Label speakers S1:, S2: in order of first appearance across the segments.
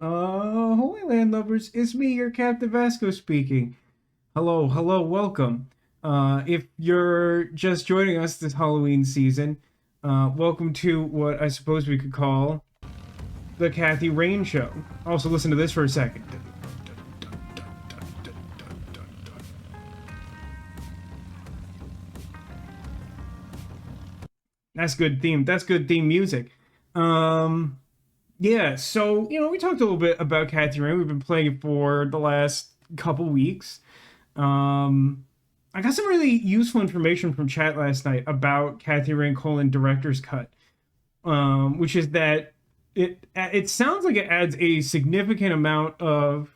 S1: Holy landlubbers, it's me, your Captain Vasco speaking. Hello, welcome. If you're just joining us this Halloween season, welcome to what I suppose we could call the Kathy Rain Show. Also, listen to this for a second. That's good theme. That's good theme music. Um, yeah. So we talked a little bit about Kathy Rain. We've been playing it for the last couple weeks. Um, I got some really useful information from chat last night about Kathy Rain director's cut, which is that it sounds like it adds a significant amount of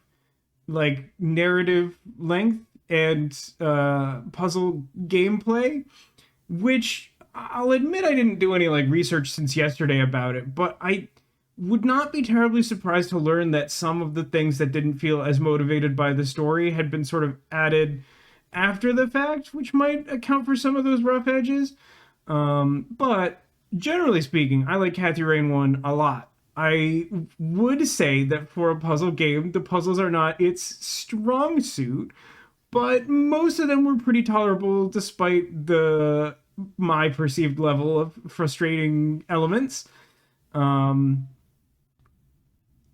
S1: like narrative length and puzzle gameplay, which I'll admit I didn't do any like research since yesterday about it, but I would not be terribly surprised to learn that some of the things that didn't feel as motivated by the story had been sort of added after the fact, which might account for some of those rough edges. But generally speaking, I like Kathy Rain 1 a lot. I would say that for a puzzle game, the puzzles are not its strong suit, but most of them were pretty tolerable despite the my perceived level of frustrating elements. Um,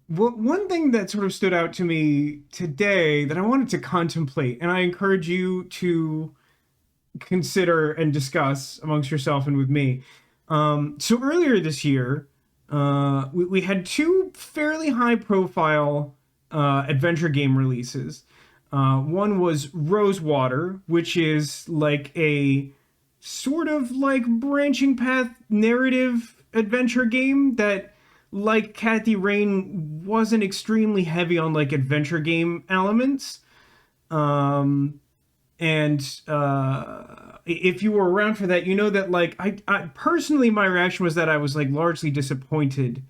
S1: One thing that sort of stood out to me today that I wanted to contemplate, and I encourage you to consider and discuss amongst yourself and with me. So earlier this year, we had two fairly high profile adventure game releases. One was Rosewater, which is like a sort of like branching path narrative adventure game that, like Kathy Rain, wasn't extremely heavy on like adventure game elements. Um, and if you were around for that, you know that like I personally, my reaction was that I was like largely disappointed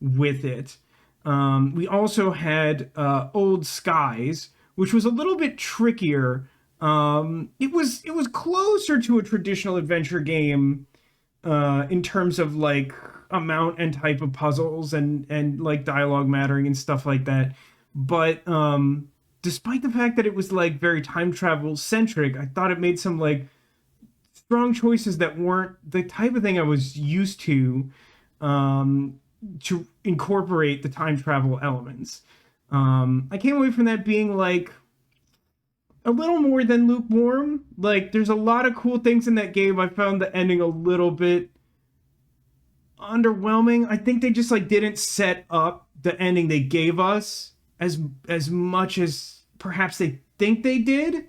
S1: with it. We also had Old Skies, which was a little bit trickier. It was closer to a traditional adventure game in terms of like amount and type of puzzles and like dialogue mattering and stuff like that. But despite the fact that it was like very time travel centric, I thought it made some like strong choices that weren't the type of thing I was used um, to incorporate the time travel elements. I came away from that being like a little more than lukewarm. Like, there's a lot of cool things in that game. I found the ending a little bit underwhelming. I think they just like didn't set up the ending they gave us as much as perhaps they think they did.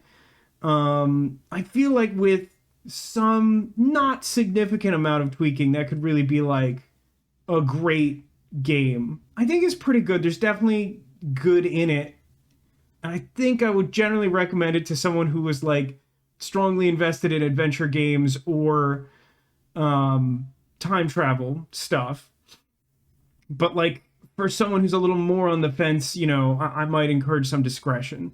S1: I feel like with some not significant amount of tweaking, that could really be like a great game. I think it's pretty good. There's definitely good in it. And I think I would generally recommend it to someone who was like strongly invested in adventure games or um, time travel stuff. But like for someone who's a little more on the fence, I might encourage some discretion.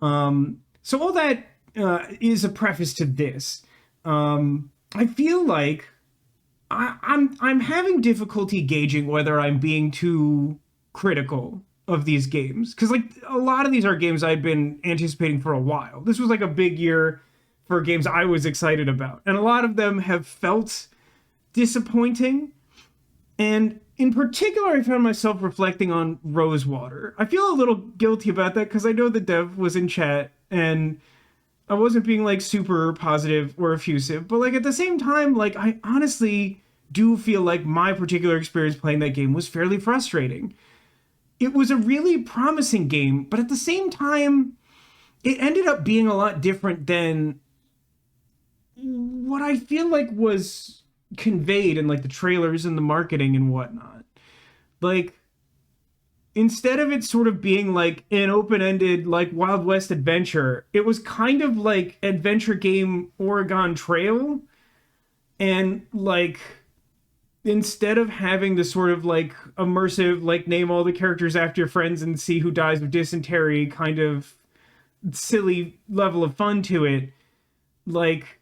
S1: So all that is a preface to this. I feel like I'm having difficulty gauging whether I'm being too critical of these games because like a lot of these are games I've been anticipating for a while. This was like a big year for games I was excited about, and a lot of them have felt disappointing. And in particular, I found myself reflecting on Rosewater. I feel a little guilty about that because I know the dev was in chat and I wasn't being like super positive or effusive, but like at the same time, like I honestly do feel like my particular experience playing that game was fairly frustrating. It was a really promising game, but at the same time, it ended up being a lot different than what I feel like was conveyed in like the trailers and the marketing and whatnot. Like, instead of it sort of being like an open-ended like Wild West adventure, it was kind of like adventure game Oregon Trail. And like instead of having the sort of like immersive like name all the characters after your friends and see who dies of dysentery kind of silly level of fun to it, like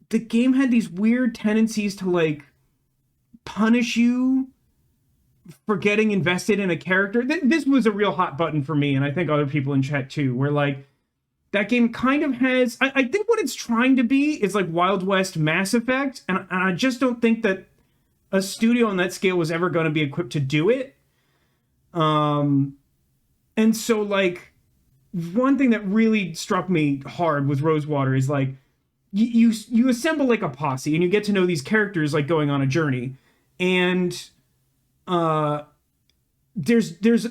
S1: the game had these weird tendencies to like punish you for getting invested in a character. This was a real hot button for me, and I think other people in chat too, where like that game kind of has, I think what it's trying to be is like Wild West Mass Effect, and I just don't think that a studio on that scale was ever going to be equipped to do it. And so like one thing that really struck me hard with Rosewater is like you assemble like a posse and you get to know these characters like going on a journey, and there's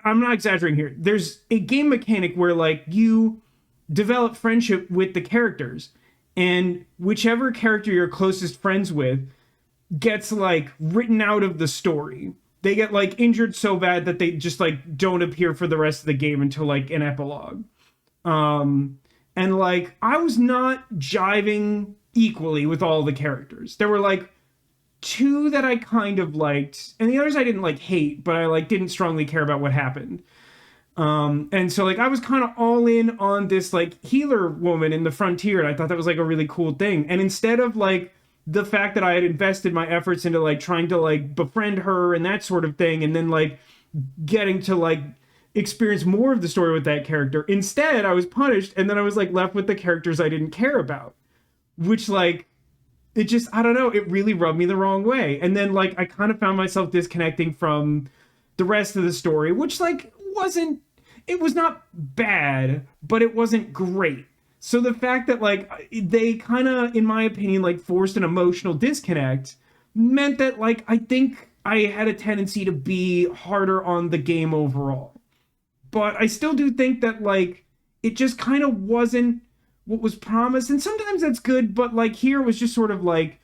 S1: I'm not exaggerating here. There's a game mechanic where like you develop friendship with the characters, and whichever character you're closest friends with gets like written out of the story. They get like injured so bad that they just like don't appear for the rest of the game until like an epilogue. And like I was not jiving equally with all the characters. There were like two that I kind of liked, and the others I didn't like hate, but I like didn't strongly care about what happened. And so like I was kind of all in on this like healer woman in the Frontier, and I thought that was like a really cool thing. And instead of like the fact that I had invested my efforts into like trying to like befriend her and that sort of thing, and then like getting to like experience more of the story with that character, instead I was punished, and then I was like left with the characters I didn't care about, which like it just, I don't know, it really rubbed me the wrong way. And then like I kind of found myself disconnecting from the rest of the story, which like it was not bad, but it wasn't great. So the fact that like they kind of, in my opinion, like forced an emotional disconnect meant that like I think I had a tendency to be harder on the game overall. But I still do think that like it just kind of wasn't what was promised, and sometimes that's good, but like here it was just sort of like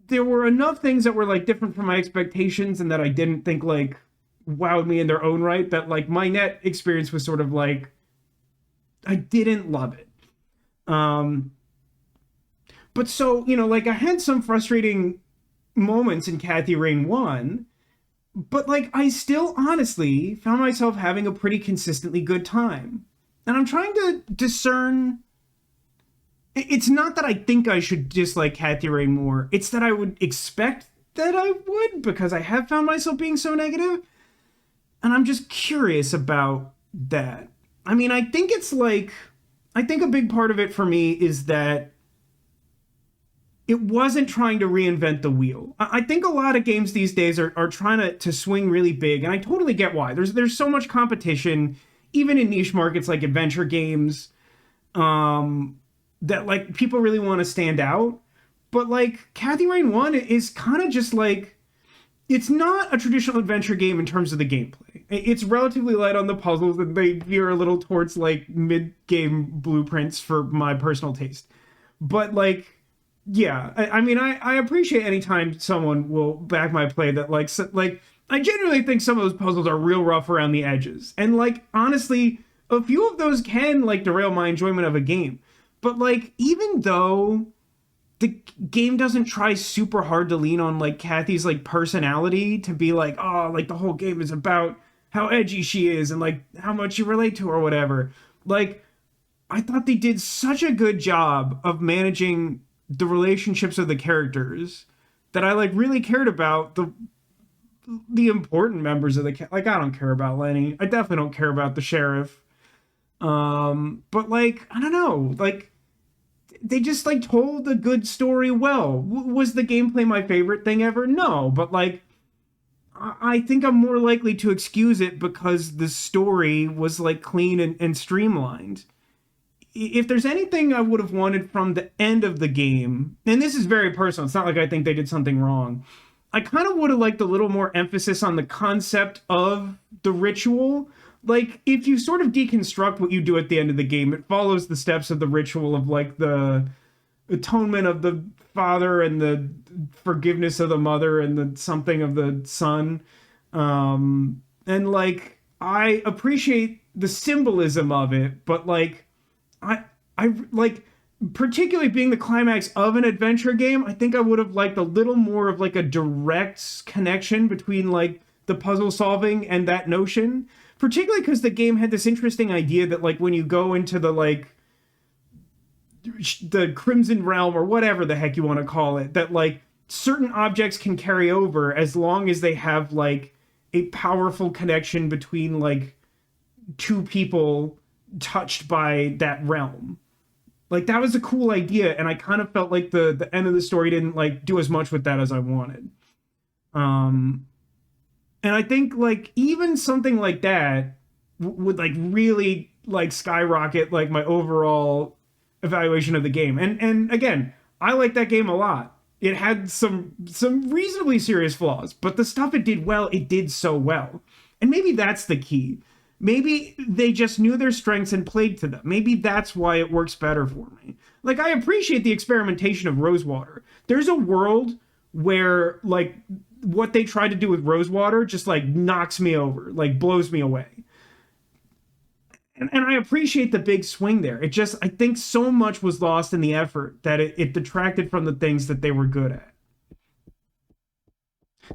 S1: there were enough things that were like different from my expectations and that I didn't think like wowed me in their own right, that like my net experience was sort of like I didn't love it. But so, you know, like I had some frustrating moments in Kathy Rain 1, but like I still honestly found myself having a pretty consistently good time. And I'm trying to discern, it's not that I think I should dislike Kathy Rain more, it's that I would expect that I would, because I have found myself being so negative. And I'm just curious about that. I mean, I think a big part of it for me is that it wasn't trying to reinvent the wheel. I think a lot of games these days are trying to swing really big, and I totally get why. There's so much competition, even in niche markets like adventure games, that like people really want to stand out. But like Kathy Rain 1 is kind of just like, it's not a traditional adventure game in terms of the gameplay. It's relatively light on the puzzles, and they veer a little towards like mid-game blueprints for my personal taste. But like, yeah, I mean, I appreciate anytime someone will back my play that like I genuinely think some of those puzzles are real rough around the edges. And like, honestly, a few of those can like derail my enjoyment of a game. But like, even though the game doesn't try super hard to lean on like Kathy's like personality to be like, oh, like the whole game is about how edgy she is and like how much you relate to her or whatever. Like, I thought they did such a good job of managing the relationships of the characters that I like really cared about the important members of the like I don't care about Lenny. I definitely don't care about the sheriff. But like, I don't know, like they just like told a good story well. Was the gameplay my favorite thing ever? No, but like I think I'm more likely to excuse it because the story was like clean and streamlined. If there's anything I would have wanted from the end of the game, and this is very personal, it's not like I think they did something wrong, I kind of would have liked a little more emphasis on the concept of the ritual. Like, if you sort of deconstruct what you do at the end of the game, it follows the steps of the ritual of like the atonement of the father and the forgiveness of the mother and the something of the son. And like, I appreciate the symbolism of it, but like, I like, particularly being the climax of an adventure game, I think I would have liked a little more of like a direct connection between like the puzzle solving and that notion, particularly because the game had this interesting idea that like when you go into the like the Crimson Realm or whatever the heck you want to call it, that like certain objects can carry over as long as they have like a powerful connection between like two people touched by that realm. Like that was a cool idea, and I kind of felt like the end of the story didn't like do as much with that as I wanted. Um, and I think like even something like that would like really like skyrocket like my overall evaluation of the game. And again, I like that game a lot. It had some reasonably serious flaws, but the stuff it did well, it did so well. And maybe that's the key. Maybe they just knew their strengths and played to them. Maybe that's why it works better for me. Like I appreciate the experimentation of Rosewater. There's a world where like what they try to do with Rosewater just like knocks me over, like blows me away. And I appreciate the big swing there. It just, I think so much was lost in the effort that it detracted from the things that they were good at.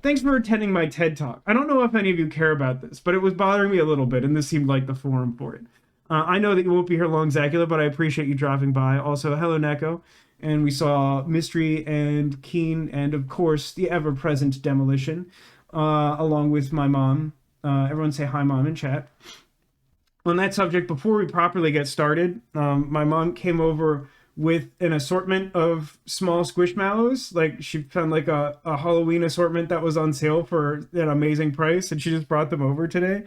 S1: Thanks for attending my TED Talk. I don't know if any of you care about this, but it was bothering me a little bit, and this seemed like the forum for it. I know that you won't be here long, Zacula, but I appreciate you dropping by. Also, hello, Neko. And we saw Mystery and Keen, and of course, the ever-present Demolition, along with my mom. Everyone say hi, Mom, in chat. On that subject, before we properly get started, my mom came over with an assortment of small squishmallows. Like she found like a Halloween assortment that was on sale for an amazing price, and she just brought them over today.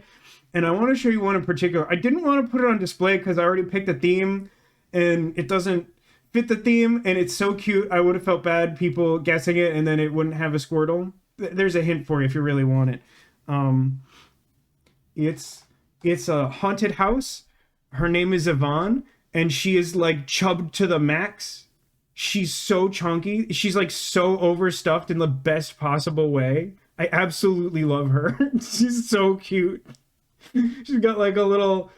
S1: And I want to show you one in particular. I didn't want to put it on display because I already picked a theme and it doesn't fit the theme, and it's so cute. I would have felt bad people guessing it and then it wouldn't have a Squirtle. There's a hint for you if you really want it. It's a haunted house. Her name is Yvonne, and she is like chubbed to the max. She's so chunky. She's like so overstuffed in the best possible way. I absolutely love her. She's so cute. She's got like a little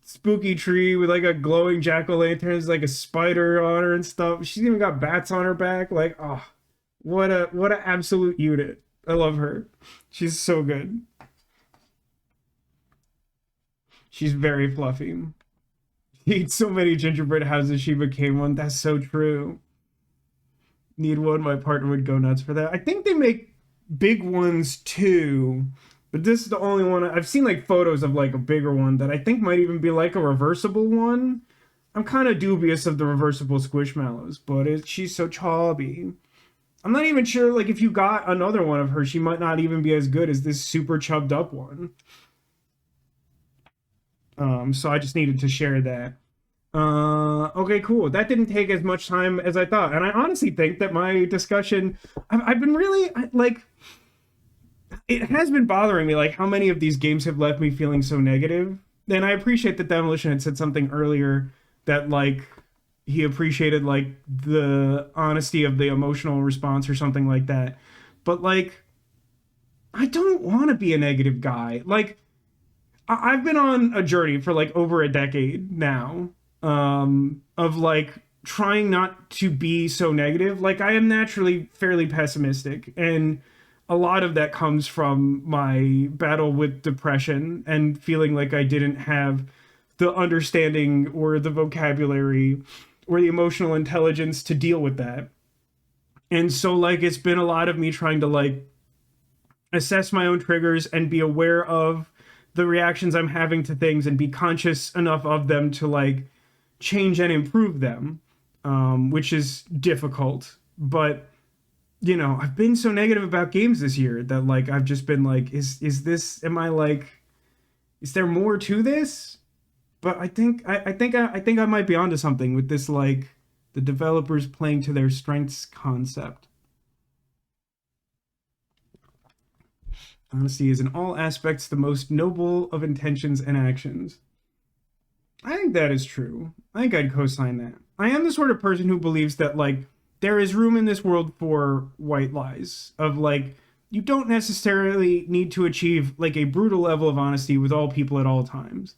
S1: spooky tree with like a glowing jack-o'-lantern. There's like a spider on her and stuff. She's even got bats on her back. Like, oh, what a absolute unit. I love her. She's so good. She's very fluffy. She ate so many gingerbread houses she became one. That's so true. Need one, my partner would go nuts for that. I think they make big ones too, but this is the only one. I've seen like photos of like a bigger one that I think might even be like a reversible one. I'm kind of dubious of the reversible Squishmallows, but she's so chubby. I'm not even sure like if you got another one of her, she might not even be as good as this super chubbed up one. So I just needed to share that. Okay, cool. That didn't take as much time as I thought. And I honestly think that my discussion, I've been really, like, it has been bothering me, like, how many of these games have left me feeling so negative. And I appreciate that Demolition had said something earlier that, like, he appreciated, like, the honesty of the emotional response or something like that. But, like, I don't want to be a negative guy. Like, I've been on a journey for like over a decade now, of like trying not to be so negative. Like I am naturally fairly pessimistic, and a lot of that comes from my battle with depression and feeling like I didn't have the understanding or the vocabulary or the emotional intelligence to deal with that. And so like it's been a lot of me trying to like assess my own triggers and be aware of the reactions I'm having to things and be conscious enough of them to like change and improve them, which is difficult. But you know, I've been so negative about games this year that like I've just been like, is this? Am I like? Is there more to this? But I think I might be onto something with this, like the developers playing to their strengths concept. Honesty is in all aspects the most noble of intentions and actions. I think that is true. I think I'd co-sign that. I am the sort of person who believes that, like, there is room in this world for white lies. Of, like, you don't necessarily need to achieve, like, a brutal level of honesty with all people at all times.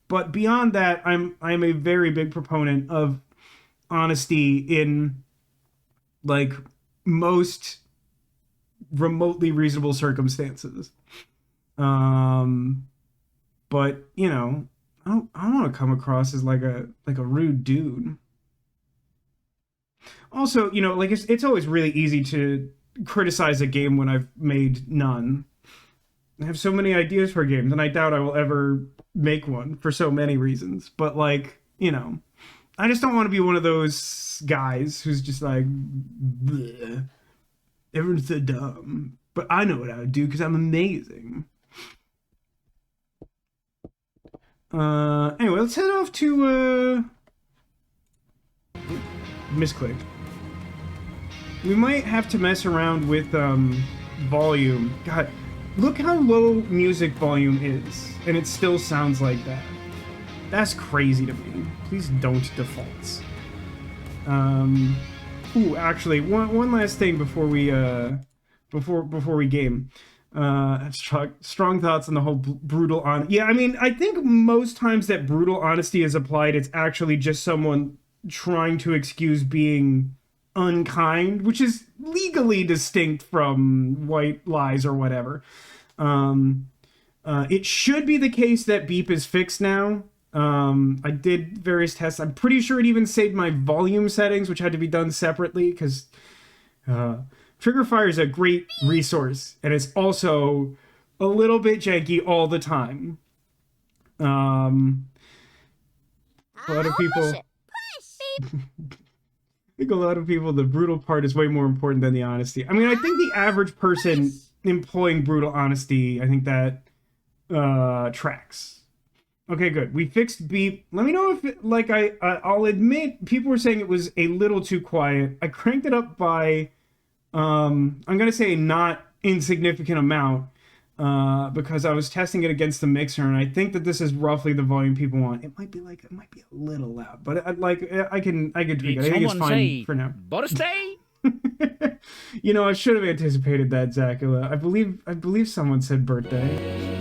S1: But beyond that, I'm a very big proponent of honesty in, like, most remotely reasonable circumstances. But you know, I don't want to come across as like a rude dude. Also, you know, like it's always really easy to criticize a game when I've made none. I have so many ideas for games, and I doubt I will ever make one for so many reasons. But like, you know, I just don't want to be one of those guys who's just like, bleh, everyone's so dumb. But I know what I would do because I'm amazing. Anyway, let's head off to misclicked. We might have to mess around with volume. God, look how low music volume is, and it still sounds like that. That's crazy to me. Please don't default. Ooh, actually, one last thing before we game. Strong thoughts on the whole brutal honesty. Yeah, I mean, I think most times that brutal honesty is applied, it's actually just someone trying to excuse being unkind, which is legally distinct from white lies or whatever. It should be the case that beep is fixed now. I did various tests. I'm pretty sure it even saved my volume settings, which had to be done separately because Triggerfire is a great resource, and it's also a little bit janky all the time. A lot of people... I think a lot of people, the brutal part is way more important than the honesty. I mean, I think the average person employing brutal honesty, I think that tracks. Okay, good. We fixed beep. Let me know if, I'll admit, people were saying it was a little too quiet. I cranked it up by... I'm going to say a not insignificant amount because I was testing it against the mixer, and I think that this is roughly the volume people want. It might be a little loud, but I can tweak it. I think it's fine for now.
S2: Birthday?
S1: You know, I should have anticipated that, Zacula. I believe someone said birthday.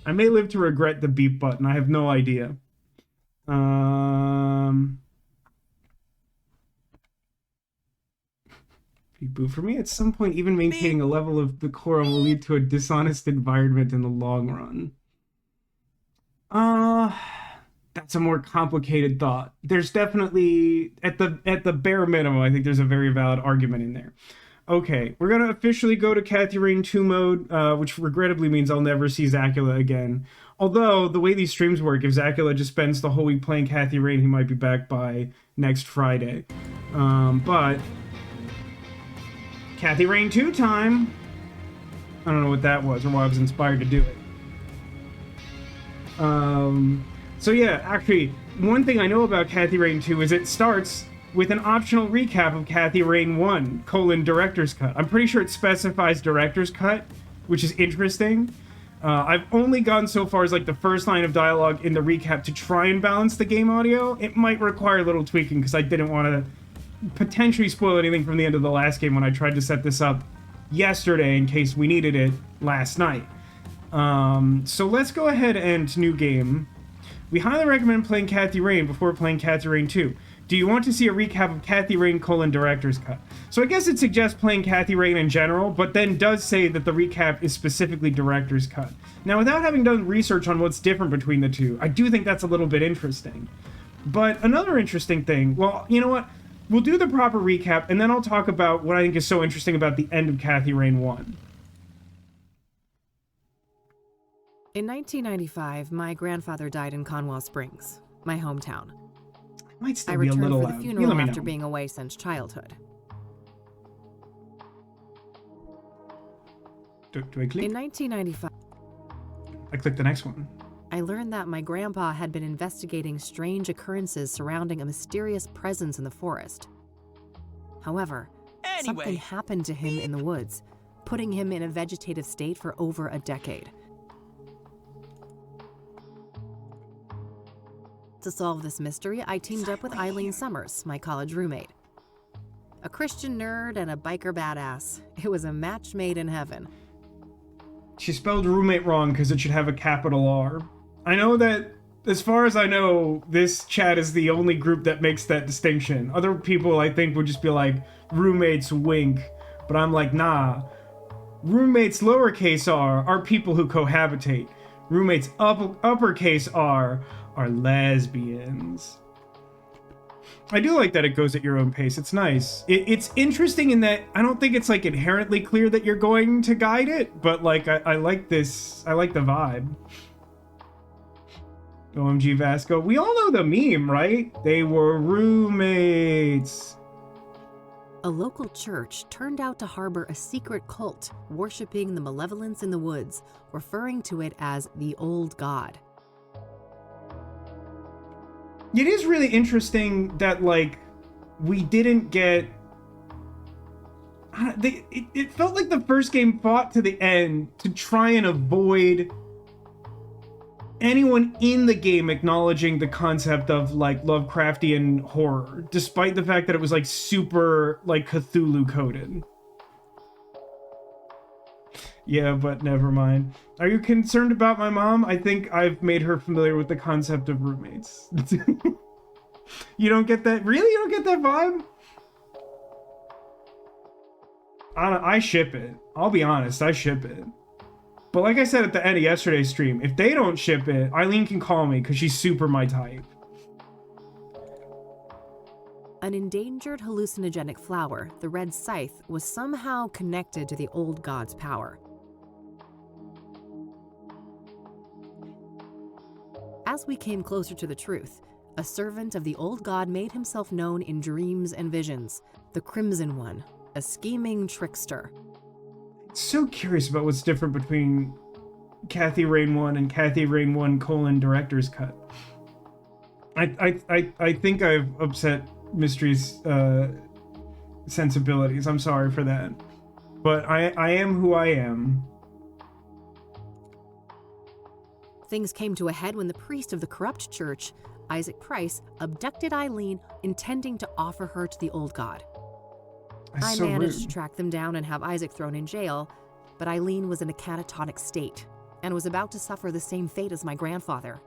S1: I may live to regret the beep button. I have no idea. Beep boop. For me, at some point, even maintaining a level of decorum will lead to a dishonest environment in the long run. That's a more complicated thought. There's definitely, at the bare minimum, I think there's a very valid argument in there. Okay, we're going to officially go to Kathy Rain 2 mode, which regrettably means I'll never see Zacula again. Although, the way these streams work, if Zacula just spends the whole week playing Kathy Rain, he might be back by next Friday. But, Kathy Rain 2 time! I don't know what that was, or why I was inspired to do it. So yeah, actually, one thing I know about Kathy Rain 2 is it starts with an optional recap of Kathy Rain 1, Director's Cut. I'm pretty sure it specifies Director's Cut, which is interesting. I've only gone so far as like the first line of dialogue in the recap to try and balance the game audio. It might require a little tweaking because I didn't want to potentially spoil anything from the end of the last game when I tried to set this up yesterday in case we needed it last night. So let's go ahead and new game. We highly recommend playing Kathy Rain before playing Kathy Rain 2. Do you want to see a recap of Kathy Rain, Director's Cut? So I guess it suggests playing Kathy Rain in general, but then does say that the recap is specifically Director's Cut. Now, without having done research on what's different between the two, I do think that's a little bit interesting. But another interesting thing, well, you know what? We'll do the proper recap, and then I'll talk about what I think is so interesting about the end of Kathy Rain 1.
S3: In 1995, my grandfather died in Conwell Springs, my hometown.
S1: Might still
S3: I
S1: be a
S3: returned
S1: little
S3: for the
S1: loud.
S3: funeral
S1: Let me
S3: after
S1: know.
S3: being away since childhood.
S1: Do I click?
S3: In 1995,
S1: I click the next one.
S3: I learned that my grandpa had been investigating strange occurrences surrounding a mysterious presence in the forest. However, something happened to him in the woods, putting him in a vegetative state for over a decade. To solve this mystery, I teamed up with Eileen Summers, my college roommate. A Christian nerd and a biker badass. It was a match made in heaven.
S1: She spelled roommate wrong because it should have a capital R. I know that, as far as I know, this chat is the only group that makes that distinction. Other people, I think, would just be like, roommates wink. But I'm like, nah. Roommates lowercase r are people who cohabitate. Roommates uppercase r are lesbians. I do like that it goes at your own pace. It's nice. It's interesting in that I don't think it's like inherently clear that you're going to guide it, but like I like this. I like the vibe. OMG Vasco. We all know the meme, right? They were roommates.
S3: A local church turned out to harbor a secret cult worshipping the malevolence in the woods, referring to it as the Old God.
S1: It is really interesting that, like, we didn't get... It felt like the first game fought to the end to try and avoid anyone in the game acknowledging the concept of, like, Lovecraftian horror, despite the fact that it was, like, super, like, Cthulhu-coded. Yeah, but never mind. Are you concerned about my mom? I think I've made her familiar with the concept of roommates. You don't get that? Really? You don't get that vibe? I ship it. I'll be honest, I ship it. But like I said at the end of yesterday's stream, if they don't ship it, Eileen can call me because she's super my type.
S3: An endangered hallucinogenic flower, the red scythe, was somehow connected to the Old God's power. As we came closer to the truth, a servant of the Old God made himself known in dreams and visions, the Crimson One, a scheming trickster.
S1: So curious about what's different between Kathy Rain 1 and Kathy Rain 1 : director's cut. I think I've upset Mystery's sensibilities. I'm sorry for that. But I am who I am.
S3: Things came to a head when the priest of the corrupt church, Isaac Price, abducted Eileen, intending to offer her to the Old God. I managed to track them down and have Isaac thrown in jail, but Eileen was in a catatonic state and was about to suffer the same fate as my grandfather.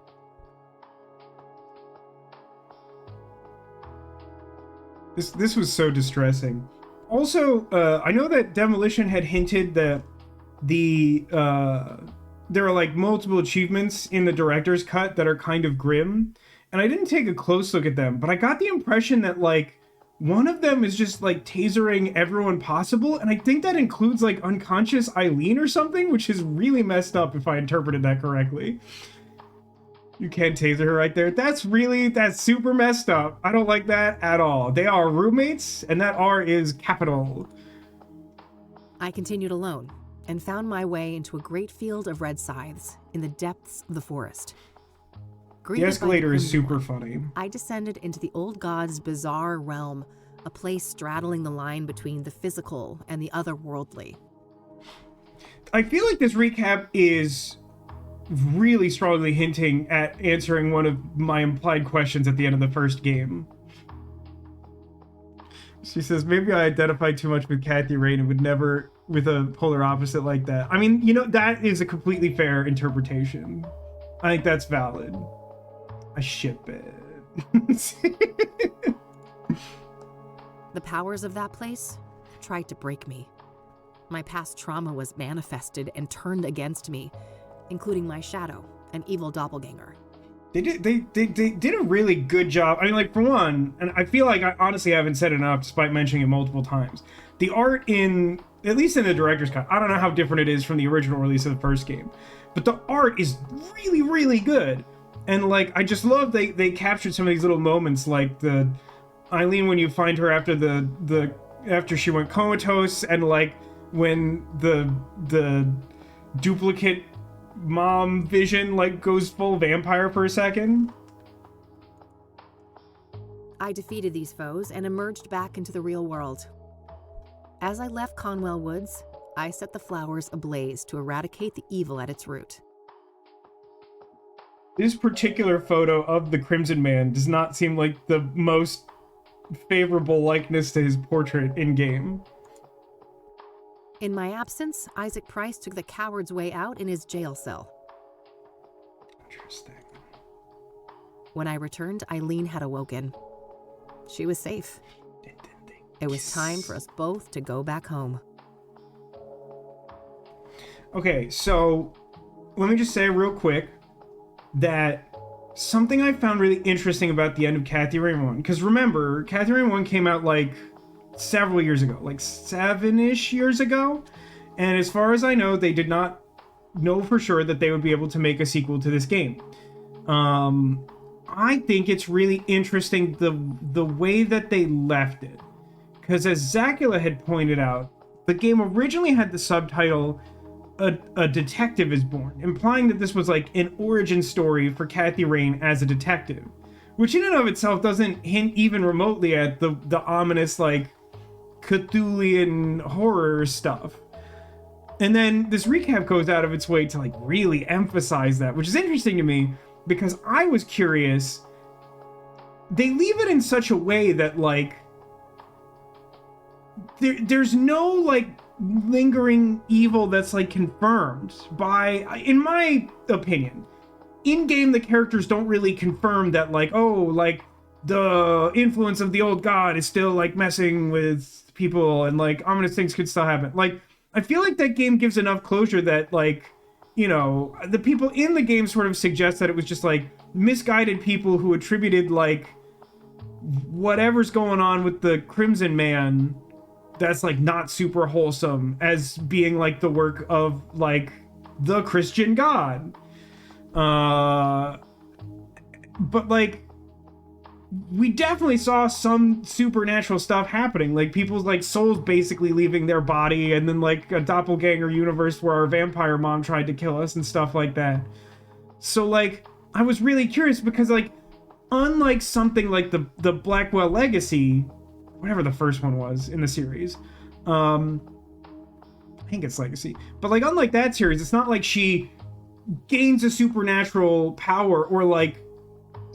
S1: This was so distressing. Also, I know that Demolition had hinted that there are like multiple achievements in the director's cut that are kind of grim, and I didn't take a close look at them, but I got the impression that like one of them is just like tasering everyone possible, and I think that includes like unconscious Eileen or something, which is really messed up if I interpreted that correctly. You can't taser her right there. That's super messed up. I don't like that at all. They are roommates, and that R is capital.
S3: I continued alone and found my way into a great field of red scythes in the depths of the forest.
S1: The escalator is super funny.
S3: I descended into the Old God's bizarre realm, a place straddling the line between the physical and the otherworldly.
S1: I feel like this recap is really strongly hinting at answering one of my implied questions at the end of the first game. She says, maybe I identified too much with Kathy Rain and would never with a polar opposite like that. I mean, you know, that is a completely fair interpretation. I think that's valid. I ship it.
S3: The powers of that place tried to break me. My past trauma was manifested and turned against me, including my shadow, an evil doppelganger.
S1: They did a really good job. I mean, like, for one, and I feel like I honestly haven't said enough despite mentioning it multiple times. The art at least in the director's cut, I don't know how different it is from the original release of the first game, but the art is really, really good. And, like, I just love they captured some of these little moments, like the Eileen when you find her after she went comatose, and, like, when the duplicate mom vision like goes full vampire for a second.
S3: I defeated these foes and emerged back into the real world. As I left Conwell Woods, I set the flowers ablaze to eradicate the evil at its root.
S1: This particular photo of the Crimson Man does not seem like the most favorable likeness to his portrait in game.
S3: In my absence, Isaac Price took the coward's way out in his jail cell.
S1: Interesting.
S3: When I returned, Eileen had awoken. She was safe. It was time for us both to go back home.
S1: Okay, so let me just say real quick that something I found really interesting about the end of Kathy Rain 1, because remember, Kathy Rain 1 came out like several years ago, like 7-ish years ago, and as far as I know, they did not know for sure that they would be able to make a sequel to this game. I think it's really interesting the way that they left it, because as Zacula had pointed out, the game originally had the subtitle a detective is born, implying that this was like an origin story for Kathy Rain as a detective, which in and of itself doesn't hint even remotely at the ominous like Cthulhian horror stuff. And then this recap goes out of its way to like really emphasize that, which is interesting to me because I was curious. They leave it in such a way that like there's no like lingering evil that's like confirmed by, in my opinion, in game the characters don't really confirm that like, oh, like the influence of the old god is still like messing with people and like ominous things could still happen. Like I feel like that game gives enough closure that like, you know, the people in the game sort of suggest that it was just like misguided people who attributed like whatever's going on with the Crimson Man that's like not super wholesome as being like the work of like the Christian God. But like we definitely saw some supernatural stuff happening, like people's like souls basically leaving their body, and then like a doppelganger universe where our vampire mom tried to kill us and stuff like that. So like I was really curious because like unlike something like the Blackwell Legacy, whatever the first one was in the series, I think it's Legacy, but like unlike that series, it's not like she gains a supernatural power or like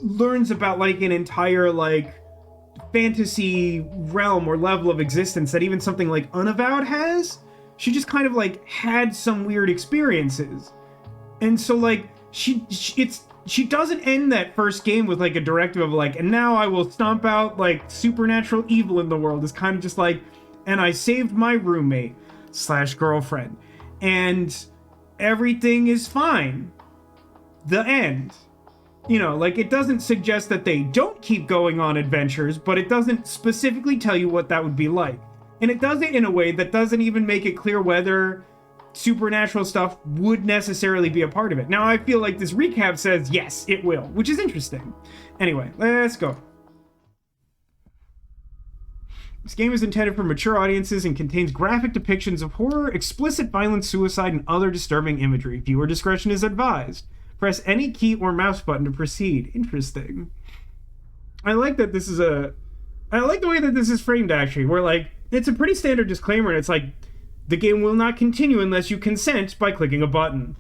S1: learns about like an entire like fantasy realm or level of existence that even something like Unavowed has. She just kind of like had some weird experiences, and so like she doesn't end that first game with like a directive of like, and now I will stomp out like supernatural evil in the world. It's kind of just like, and I saved my roommate / girlfriend and everything is fine. The end. You know, like it doesn't suggest that they don't keep going on adventures, but it doesn't specifically tell you what that would be like. And it does it in a way that doesn't even make it clear whether supernatural stuff would necessarily be a part of it. Now, I feel like this recap says, yes, it will, which is interesting. Anyway, let's go. This game is intended for mature audiences and contains graphic depictions of horror, explicit violence, suicide, and other disturbing imagery. Viewer discretion is advised. Press any key or mouse button to proceed. Interesting. I like that this is I like the way that this is framed, actually, where, like, it's a pretty standard disclaimer, and it's like, the game will not continue unless you consent by clicking a button.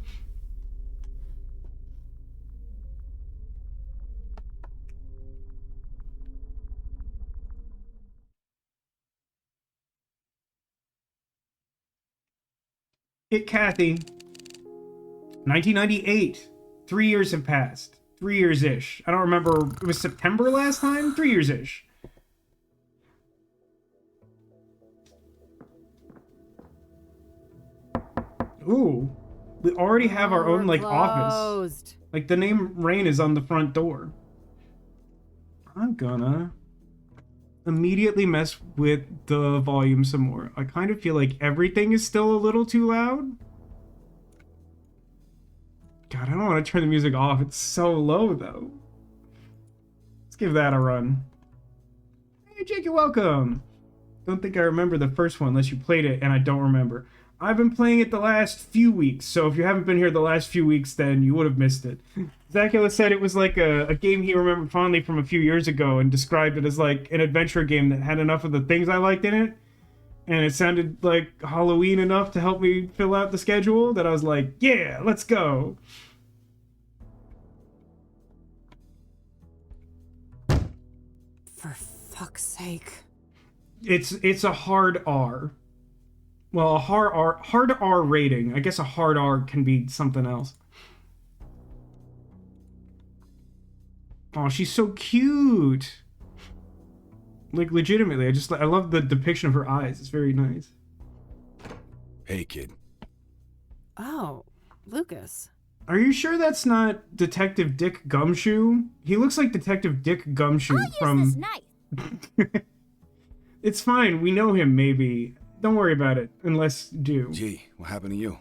S1: It Kathy. 1998. 3 years have passed. 3 years-ish. I don't remember. It was September last time? 3 years-ish. Ooh. We already have our own, like, office. Like, the name Rain is on the front door. I'm gonna immediately mess with the volume some more. I kind of feel like everything is still a little too loud. God, I don't want to turn the music off. It's so low, though. Let's give that a run. Hey, Jake, you're welcome. Don't think I remember the first one unless you played it, and I don't remember. I've been playing it the last few weeks, so if you haven't been here the last few weeks, then you would have missed it. Zacula said it was like a game he remembered fondly from a few years ago and described it as like an adventure game that had enough of the things I liked in it, and it sounded like Halloween enough to help me fill out the schedule that I was like, yeah, let's go.
S3: For fuck's sake.
S1: It's a hard R. Well, a hard R rating. I guess a hard R can be something else. Oh, she's so cute. Like, legitimately, I love the depiction of her eyes. It's very nice.
S2: Hey, kid.
S3: Oh, Lucas.
S1: Are you sure that's not Detective Dick Gumshoe? He looks like Detective Dick Gumshoe
S2: I'll use this knife.
S1: It's fine. We know him, maybe. Don't worry about it, unless do.
S4: Gee, what happened to you?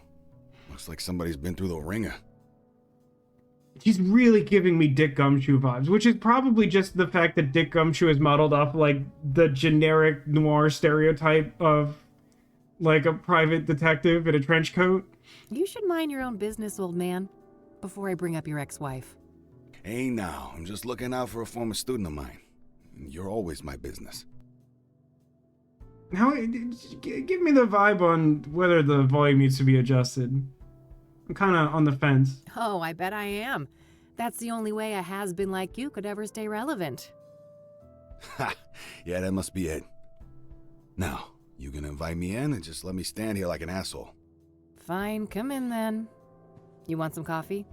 S4: Looks like somebody's been through the ringer.
S1: He's really giving me Dick Gumshoe vibes, which is probably just the fact that Dick Gumshoe is modeled off like the generic noir stereotype of like a private detective in a trench coat.
S3: You should mind your own business, old man, before I bring up your ex-wife.
S4: Hey now, I'm just looking out for a former student of mine. You're always my business.
S1: How? Give me the vibe on whether the volume needs to be adjusted. I'm kind of on the fence.
S3: Oh, I bet I am. That's the only way a has-been like you could ever stay relevant.
S4: Ha! Yeah, that must be it. Now, you gonna invite me in and just let me stand here like an asshole?
S3: Fine, come in then. You want some coffee?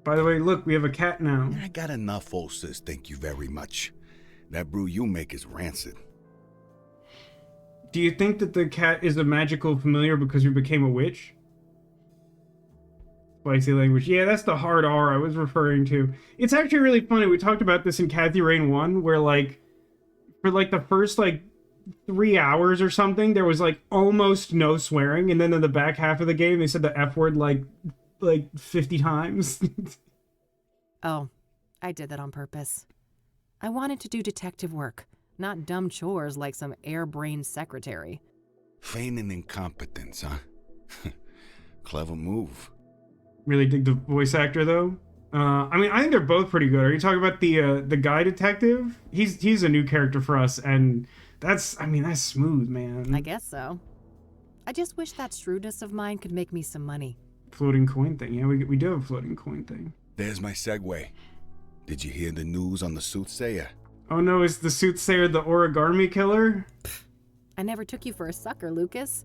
S1: By the way, look, we have a cat now.
S4: I got enough, old sis, thank you very much. That brew you make is rancid.
S1: Do you think that the cat is a magical familiar because you became a witch? Spicy language. Yeah, that's the hard R I was referring to. It's actually really funny. We talked about this in Kathy Rain 1, where like, for like the first like 3 hours or something, there was like almost no swearing. And then in the back half of the game, they said the F word like 50 times.
S3: Oh, I did that on purpose. I wanted to do detective work, not dumb chores like some airbrained secretary.
S4: Feigning incompetence, huh? Clever move.
S1: Really dig the voice actor though. I mean, I think they're both pretty good. Are you talking about the guy detective? He's a new character for us, and that's smooth, man.
S3: I guess so. I just wish that shrewdness of mine could make me some money.
S1: Floating coin thing. Yeah, we do have a floating coin thing.
S4: There's my segue. Did you hear the news on the Soothsayer?
S1: Oh no, is the Soothsayer the origami killer?
S3: I never took you for a sucker, Lucas.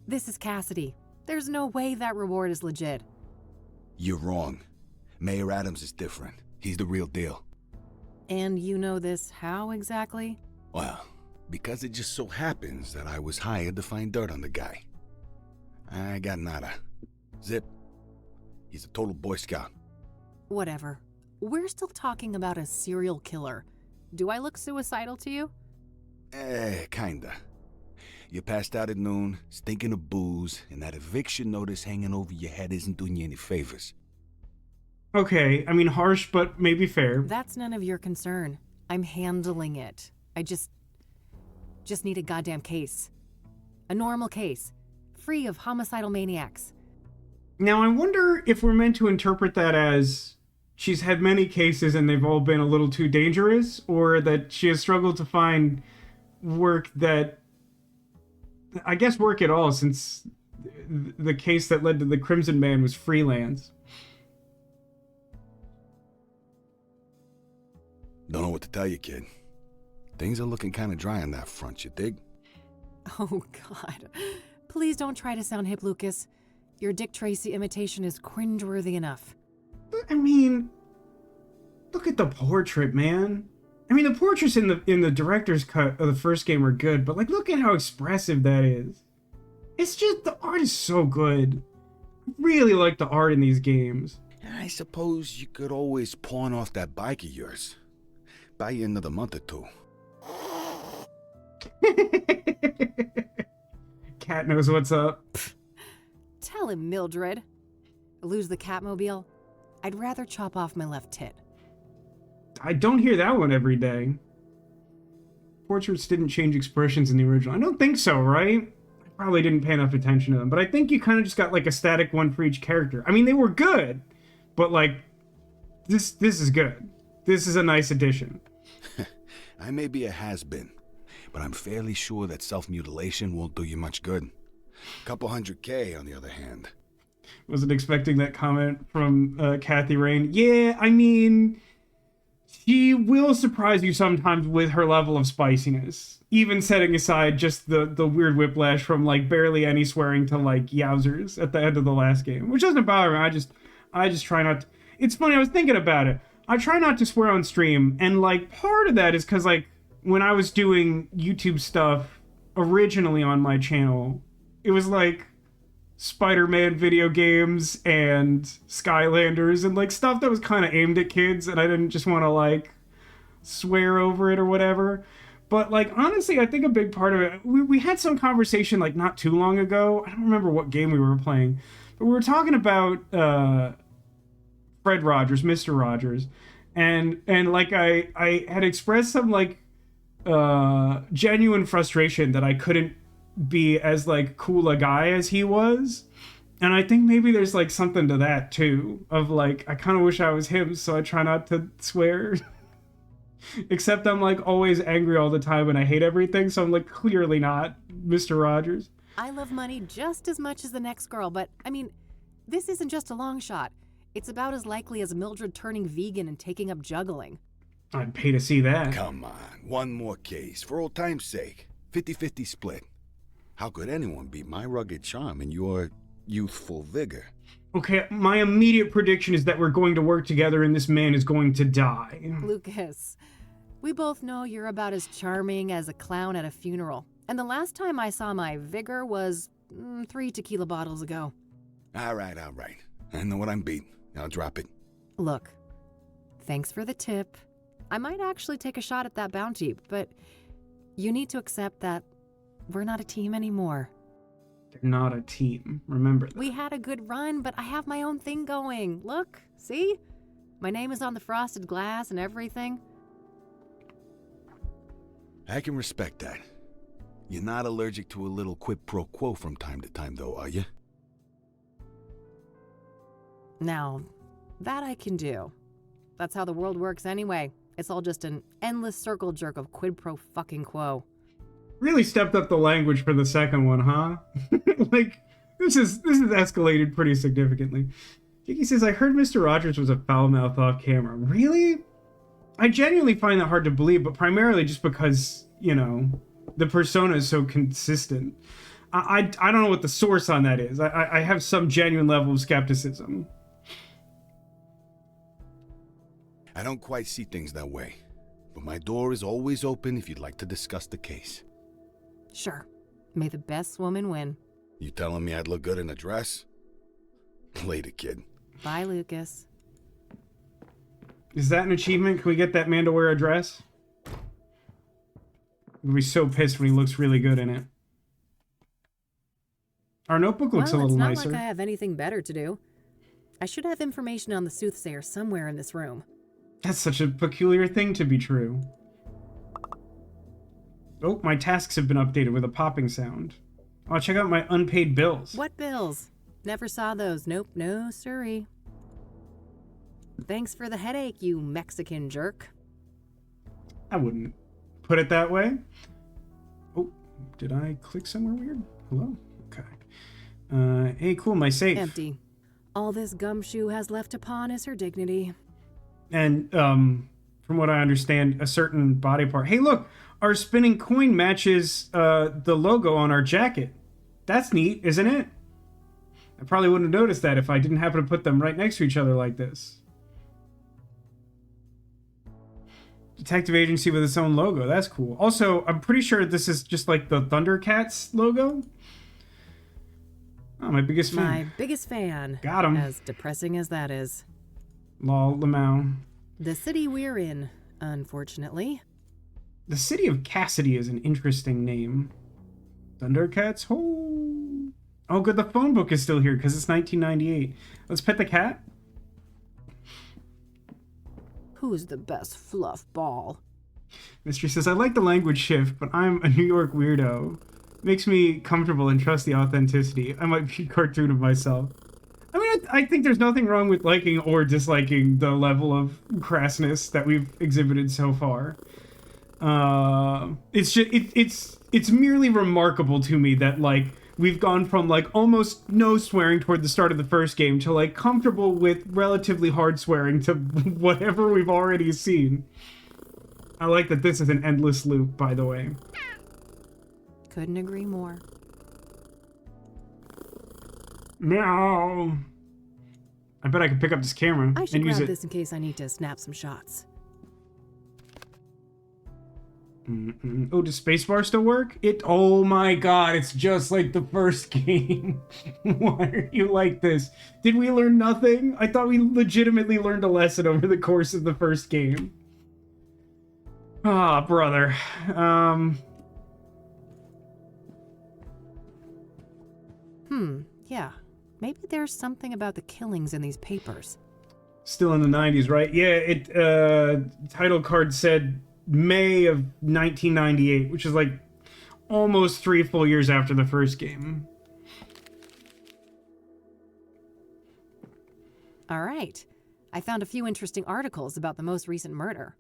S3: This is Cassidy. There's no way that reward is legit.
S4: You're wrong. Mayor Adams is different. He's the real deal.
S3: And you know this how exactly?
S4: Well, because it just so happens that I was hired to find dirt on the guy. I got nada. Zip. He's a total Boy Scout.
S3: Whatever. We're still talking about a serial killer. Do I look suicidal to you?
S4: Kinda. You passed out at noon, stinking of booze, and that eviction notice hanging over your head isn't doing you any favors.
S1: Okay, I mean harsh, but maybe fair.
S3: That's none of your concern. I'm handling it. I just need a goddamn case. A normal case. Free of homicidal maniacs.
S1: Now, I wonder if we're meant to interpret that as she's had many cases and they've all been a little too dangerous, or that she has struggled to find work that... I guess work at all, since the case that led to the Crimson Man was freelance.
S4: Don't know what to tell you, kid. Things are looking kind of dry on that front, you dig?
S3: Oh, God. Please don't try to sound hip, Lucas. Your Dick Tracy imitation is cringeworthy enough.
S1: I mean, look at the portrait, man. I mean, the portraits in the director's cut of the first game are good, but like, look at how expressive that is. It's just, the art is so good. I really like the art in these games.
S4: I suppose you could always pawn off that bike of yours. Buy you another month or two.
S1: Cat knows what's up.
S3: Tell him, Mildred. Lose the Catmobile? I'd rather chop off my left tit.
S1: I don't hear that one every day. Portraits didn't change expressions in the original. I don't think so, right? I probably didn't pay enough attention to them, but I think you kind of just got like a static one for each character. I mean, they were good, but like, this is good. This is a nice addition.
S4: I may be a has-been, but I'm fairly sure that self-mutilation won't do you much good. Couple $100K, on the other hand.
S1: Wasn't expecting that comment from Kathy Rain. Yeah, I mean, she will surprise you sometimes with her level of spiciness. Even setting aside just the weird whiplash from like barely any swearing to like yowzers at the end of the last game, which doesn't bother me. I just try not to. It's funny, I was thinking about it. I try not to swear on stream, and like part of that is because like when I was doing YouTube stuff originally on my channel, it was like Spider-Man video games and Skylanders and like stuff that was kind of aimed at kids, and I didn't just want to like swear over it or whatever. But like honestly, I think a big part of it, we had some conversation like not too long ago. I don't remember what game we were playing, but we were talking about Fred Rogers, Mr. Rogers, and like I had expressed some like genuine frustration that I couldn't be as like cool a guy as he was. And I think maybe there's like something to that too, of like I kind of wish I was him, so I try not to swear. Except I'm like always angry all the time and I hate everything, so I'm like clearly not Mr. Rogers.
S3: I love money just as much as the next girl, but I mean, this isn't just a long shot. It's about as likely as Mildred turning vegan and taking up juggling.
S1: I'd pay to see that.
S4: Come on, one more case, for old time's sake. 50-50 split. How could anyone beat my rugged charm and your youthful vigor?
S1: Okay, my immediate prediction is that we're going to work together and this man is going to die.
S3: Lucas, we both know you're about as charming as a clown at a funeral. And the last time I saw my vigor was 3 tequila bottles ago.
S4: All right. I know what I'm beating. I'll drop it.
S3: Look, thanks for the tip. I might actually take a shot at that bounty, but you need to accept that we're not a team anymore.
S1: They're not a team. Remember that.
S3: We had a good run, but I have my own thing going. Look, see? My name is on the frosted glass and everything.
S4: I can respect that. You're not allergic to a little quid pro quo from time to time, though, are you?
S3: Now, that I can do. That's how the world works anyway. It's all just an endless circle jerk of quid pro fucking quo.
S1: Really stepped up the language for the second one, huh? Like, this is escalated pretty significantly. Jiggy says, I heard Mr. Rogers was a foul mouth off camera. Really? I genuinely find that hard to believe, but primarily just because, you know, the persona is so consistent. I don't know what the source on that is. I have some genuine level of skepticism.
S4: I don't quite see things that way, but my door is always open if you'd like to discuss the case.
S3: Sure. May the best woman win.
S4: You telling me I'd look good in a dress? Later, kid.
S3: Bye, Lucas.
S1: Is that an achievement? Can we get that man to wear a dress? We'll be so pissed when he looks really good in it. Our notebook looks a little nicer.
S3: It's not like I have anything better to do. I should have information on the Soothsayer somewhere in this room.
S1: That's such a peculiar thing to be true. Oh, my tasks have been updated with a popping sound. I'll check out my unpaid bills.
S3: What bills? Never saw those. Nope, no siree. Thanks for the headache, you Mexican jerk.
S1: I wouldn't put it that way. Oh, did I click somewhere weird? Hello? Okay. Hey, cool, my safe.
S3: Empty. All this gumshoe has left upon is her dignity.
S1: And, from what I understand, a certain body part. Hey, look! Our spinning coin matches the logo on our jacket. That's neat, isn't it? I probably wouldn't have noticed that if I didn't happen to put them right next to each other like this. Detective agency with its own logo. That's cool. Also, I'm pretty sure this is just like the Thundercats logo. Oh, my biggest fan.
S3: My biggest fan.
S1: Got him.
S3: As depressing as that is.
S1: Lol, Lamau.
S3: The city we're in, unfortunately.
S1: The city of Cassidy is an interesting name. Thundercats? Oh, good, the phone book is still here because it's 1998. Let's pet the cat.
S3: Who's the best fluff ball?
S1: Mystery says, I like the language shift, but I'm a New York weirdo. Makes me comfortable and trust the authenticity. I might be a cartoon of myself. I mean, I think there's nothing wrong with liking or disliking the level of crassness that we've exhibited so far. It's just it's merely remarkable to me that like we've gone from like almost no swearing toward the start of the first game to like comfortable with relatively hard swearing to whatever we've already seen. I like that this is an endless loop, by the way.
S3: Couldn't agree more.
S1: Meow. I bet I could pick up this camera
S3: I should
S1: and use
S3: grab
S1: it.
S3: this in case I need to snap some shots.
S1: Oh, does spacebar still work? Oh my god, it's just like the first game. Why are you like this? Did we learn nothing? I thought we legitimately learned a lesson over the course of the first game. Ah, brother.
S3: Yeah. Maybe there's something about the killings in these papers.
S1: Still in the 90s, right? Yeah, title card said May of 1998, which is like almost 3 full years after the first game.
S3: All right. I found a few interesting articles about the most recent murder.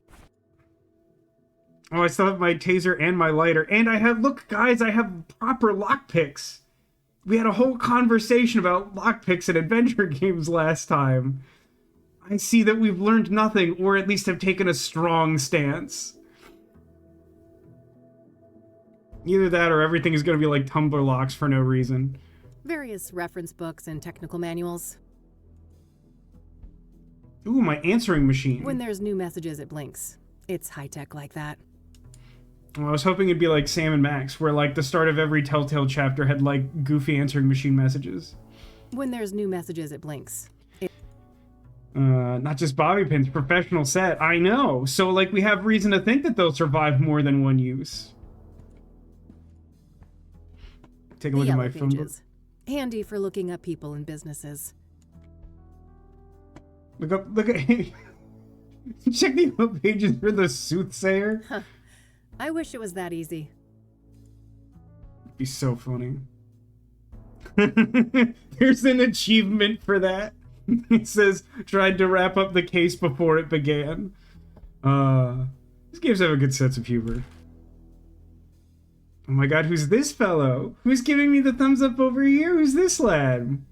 S1: Oh, I still have my taser and my lighter. And I have, look, guys, I have proper lockpicks. We had a whole conversation about lockpicks in adventure games last time. I see that we've learned nothing, or at least have taken a strong stance. Either that or everything is going to be like Tumblr locks for no reason.
S3: Various reference books and technical manuals.
S1: Ooh, my answering machine.
S3: When there's new messages, it blinks. It's high-tech like that.
S1: Well, I was hoping it'd be like Sam and Max, where like the start of every Telltale chapter had like goofy answering machine messages.
S3: When there's new messages, it blinks.
S1: Not just bobby pins, professional set. I know. So like we have reason to think that they'll survive more than one use. Take a look at my phone book.
S3: Handy for looking up people and businesses.
S1: Look at check the yellow pages for the Soothsayer.
S3: Huh. I wish it was that easy.
S1: It'd be so funny. There's an achievement for that. It says, tried to wrap up the case before it began. These games have a good sense of humor. Oh my god, who's this fellow? Who's giving me the thumbs up over here? Who's this lad?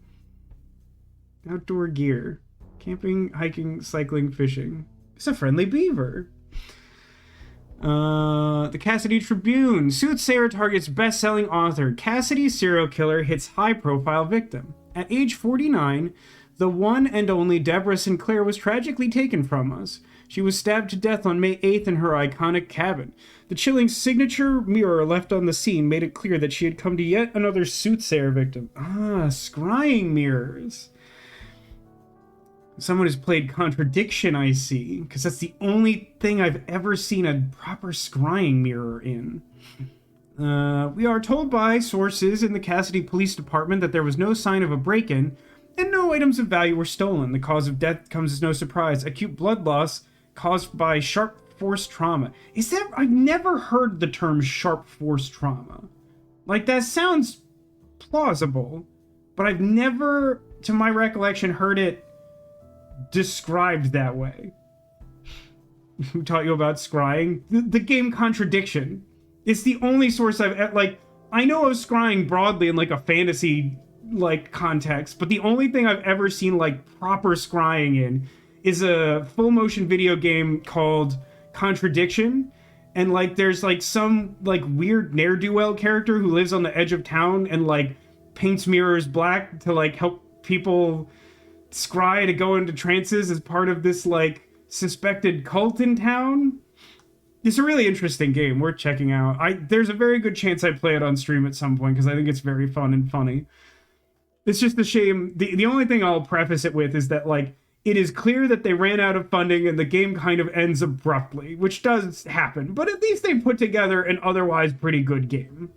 S1: Outdoor gear. Camping, hiking, cycling, fishing. It's a friendly beaver. The Cassidy Tribune. Soothsayer targets best-selling author. Cassidy serial killer hits high-profile victim. At age 49, the one and only Deborah Sinclair was tragically taken from us. She was stabbed to death on May 8th in her iconic cabin. The chilling signature mirror left on the scene made it clear that she had come to yet another Soothsayer victim. Scrying mirrors. Someone has played Contradiction, I see, because that's the only thing I've ever seen a proper scrying mirror in. We are told by sources in the Cassidy Police Department that there was no sign of a break-in, and no items of value were stolen. The cause of death comes as no surprise. Acute blood loss caused by sharp force trauma. I've never heard the term sharp force trauma. Like, that sounds plausible, but I've never, to my recollection, heard it described that way. Who taught you about scrying? The game Contradiction. It's the only source I've, like, I know of scrying broadly in, like, a fantasy, like, context, but the only thing I've ever seen, like, proper scrying in is a full-motion video game called Contradiction, and, like, there's, like, some, like, weird ne'er-do-well character who lives on the edge of town and, like, paints mirrors black to, like, help people scry to go into trances as part of this, like, suspected cult in town. It's a really interesting game worth checking out. There's a very good chance I play it on stream at some point because I think it's very fun and funny. It's just a shame. The only thing I'll preface it with is that, like, it is clear that they ran out of funding and the game kind of ends abruptly, which does happen, but at least they put together an otherwise pretty good game.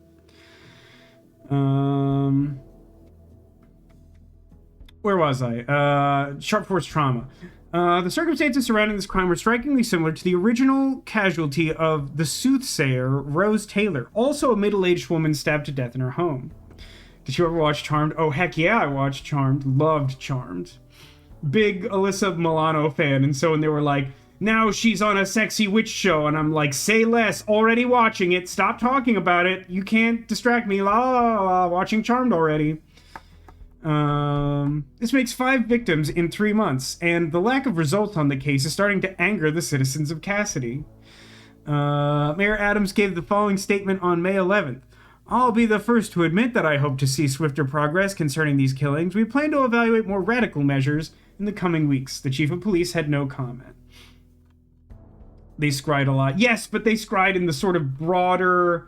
S1: Where was I? Sharp force trauma. The circumstances surrounding this crime were strikingly similar to the original casualty of the Soothsayer, Rose Taylor, also a middle-aged woman stabbed to death in her home. Did you ever watch Charmed? Oh, heck yeah, I watched Charmed. Loved Charmed. Big Alyssa Milano fan, and so when they were like, now she's on a sexy witch show, and I'm like, say less, already watching it, stop talking about it, you can't distract me, la la la la, watching Charmed already. This makes 5 victims in 3 months, and the lack of results on the case is starting to anger the citizens of Cassidy. Mayor Adams gave the following statement on May 11th. I'll be the first to admit that I hope to see swifter progress concerning these killings. We plan to evaluate more radical measures in the coming weeks. The chief of police had no comment. they scryed a lot. Yes, but they scryed in the sort of broader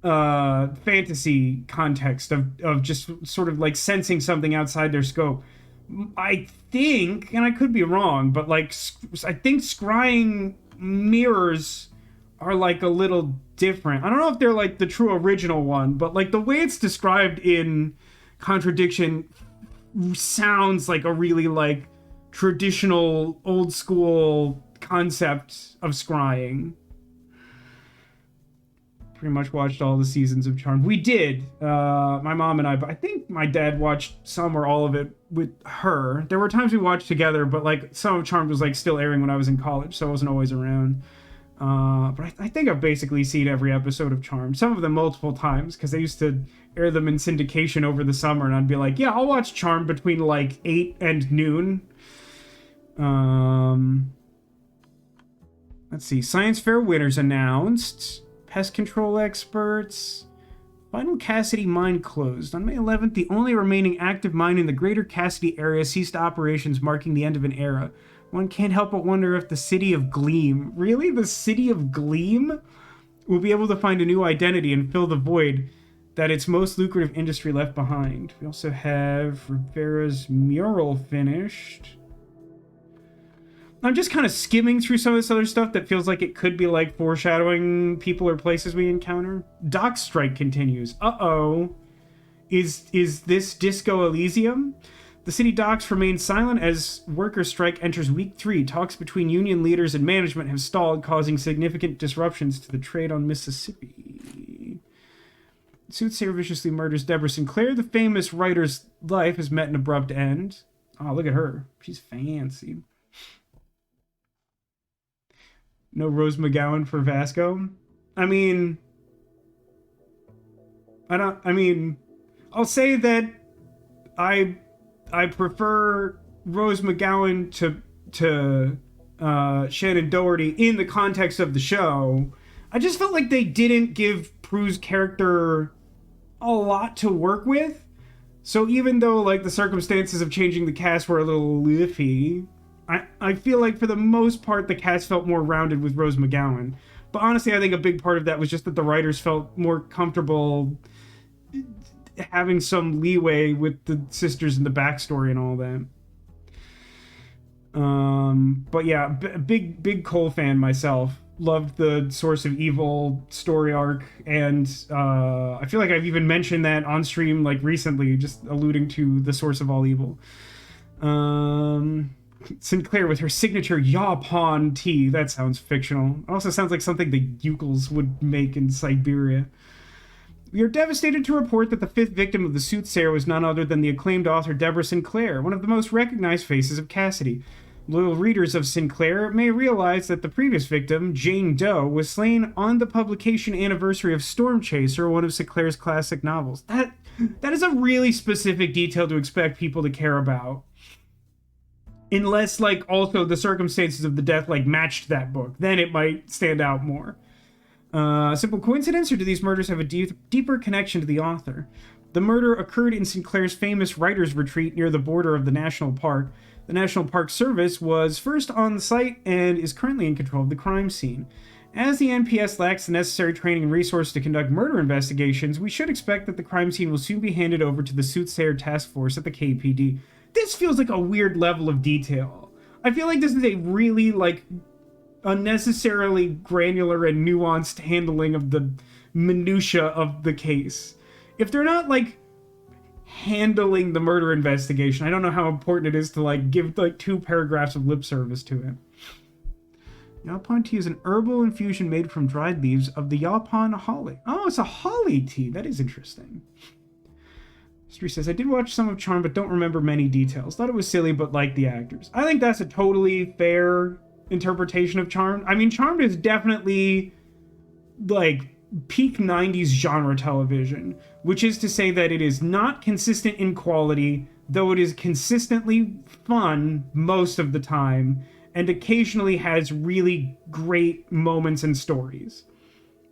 S1: fantasy context of just sort of like sensing something outside their scope. I think, and I could be wrong, but like I think scrying mirrors are like a little different. I don't know if they're like the true original one, but like the way it's described in Contradiction sounds like a really like traditional old school concept of scrying. Pretty much watched all the seasons of Charmed. We did. My mom and I think my dad watched some or all of it with her. There were times we watched together, but like some of Charmed was like still airing when I was in college, so I wasn't always around. But I think I've basically seen every episode of Charmed. Some of them multiple times, because they used to air them in syndication over the summer, and I'd be like, yeah, I'll watch Charmed between like 8 and noon. Let's see. Science fair winners announced. Pest control experts. Final Cassidy mine closed. On May 11th, the only remaining active mine in the greater Cassidy area ceased operations, marking the end of an era. One can't help but wonder if the city of Gleam, really? The city of Gleam? Will be able to find a new identity and fill the void that its most lucrative industry left behind. We also have Rivera's mural finished. I'm just kind of skimming through some of this other stuff that feels like it could be like foreshadowing people or places we encounter. Dock strike continues. Uh-oh. Is this Disco Elysium? The city docks remain silent as workers' strike enters week 3. Talks between union leaders and management have stalled, causing significant disruptions to the trade on Mississippi. Soothsayer viciously murders Deborah Sinclair. The famous writer's life has met an abrupt end. Oh, look at her. She's fancy. No Rose McGowan for Vasco. I'll say that I prefer Rose McGowan to Shannon Doherty in the context of the show. I just felt like they didn't give Prue's character a lot to work with. So even though like the circumstances of changing the cast were a little iffy, I feel like for the most part the cast felt more rounded with Rose McGowan. But honestly, I think a big part of that was just that the writers felt more comfortable having some leeway with the sisters and the backstory and all that. But yeah, big Cole fan myself. Loved the Source of Evil story arc, and I feel like I've even mentioned that on stream like recently, just alluding to the source of all evil. Sinclair with her signature yaw-pawn tea. That sounds fictional. It also sounds like something the Ukels would make in Siberia. We are devastated to report that the 5th victim of the Soothsayer was none other than the acclaimed author Deborah Sinclair, one of the most recognized faces of Cassidy. Loyal readers of Sinclair may realize that the previous victim, Jane Doe, was slain on the publication anniversary of Storm Chaser, one of Sinclair's classic novels. That is a really specific detail to expect people to care about. Unless, like, also the circumstances of the death, like, matched that book. Then it might stand out more. Simple coincidence, or do these murders have a deeper connection to the author? The murder occurred in Sinclair's famous writer's retreat near the border of the National Park. The National Park Service was first on the site and is currently in control of the crime scene. As the NPS lacks the necessary training and resources to conduct murder investigations, we should expect that the crime scene will soon be handed over to the Soothsayer Task Force at the KPD. This feels like a weird level of detail. I feel like this is a really, like, unnecessarily granular and nuanced handling of the minutia of the case. If they're not, like, handling the murder investigation, I don't know how important it is to, like, give, like, 2 paragraphs of lip service to it. Yaupon tea is an herbal infusion made from dried leaves of the Yaupon holly. Oh, it's a holly tea. That is interesting. History says, I did watch some of Charmed, but don't remember many details. Thought it was silly, but liked the actors. I think that's a totally fair interpretation of Charmed. I mean, Charmed is definitely, like, peak 90s genre television, which is to say that it is not consistent in quality, though it is consistently fun most of the time, and occasionally has really great moments and stories.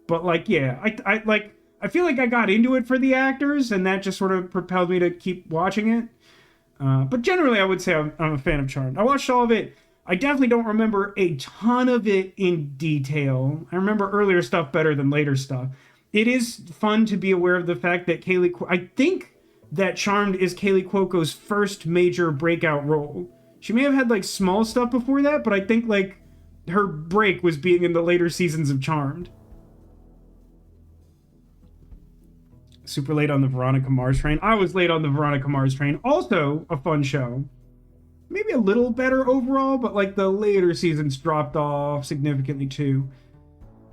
S1: But, like, yeah, I feel like I got into it for the actors, and that just sort of propelled me to keep watching it. But generally, I would say I'm a fan of Charmed. I watched all of it I definitely don't remember a ton of it in detail. I remember earlier stuff better than later stuff. It is fun to be aware of the fact that I think that Charmed is Kaylee Cuoco's first major breakout role. She may have had like small stuff before that, but I think like her break was being in the later seasons of Charmed. Super late on the Veronica Mars train. I was late on the Veronica Mars train. Also a fun show. Maybe a little better overall, but like the later seasons dropped off significantly too.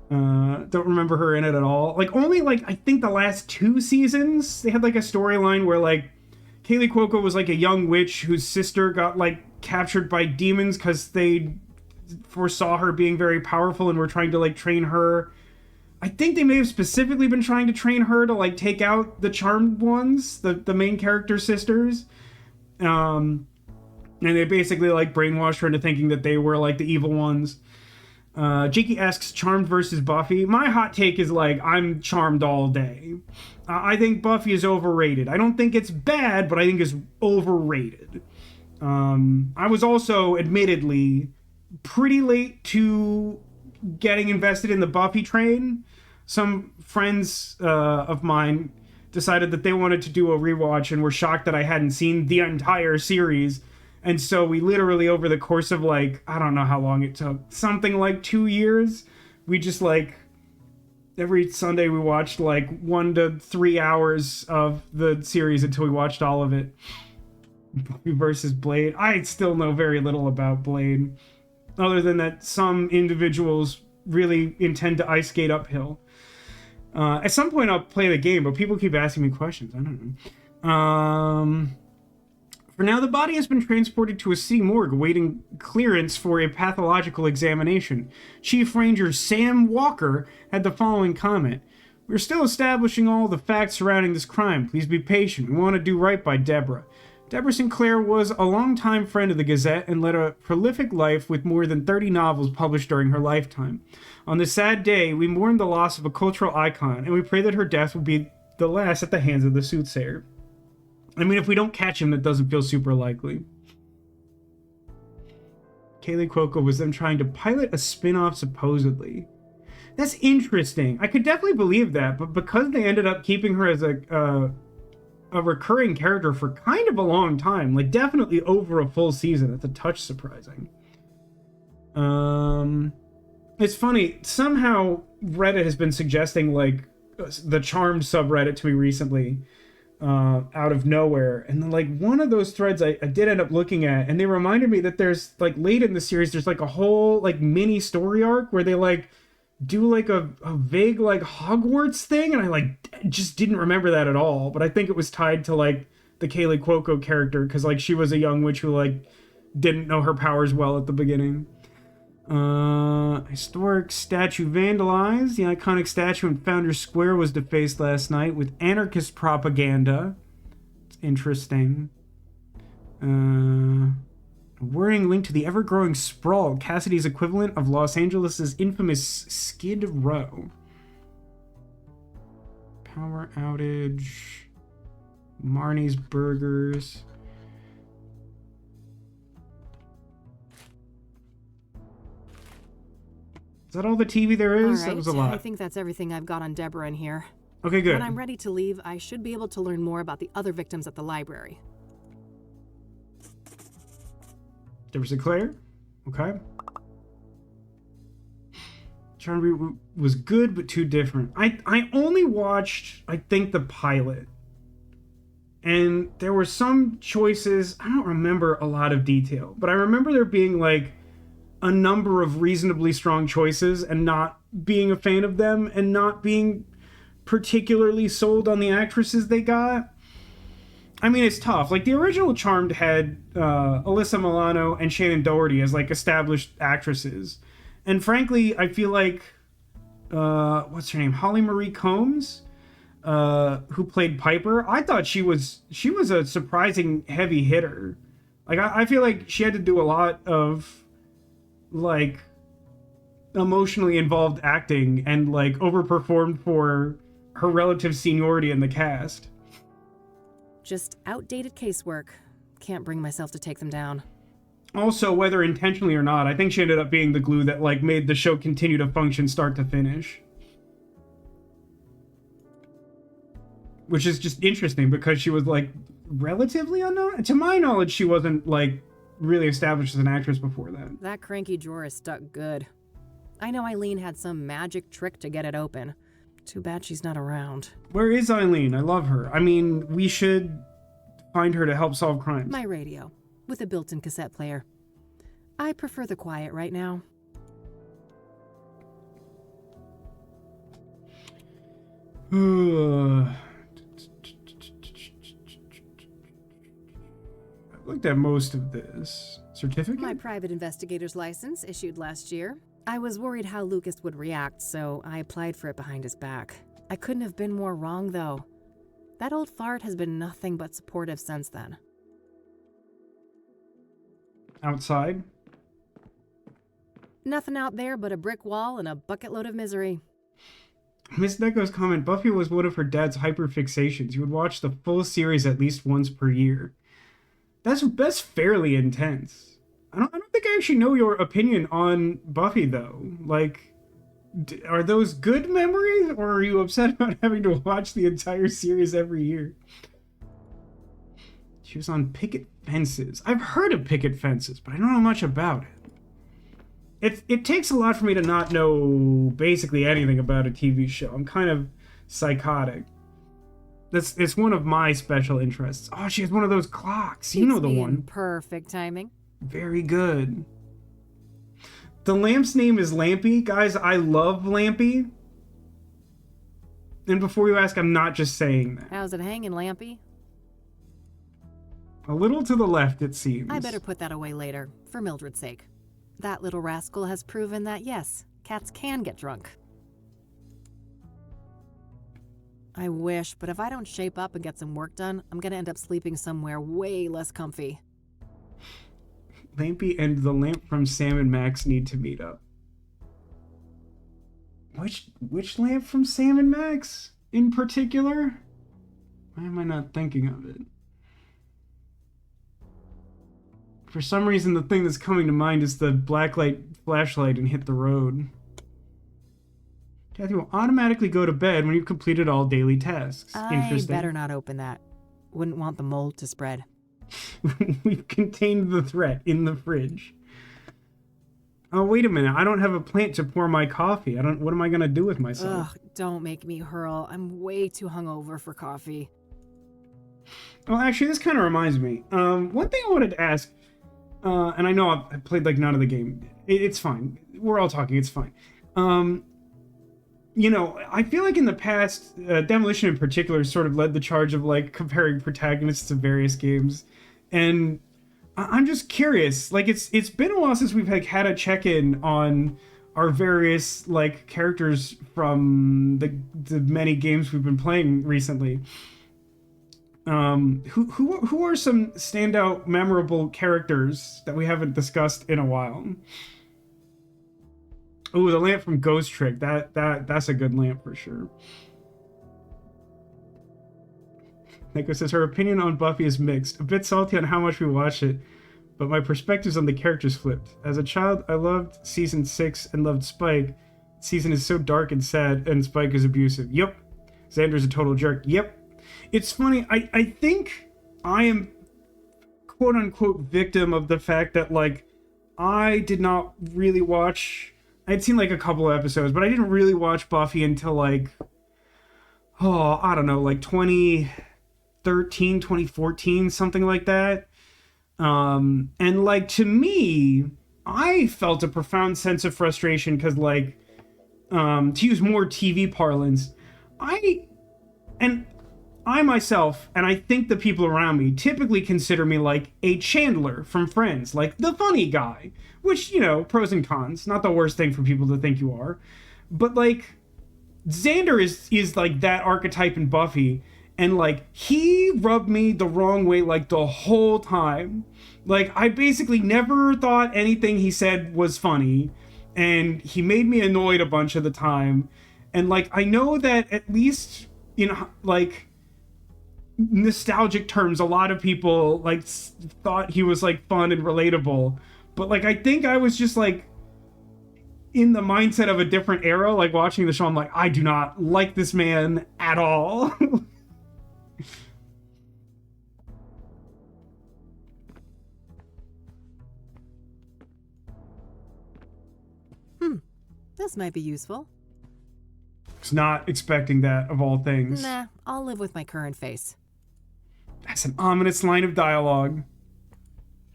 S1: Don't remember her in it at all. Like only like I think the last 2 seasons they had like a storyline where like Kaylee Cuoco was like a young witch whose sister got like captured by demons because they foresaw her being very powerful and were trying to like train her. I think they may have specifically been trying to train her to like take out the Charmed ones, the main character sisters. And they basically like brainwashed her into thinking that they were like the evil ones. Jakey asks Charmed versus Buffy. My hot take is like I'm Charmed all day. I think Buffy is overrated. I don't think it's bad, but I think it's overrated. I was also admittedly pretty late to getting invested in the Buffy train. Some friends of mine decided that they wanted to do a rewatch and were shocked that I hadn't seen the entire series. And so we literally, over the course of like, I don't know how long it took, something like 2 years, we just like, every Sunday we watched like 1 to 3 hours of the series until we watched all of it. Buffy versus Blade. I still know very little about Blade, other than that some individuals really intend to ice skate uphill. At some point I'll play the game, but people keep asking me questions. I don't know. For now, the body has been transported to a city morgue awaiting clearance for a pathological examination. Chief Ranger Sam Walker had the following comment. We're still establishing all the facts surrounding this crime. Please be patient. We want to do right by Deborah. Deborah Sinclair was a longtime friend of the Gazette and led a prolific life with more than 30 novels published during her lifetime. On this sad day, we mourn the loss of a cultural icon, and we pray that her death will be the last at the hands of the Soothsayer. I mean, if we don't catch him, that doesn't feel super likely. Kaylee Cuoco was then trying to pilot a spin-off, supposedly. That's interesting. I could definitely believe that, but because they ended up keeping her as a recurring character for kind of a long time, like definitely over a full season, it's a touch surprising. It's funny, somehow Reddit has been suggesting like the Charmed subreddit to me recently, out of nowhere, and then like one of those threads I did end up looking at, and they reminded me that there's like late in the series there's like a whole like mini story arc where they like do like a vague like Hogwarts thing, and I like just didn't remember that at all, but I think it was tied to like the Kaylee Cuoco character because like she was a young witch who like didn't know her powers well at the beginning. Historic statue vandalized. The iconic statue in Founders Square was defaced last night with anarchist propaganda. It's interesting. A worrying link to the ever-growing sprawl, Cassidy's equivalent of Los Angeles' infamous Skid Row. Power outage. Marnie's Burgers. Is that all the TV there is?
S3: All right.
S1: That was a lot.
S3: I think that's everything I've got on Deborah in here.
S1: Okay, good.
S3: When I'm ready to leave, I should be able to learn more about the other victims at the library.
S1: Deborah Sinclair? Okay. Charmed was good, but too different. I only watched, I think, the pilot. And there were some choices, I don't remember a lot of detail, but I remember there being, like, a number of reasonably strong choices and not being a fan of them and not being particularly sold on the actresses they got. I mean, it's tough. Like, the original Charmed had Alyssa Milano and Shannon Doherty as, like, established actresses. And frankly, I feel like, what's her name? Holly Marie Combs, who played Piper. I thought she was a surprising heavy hitter. Like, I feel like she had to do a lot of, like, emotionally involved acting and, like, overperformed for her relative seniority in the cast.
S3: Just outdated casework. Can't bring myself to take them down.
S1: Also, whether intentionally or not, I think she ended up being the glue that like made the show continue to function start to finish. Which is just interesting because she was like relatively unknown. To my knowledge, she wasn't like really established as an actress before that.
S3: That cranky drawer is stuck good. I know Eileen had some magic trick to get it open. Too bad she's not around.
S1: Where is Eileen? I love her. I mean, we should find her to help solve crimes.
S3: My radio, with a built-in cassette player. I prefer the quiet right now.
S1: I've looked at most of this. Certificate?
S3: My private investigator's license, issued last year. I was worried how Lucas would react, so I applied for it behind his back. I couldn't have been more wrong, though. That old fart has been nothing but supportive since then.
S1: Outside?
S3: Nothing out there but a brick wall and a bucket load of misery.
S1: Miss Neko's comment, Buffy was one of her dad's hyperfixations. You would watch the full series at least once per year. That's fairly intense. I don't think I actually know your opinion on Buffy, though. Like, are those good memories, or are you upset about having to watch the entire series every year? She was on picket fences. I've heard of picket fences, but I don't know much about it. It takes a lot for me to not know basically anything about a TV show. I'm kind of psychotic. It's one of my special interests. Oh, she has one of those clocks. You know the one.
S3: Perfect timing.
S1: Very good. The lamp's name is Lampy. Guys, I love Lampy. And before you ask, I'm not just saying that.
S3: How's it hanging, Lampy?
S1: A little to the left, it seems.
S3: I better put that away later, for Mildred's sake. That little rascal has proven that, yes, cats can get drunk. I wish, but if I don't shape up and get some work done, I'm gonna end up sleeping somewhere way less comfy.
S1: Lampy and the lamp from Sam and Max need to meet up. Which lamp from Sam and Max in particular? Why am I not thinking of it? For some reason, the thing that's coming to mind is the blacklight flashlight and Hit the Road. Kathy will automatically go to bed when you've completed all daily tasks.
S3: I better not open that. Wouldn't want the mold to spread.
S1: We've contained the threat in the fridge. Oh, wait a minute. I don't have a plant to pour my coffee. What am I going to do with myself?
S3: Ugh, don't make me hurl. I'm way too hungover for coffee.
S1: Well, actually, this kind of reminds me. One thing I wanted to ask, and I know I've played like none of the game. It's fine. We're all talking. It's fine. You know, I feel like in the past, Demolition in particular sort of led the charge of like comparing protagonists of various games. And I'm just curious, like it's been a while since we've like had a check-in on our various like characters from the many games we've been playing recently. Who are some standout memorable characters that we haven't discussed in a while? Oh, the lamp from Ghost Trick. That's a good lamp for sure. Nico says her opinion on Buffy is mixed. A bit salty on how much we watch it, but my perspectives on the characters flipped. As a child, I loved season 6 and loved Spike. Season is so dark and sad, and Spike is abusive. Yep. Xander's a total jerk. Yep. It's funny. I think I am quote unquote victim of the fact that like I did not really watch. I'd seen like a couple of episodes, but I didn't really watch Buffy until like, I don't know, like 2013, 2014, something like that. And like to me, I felt a profound sense of frustration because like, to use more TV parlance, I myself, and I think the people around me, typically consider me like a Chandler from Friends, like the funny guy, which, you know, pros and cons, not the worst thing for people to think you are. But like, Xander is like that archetype in Buffy, and like, he rubbed me the wrong way like the whole time. Like, I basically never thought anything he said was funny, and he made me annoyed a bunch of the time. And like, I know that at least, you know, like, nostalgic terms, a lot of people like thought he was like fun and relatable, but like I think I was just like in the mindset of a different era. Like watching the show, I'm like, I do not like this man at all.
S3: This might be useful.
S1: Was not expecting that of all things.
S3: Nah, I'll live with my current face.
S1: That's an ominous line of dialogue.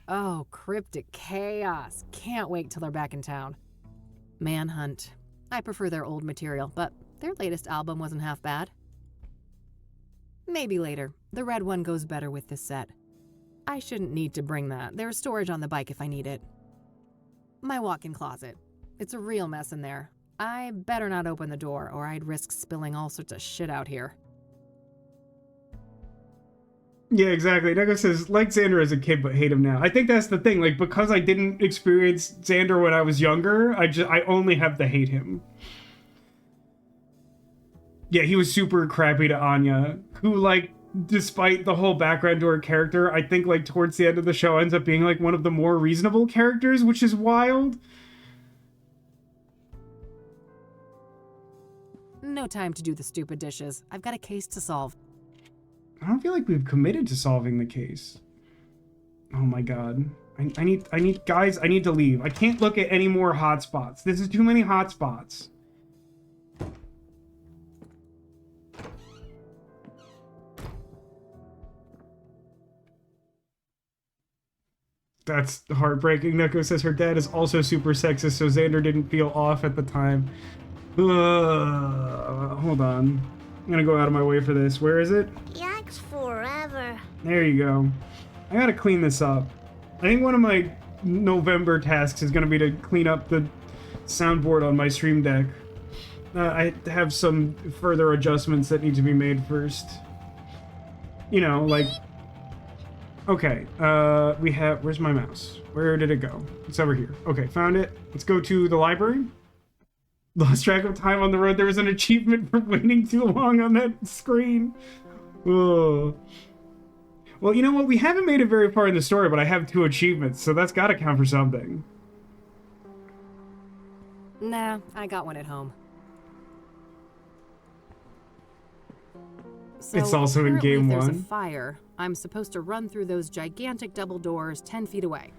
S3: Oh, cryptic chaos. Can't wait till they're back in town. Manhunt. I prefer their old material, but their latest album wasn't half bad. Maybe later. The red one goes better with this set. I shouldn't need to bring that. There's storage on the bike if I need it. My walk-in closet. It's a real mess in there. I better not open the door, or I'd risk spilling all sorts of shit out here.
S1: Yeah, exactly. Neko says, like Xander as a kid, but hate him now. I think that's the thing. Like, because I didn't experience Xander when I was younger, I only have to hate him. Yeah, he was super crappy to Anya, who, like, despite the whole background to her character, I think, like, towards the end of the show ends up being, like, one of the more reasonable characters, which is wild.
S3: No time to do the stupid dishes. I've got a case to solve.
S1: I don't feel like we've committed to solving the case. Oh my god. I need, guys, I need to leave. I can't look at any more hotspots. This is too many hotspots. That's heartbreaking. Neko says her dad is also super sexist, so Xander didn't feel off at the time. Hold on. I'm gonna go out of my way for this. Where is it?
S2: Yikes forever.
S1: There you go. I gotta clean this up. I think one of my November tasks is gonna be to clean up the soundboard on my Stream Deck. I have some further adjustments that need to be made first. You know, like... Okay, we have... Where's my mouse? Where did it go? It's over here. Okay, found it. Let's go to the library. Lost track of time on the road. There was an achievement for waiting too long on that screen. Oh. Well, you know what? We haven't made it very far in the story, but I have 2 achievements, so that's gotta count for something.
S3: Nah, I got one at home. So
S1: It's also in game
S3: there's
S1: 1.
S3: a fire. I'm supposed to run through those gigantic double doors 10 feet away.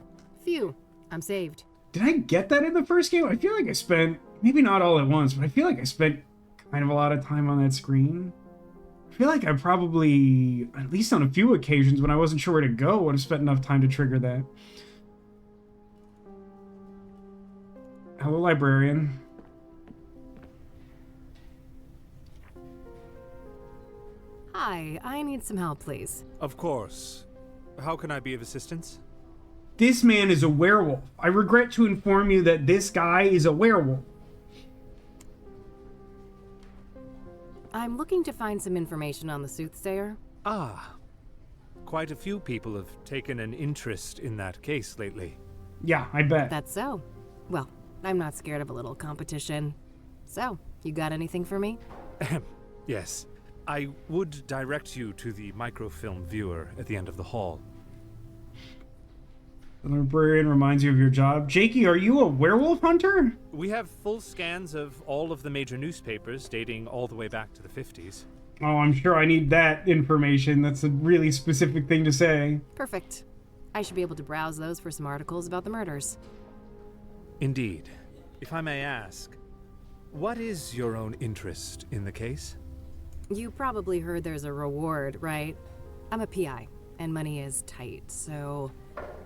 S3: Phew, I'm saved.
S1: Did I get that in the first game? I feel like I spent, maybe not all at once, but I feel like I spent kind of a lot of time on that screen. I feel like I probably, at least on a few occasions when I wasn't sure where to go, would have spent enough time to trigger that. Hello, librarian.
S3: Hi, I need some help, please.
S5: Of course. How can I be of assistance?
S1: This man is a werewolf. I regret to inform you that this guy is a werewolf.
S3: I'm looking to find some information on the Soothsayer.
S5: Ah. Quite a few people have taken an interest in that case lately.
S1: Yeah, I bet.
S3: That's so. Well, I'm not scared of a little competition. So, you got anything for me?
S5: Yes. I would direct you to the microfilm viewer at the end of the hall.
S1: The librarian reminds you of your job. Jakey, are you a werewolf hunter?
S5: We have full scans of all of the major newspapers dating all the way back to the 50s.
S1: Oh, I'm sure I need that information. That's a really specific thing to say.
S3: Perfect. I should be able to browse those for some articles about the murders.
S5: Indeed. If I may ask, what is your own interest in the case?
S3: You probably heard there's a reward, right? I'm a PI, and money is tight, so...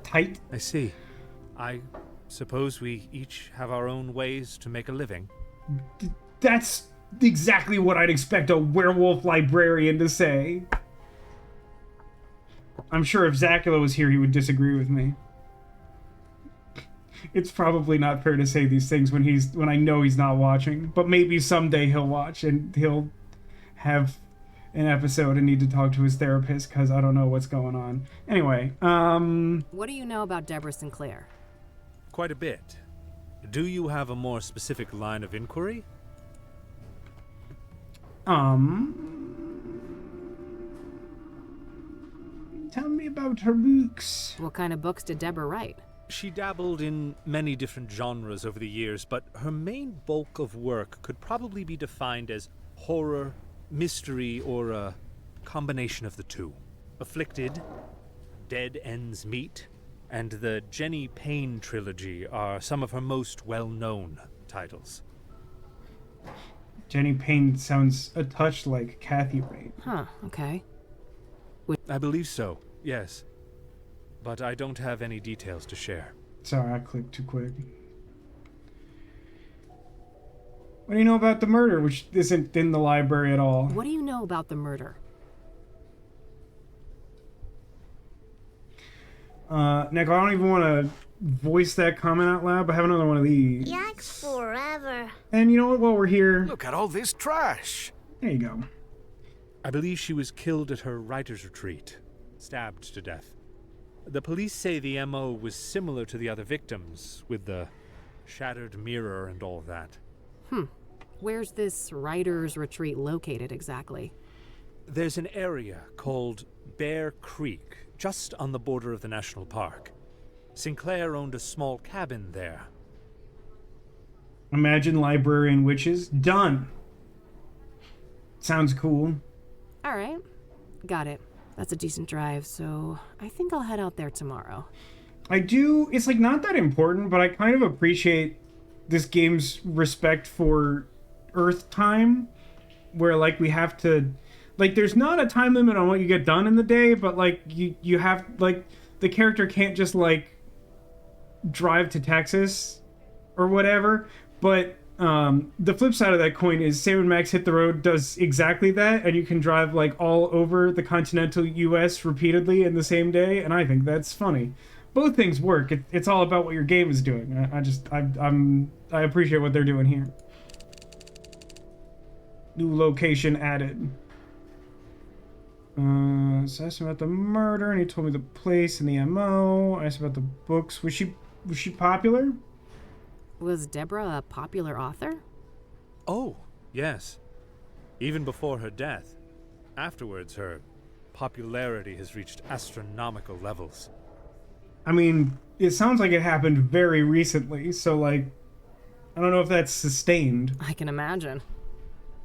S1: Tight?
S5: I see. I suppose we each have our own ways to make a living.
S1: That's exactly what I'd expect a werewolf librarian to say. I'm sure if Zacula was here, he would disagree with me. It's probably not fair to say these things when I know he's not watching, but maybe someday he'll watch and he'll have an episode and need to talk to his therapist because I don't know what's going on. Anyway,
S3: What do you know about Deborah Sinclair?
S5: Quite a bit. Do you have a more specific line of inquiry?
S1: Tell me about her books.
S3: What kind of books did Deborah write?
S5: She dabbled in many different genres over the years, but her main bulk of work could probably be defined as horror, mystery, or a combination of the two. Afflicted, Dead Ends Meet, and the Jenny Payne trilogy are some of her most well-known titles.
S1: Jenny Payne sounds a touch like Kathy Rain.
S3: Huh, okay.
S5: I believe so, yes. But I don't have any details to share.
S1: Sorry, I clicked too quick. What do you know about the murder, which isn't in the library at all?
S3: What do you know about the murder?
S1: Nick, I don't even want to voice that comment out loud, but I have another one of these.
S2: Yikes forever.
S1: And you know what, while we're here...
S4: Look at all this trash.
S1: There you go.
S5: I believe she was killed at her writer's retreat, stabbed to death. The police say the MO was similar to the other victims, with the shattered mirror and all that.
S3: Where's this writer's retreat located exactly?
S5: There's an area called Bear Creek, just on the border of the national park. Sinclair owned a small cabin there.
S1: Imagine librarian witches. Done. Sounds cool.
S3: All right, got it. That's a decent drive, so I think I'll head out there tomorrow.
S1: It's like not that important, but I kind of appreciate this game's respect for Earth time, where like we have to, like there's not a time limit on what you get done in the day, but like you have, like the character can't just like drive to Texas or whatever, but the flip side of that coin is Sam and Max Hit the Road does exactly that, and you can drive like all over the continental US repeatedly in the same day, and I think that's funny. Both things work. It's all about what your game is doing. I appreciate what they're doing here. New location added. So I asked him about the murder, and he told me the place and the MO. I asked about the books. Was she popular?
S3: Was Deborah a popular author?
S5: Oh, yes. Even before her death. Afterwards, her popularity has reached astronomical levels.
S1: I mean, it sounds like it happened very recently, so like, I don't know if that's sustained.
S3: I can imagine.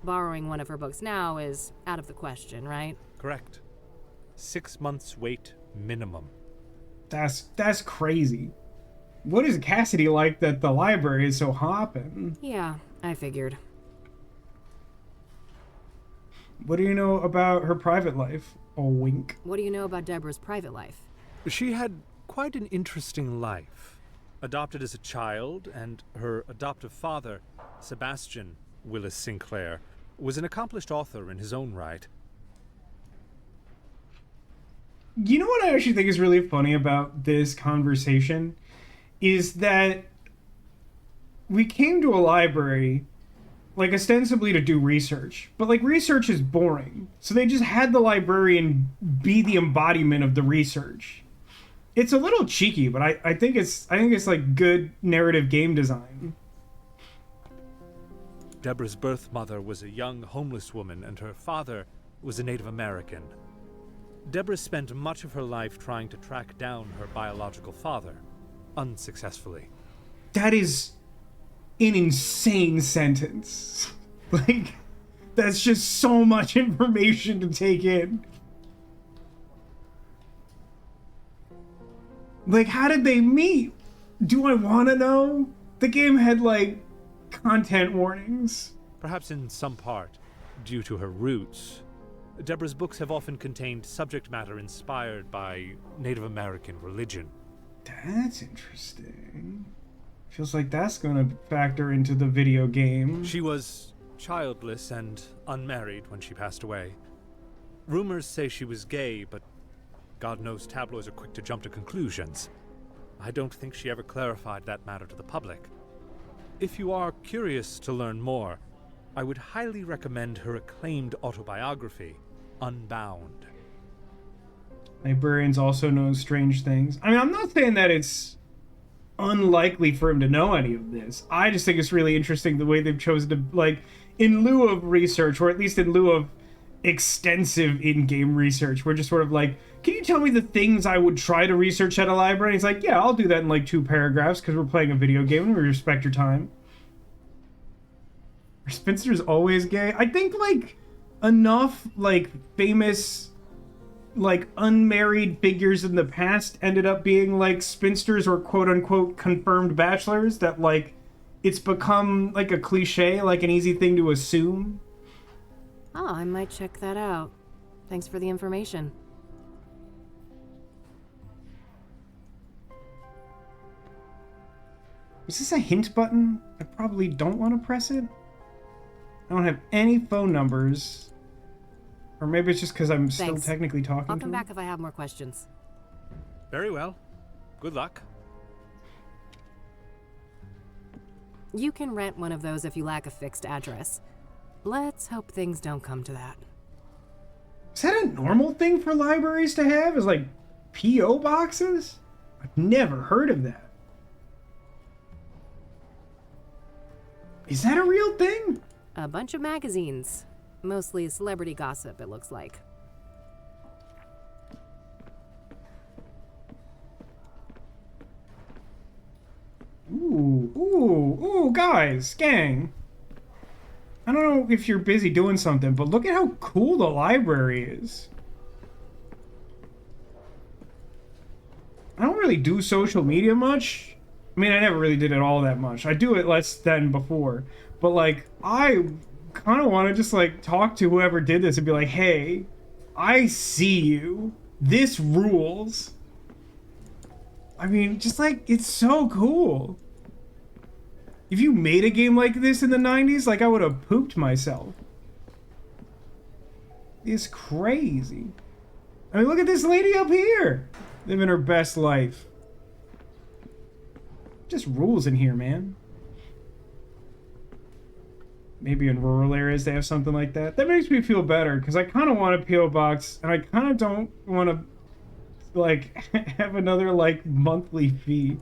S3: Borrowing one of her books now is out of the question, right?
S5: Correct. 6 months wait minimum.
S1: That's crazy. What is Cassidy like that the library is so hopping?
S3: Yeah, I figured.
S1: What do you know about her private life? A wink.
S3: What do you know about Deborah's private life?
S5: She had quite an interesting life. Adopted as a child, and her adoptive father, Sebastian Willis Sinclair, was an accomplished author in his own right.
S1: You know what I actually think is really funny about this conversation? Is that we came to a library, like, ostensibly to do research. But, like, research is boring. So they just had the librarian be the embodiment of the research. It's a little cheeky, but I think it's like good narrative game design.
S5: Deborah's birth mother was a young homeless woman, and her father was a Native American. Deborah spent much of her life trying to track down her biological father, unsuccessfully.
S1: That is an insane sentence. Like, that's just so much information to take in. Like, how did they meet? Do I want to know? The game had, like, content warnings.
S5: Perhaps in some part, due to her roots, Deborah's books have often contained subject matter inspired by Native American religion.
S1: That's interesting. Feels like that's going to factor into the video game.
S5: She was childless and unmarried when she passed away. Rumors say she was gay, but God knows tabloids are quick to jump to conclusions. I don't think she ever clarified that matter to the public. If you are curious to learn more, I would highly recommend her acclaimed autobiography, Unbound.
S1: Librarians also know strange things. I mean, I'm not saying that it's unlikely for him to know any of this. I just think it's really interesting the way they've chosen to, like, in lieu of research, or at least in lieu of extensive in-game research. We're just sort of like, can you tell me the things I would try to research at a library? And he's like, yeah, I'll do that in like 2 paragraphs because we're playing a video game and we respect your time. Are spinsters always gay? I think like enough like famous like unmarried figures in the past ended up being like spinsters or quote unquote confirmed bachelors that like it's become like a cliche, like an easy thing to assume.
S3: Oh, I might check that out. Thanks for the information.
S1: Is this a hint button? I probably don't want to press it. I don't have any phone numbers. Or maybe it's just because I'm still technically talking
S3: I'll
S1: to
S3: come
S1: him.
S3: back if I have more questions.
S5: Very well. Good luck.
S3: You can rent one of those if you lack a fixed address. Let's hope things don't come to that.
S1: Is that a normal thing for libraries to have? Is like P.O. boxes? I've never heard of that. Is that a real thing?
S3: A bunch of magazines. Mostly celebrity gossip, it looks like.
S1: Ooh, guys, gang. I don't know if you're busy doing something, but look at how cool the library is. I don't really do social media much. I mean, I never really did it all that much. I do it less than before. But, like, I kind of want to just, like, talk to whoever did this and be like, hey, I see you. This rules. I mean, just, like, it's so cool. If you made a game like this in the 90s, like, I would have pooped myself. It's crazy. I mean, look at this lady up here. Living her best life. Just rules in here, man. Maybe in rural areas they have something like that. That makes me feel better, because I kind of want a P.O. box, and I kind of don't want to, like, have another, like, monthly fee.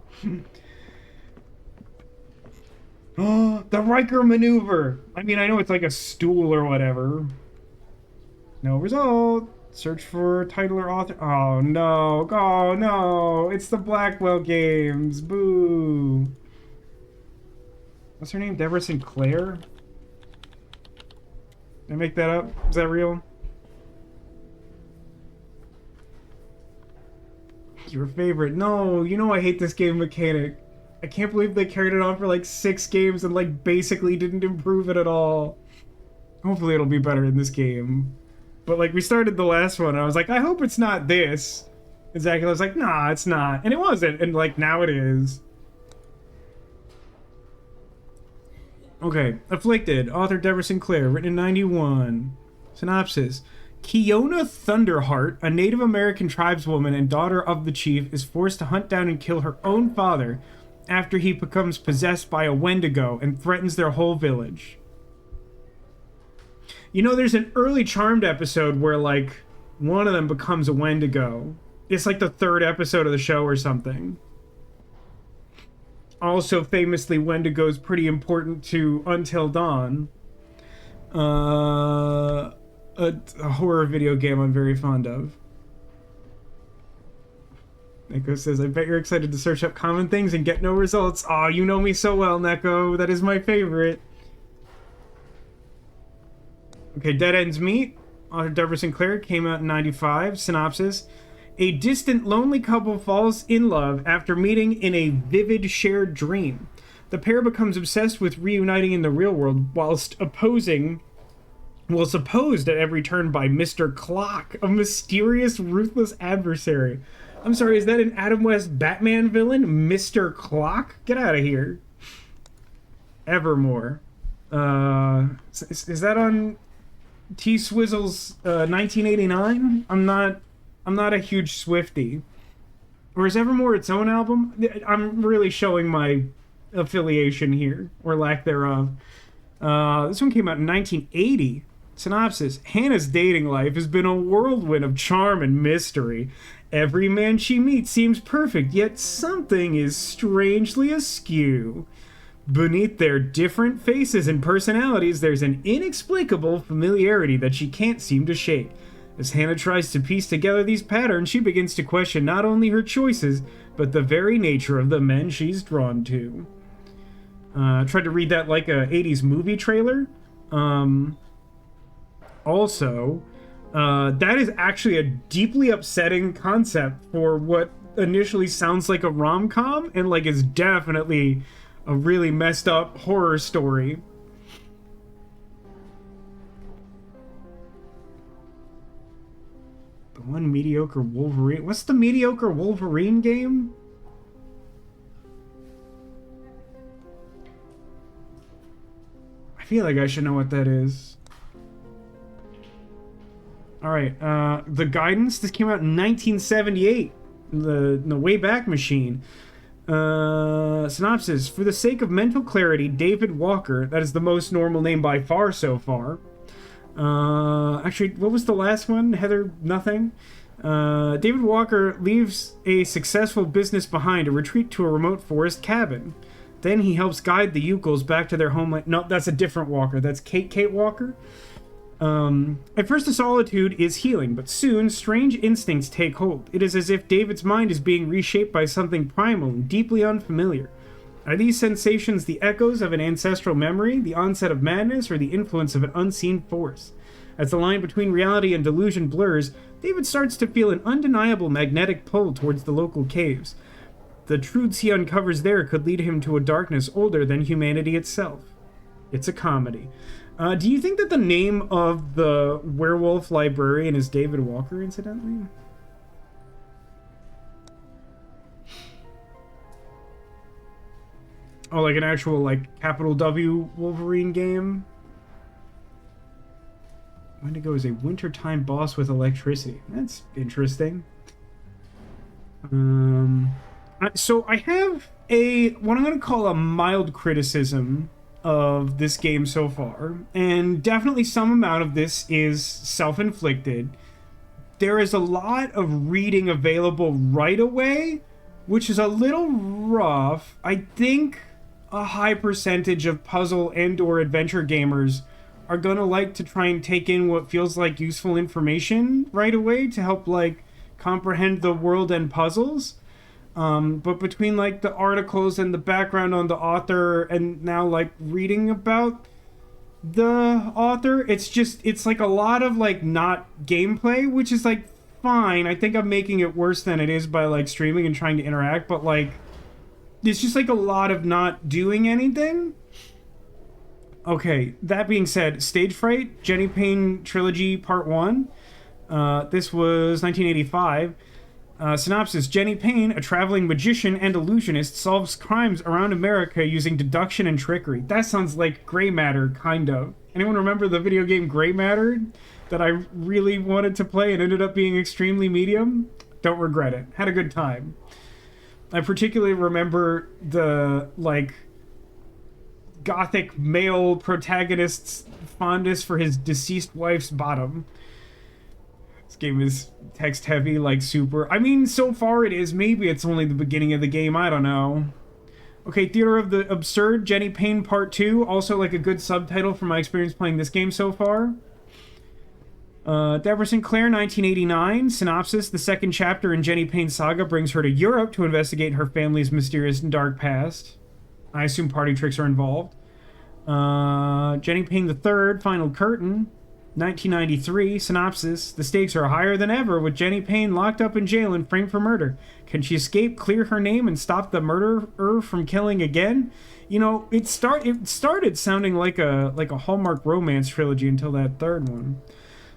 S1: Oh, the Riker maneuver! I mean, I know it's like a stool or whatever. No result. Search for title or author. Oh, no. Oh, no. It's the Blackwell games. Boo. What's her name? Deborah Sinclair? Did I make that up? Is that real? Your favorite. No, you know I hate this game mechanic. I can't believe they carried it on for like 6 games and like basically didn't improve it at all. Hopefully it'll be better in this game. But like we started the last one and I was like, I hope it's not this. And Zach was like, nah, it's not. And it wasn't. And like now it is. Okay. Afflicted. Author Deborah Sinclair. Written in 91. Synopsis. Kiona Thunderheart, a Native American tribeswoman and daughter of the chief, is forced to hunt down and kill her own father after he becomes possessed by a Wendigo and threatens their whole village. You know, there's an early Charmed episode where, like, one of them becomes a Wendigo. It's like the 3rd episode of the show or something. Also, famously, Wendigo's pretty important to Until Dawn. A horror video game I'm very fond of. Neko says, I bet you're excited to search up common things and get no results. Aw, you know me so well, Neko. That is my favorite. Okay, Dead Ends Meet. Author Deborah Sinclair, came out in 95. Synopsis. A distant, lonely couple falls in love after meeting in a vivid shared dream. The pair becomes obsessed with reuniting in the real world whilst opposed at every turn by Mr. Clock, a mysterious, ruthless adversary. I'm sorry, is that an Adam West Batman villain? Mr. Clock? Get out of here. Evermore. Is that on T-Swizzle's 1989? I'm not a huge Swiftie. Or is Evermore its own album? I'm really showing my affiliation here, or lack thereof. This one came out in 1980. Synopsis. Hannah's dating life has been a whirlwind of charm and mystery. Every man she meets seems perfect, yet something is strangely askew. Beneath their different faces and personalities, there's an inexplicable familiarity that she can't seem to shake. As Hannah tries to piece together these patterns, she begins to question not only her choices, but the very nature of the men she's drawn to. I tried to read that like a 80s movie trailer. Also, that is actually a deeply upsetting concept for what initially sounds like a rom-com and like is definitely a really messed up horror story. The one mediocre Wolverine. What's the mediocre Wolverine game? I feel like I should know what that is. Alright, The Guidance. This came out in 1978. The Wayback Machine. Synopsis. For the sake of mental clarity, David Walker, that is the most normal name by far so far. Actually, what was the last one? Heather Nothing? David Walker leaves a successful business behind to retreat to a remote forest cabin. Then he helps guide the Ukels back to their homeland. No, that's a different Walker. That's Kate Walker. At first, the solitude is healing, but soon, strange instincts take hold. It is as if David's mind is being reshaped by something primal and deeply unfamiliar. Are these sensations the echoes of an ancestral memory, the onset of madness, or the influence of an unseen force? As the line between reality and delusion blurs, David starts to feel an undeniable magnetic pull towards the local caves. The truths he uncovers there could lead him to a darkness older than humanity itself. It's a comedy. Do you think that the name of the werewolf librarian is David Walker, incidentally? Oh, like an actual, like, capital W Wolverine game? Wendigo is a wintertime boss with electricity. That's interesting. So I have what I'm going to call a mild criticism of this game so far, and definitely some amount of this is self-inflicted. There is a lot of reading available right away, which is a little rough. I think a high percentage of puzzle and or adventure gamers are gonna like to try and take in what feels like useful information right away to help like comprehend the world and puzzles. But between like the articles and the background on the author and now like reading about the author, it's like a lot of like not gameplay, which is like fine. I think I'm making it worse than it is by like streaming and trying to interact, but like it's just like a lot of not doing anything. Okay, that being said, Stage Fright, Jenny Payne Trilogy Part 1. This was 1985. Synopsis. Jenny Payne, a traveling magician and illusionist, solves crimes around America using deduction and trickery. That sounds like Gray Matter, kind of. Anyone remember the video game Gray Matter that I really wanted to play and ended up being extremely medium? Don't regret it. Had a good time. I particularly remember the, like, gothic male protagonist's fondness for his deceased wife's bottom. This game is text heavy, like super. I mean, so far it is. Maybe it's only the beginning of the game. I don't know. Okay, Theater of the Absurd, Jenny Payne Part 2. Also, like, a good subtitle from my experience playing this game so far. Deborah Sinclair, 1989. Synopsis. The second chapter in Jenny Payne's saga brings her to Europe to investigate her family's mysterious and dark past. I assume party tricks are involved. Jenny Payne III, Final Curtain, 1993. Synopsis. The stakes are higher than ever with Jenny Payne locked up in jail and framed for murder. Can she escape, clear her name, and stop the murderer from killing again? You know, it started sounding like a Hallmark romance trilogy until that third one.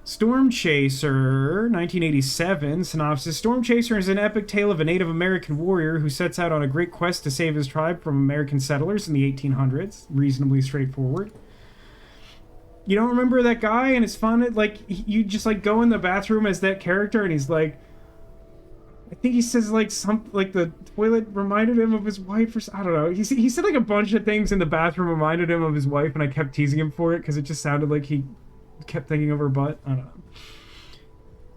S1: Storm Chaser, 1987. Synopsis. Storm Chaser is an epic tale of a Native American warrior who sets out on a great quest to save his tribe from American settlers in the 1800s. Reasonably straightforward. You don't remember that guy? And it's fun. Like, you just, like, go in the bathroom as that character, and he's like... I think he says, like, something... Like, the toilet reminded him of his wife, or... I don't know. He said, like, a bunch of things in the bathroom reminded him of his wife, and I kept teasing him for it, because it just sounded like he... kept thinking of her butt. I don't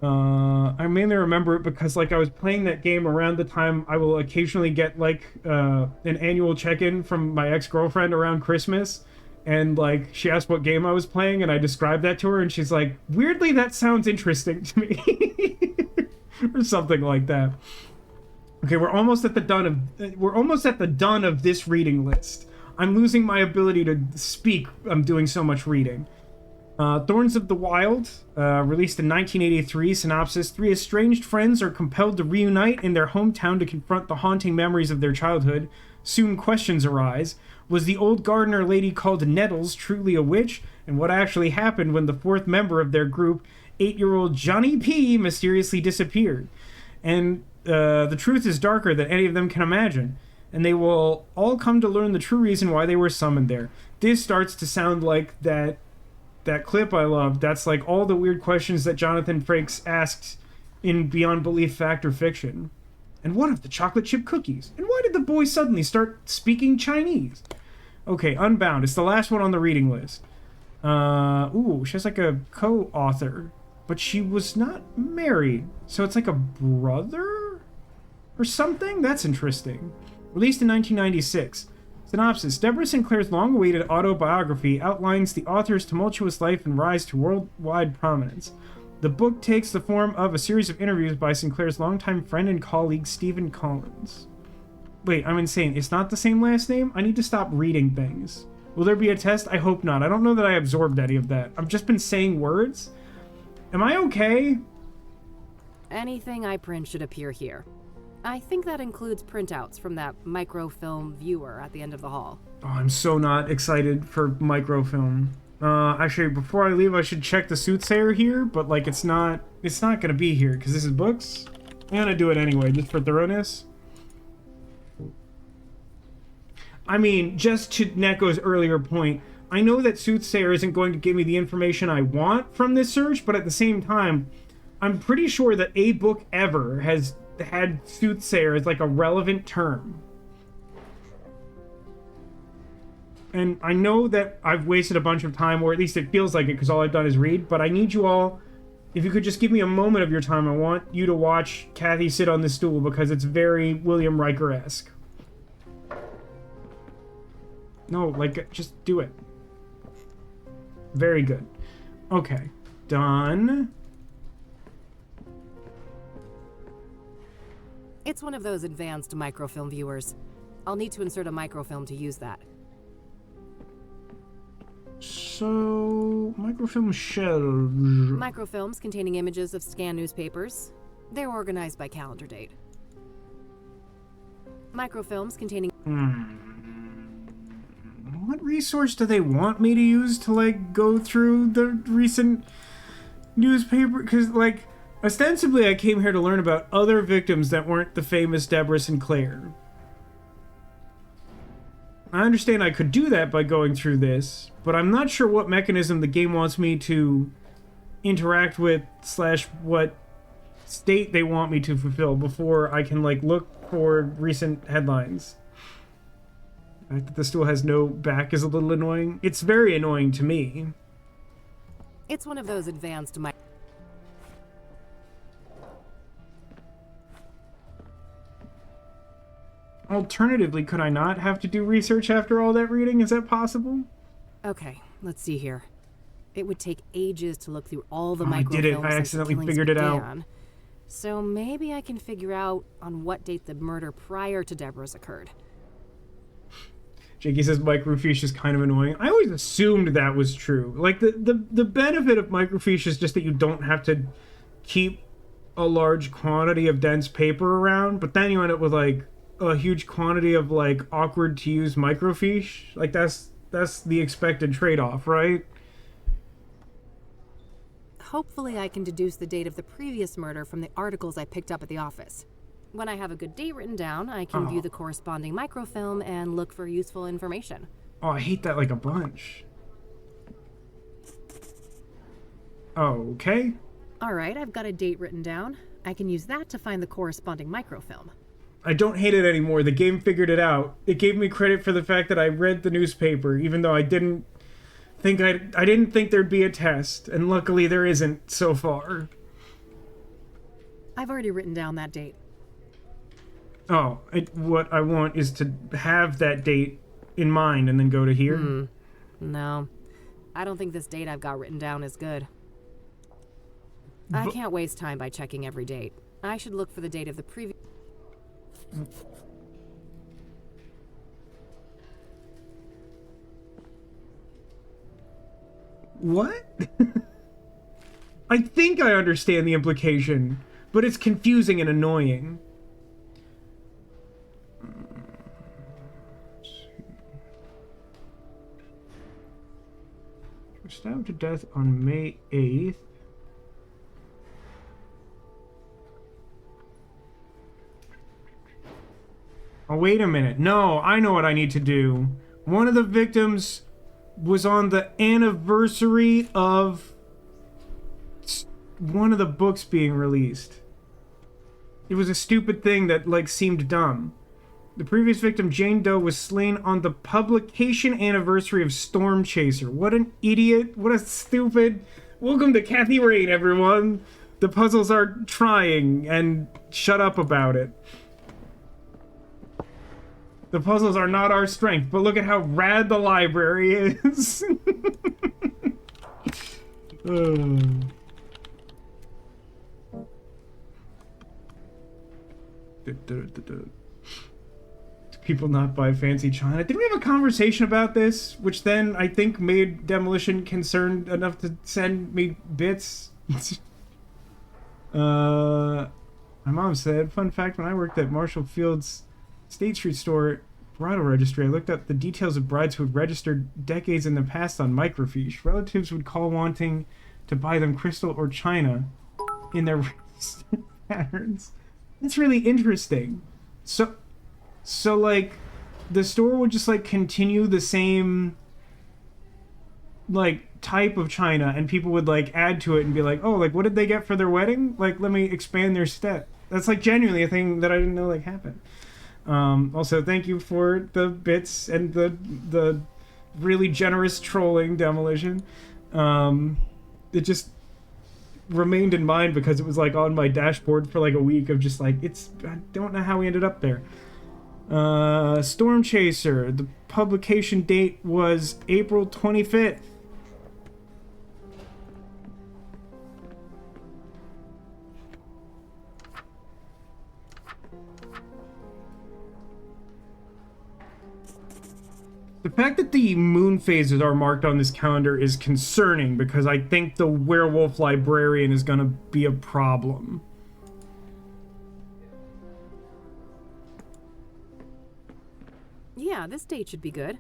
S1: I mainly remember it because like I was playing that game around the time I will occasionally get like an annual check-in from my ex-girlfriend around Christmas, and like she asked what game I was playing and I described that to her and she's like, weirdly that sounds interesting to me. Or something like that. Okay, we're almost at the done of this reading list. I'm losing my ability to speak. I'm doing so much reading. Thorns of the Wild, released in 1983, synopsis: three estranged friends are compelled to reunite in their hometown to confront the haunting memories of their childhood. Soon questions arise. Was the old gardener lady called Nettles truly a witch? And what actually happened when the fourth member of their group, 8-year-old Johnny P, mysteriously disappeared? And the truth is darker than any of them can imagine. And they will all come to learn the true reason why they were summoned there. This starts to sound like that clip I loved. That's like all the weird questions that Jonathan Frakes asked in Beyond Belief Fact or Fiction. And what of the chocolate chip cookies? And why did the boy suddenly start speaking Chinese? Okay, Unbound. It's the last one on the reading list. Ooh, she has like a co-author. But she was not married. So it's like a brother? Or something? That's interesting. Released in 1996. Synopsis: Deborah Sinclair's long-awaited autobiography outlines the author's tumultuous life and rise to worldwide prominence. The book takes the form of a series of interviews by Sinclair's longtime friend and colleague, Stephen Collins. Wait, I'm insane. It's not the same last name? I need to stop reading things. Will there be a test? I hope not. I don't know that I absorbed any of that. I've just been saying words. Am I okay?
S3: Anything I print should appear here. I think that includes printouts from that microfilm viewer at the end of the hall.
S1: Oh, I'm so not excited for microfilm. Actually, before I leave, I should check the Soothsayer here, but like it's not gonna be here because this is books. I'm gonna do it anyway, just for thoroughness. I mean, just to Neko's earlier point, I know that Soothsayer isn't going to give me the information I want from this search, but at the same time, I'm pretty sure that a book ever has had Soothsayer as like a relevant term. And I know that I've wasted a bunch of time, or at least it feels like it because all I've done is read, but I need you all, if you could just give me a moment of your time, I want you to watch Kathy sit on this stool because it's very William Riker-esque. No, like, just do it. Very good. Okay. Done.
S3: It's one of those advanced microfilm viewers. I'll need to insert a microfilm to use that.
S1: So, microfilm shelves.
S3: Microfilms containing images of scanned newspapers. They're organized by calendar date. Microfilms containing...
S1: What resource do they want me to use to, like, go through the recent newspaper? Because, like, ostensibly I came here to learn about other victims that weren't the famous Deborah Sinclair. I understand I could do that by going through this, but I'm not sure what mechanism the game wants me to interact with / what state they want me to fulfill before I can, like, look for recent headlines. The fact that the stool has no back is a little annoying. It's very annoying to me.
S3: It's one of those advanced
S1: Alternatively, could I not have to do research after all that reading? Is that possible?
S3: Okay, let's see here. It would take ages to look through all the
S1: I
S3: microfilms.
S1: did it. I accidentally figured it out.
S3: So maybe I can figure out on what date the murder prior to Deborah's occurred.
S1: Jakey says microfiche is kind of annoying. I always assumed that was true. Like, the benefit of microfiche is just that you don't have to keep a large quantity of dense paper around, but then you end up with, like, a huge quantity of, like, awkward to use microfiche. Like, that's the expected trade-off, right?
S3: Hopefully I can deduce the date of the previous murder from the articles I picked up at the office. When I have a good date written down, I can view the corresponding microfilm and look for useful information.
S1: Oh, I hate that like a bunch. Okay.
S3: Alright, I've got a date written down. I can use that to find the corresponding microfilm.
S1: I don't hate it anymore. The game figured it out. It gave me credit for the fact that I read the newspaper, even though I didn't think there'd be a test, and luckily there isn't so far.
S3: I've already written down that date.
S1: Oh, what I want is to have that date in mind and then go to here?
S3: No. I don't think this date I've got written down is good. I can't waste time by checking every date. I should look for the date of the previous...
S1: What? I think I understand the implication, but it's confusing and annoying. Stabbed to death on May 8th. Oh, wait a minute. No, I know what I need to do. One of the victims was on the anniversary of one of the books being released. It was a stupid thing that, like, seemed dumb. The previous victim, Jane Doe, was slain on the publication anniversary of Storm Chaser. What an idiot. What a stupid... Welcome to Kathy Rain, everyone. The puzzles are trying, and shut up about it. The puzzles are not our strength, but look at how rad the library is. People not buy fancy china. Did we have a conversation about this? Which then I think made Demolition concerned enough to send me bits. My mom said, fun fact, when I worked at Marshall Field's State Street store bridal registry, I looked up the details of brides who had registered decades in the past on microfiche. Relatives would call wanting to buy them crystal or china in their registered patterns. That's really interesting. So, like, the store would just, like, continue the same, like, type of china, and people would, like, add to it and be like, oh, like, what did they get for their wedding? Like, let me expand their set. That's, like, genuinely a thing that I didn't know, like, happened. Also, thank you for the bits and the really generous trolling, Demolition. It just remained in mind because it was, like, on my dashboard for, like, a week of just, like, I don't know how we ended up there. Storm Chaser, the publication date was April 25th. The fact that the moon phases are marked on this calendar is concerning because I think the werewolf librarian is gonna be a problem.
S3: Yeah, this date should be good.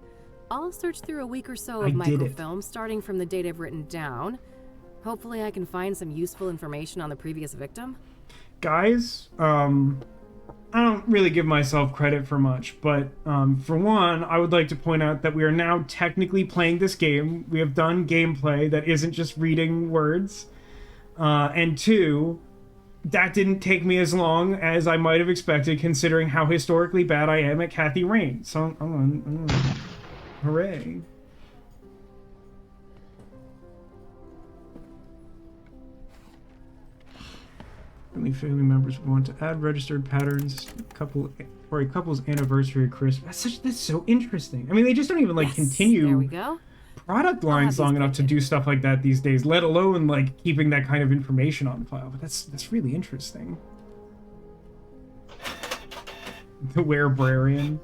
S3: I'll search through a week or so of microfilm, starting from the date I've written down. Hopefully I can find some useful information on the previous victim.
S1: Guys, I don't really give myself credit for much, but for one, I would like to point out that we are now technically playing this game. We have done gameplay that isn't just reading words. And two, that didn't take me as long as I might have expected, considering how historically bad I am at Kathy Rain. So, hooray. Only family members want to add registered patterns for a couple's anniversary or Christmas. That's so interesting. I mean, they just don't even, like, continue
S3: there we go.
S1: product lines long enough to do stuff like that these days, let alone, like, keeping that kind of information on file. But that's really interesting. The werebrarian.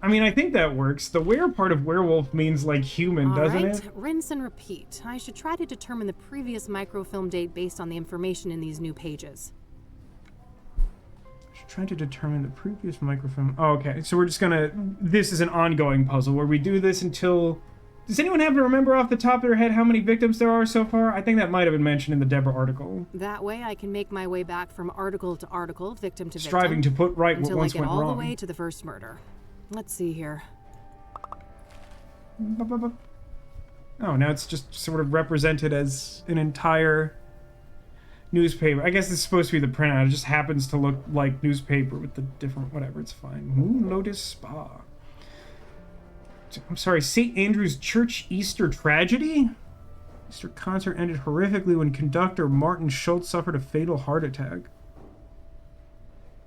S1: I mean, I think that works. The were part of werewolf means, like, human, doesn't it?
S3: Rinse and repeat. I should try to determine the previous microfilm date based on the information in these new pages.
S1: Trying to determine the previous microfilm. Oh, okay. So we're just gonna... This is an ongoing puzzle where we do this until... Does anyone happen to remember off the top of their head how many victims there are so far? I think that might have been mentioned in the Deborah article.
S3: That way I can make my way back from article to article, victim to victim.
S1: Striving to put right what once went wrong.
S3: Until I get all the way to the first murder. Let's see here.
S1: Oh, now it's just sort of represented as an entire newspaper. I guess it's supposed to be the printout. It just happens to look like newspaper with the different... Whatever, it's fine. Moon Lotus Spa. I'm sorry, St. Andrew's Church Easter Tragedy? Easter concert ended horrifically when conductor Martin Schultz suffered a fatal heart attack.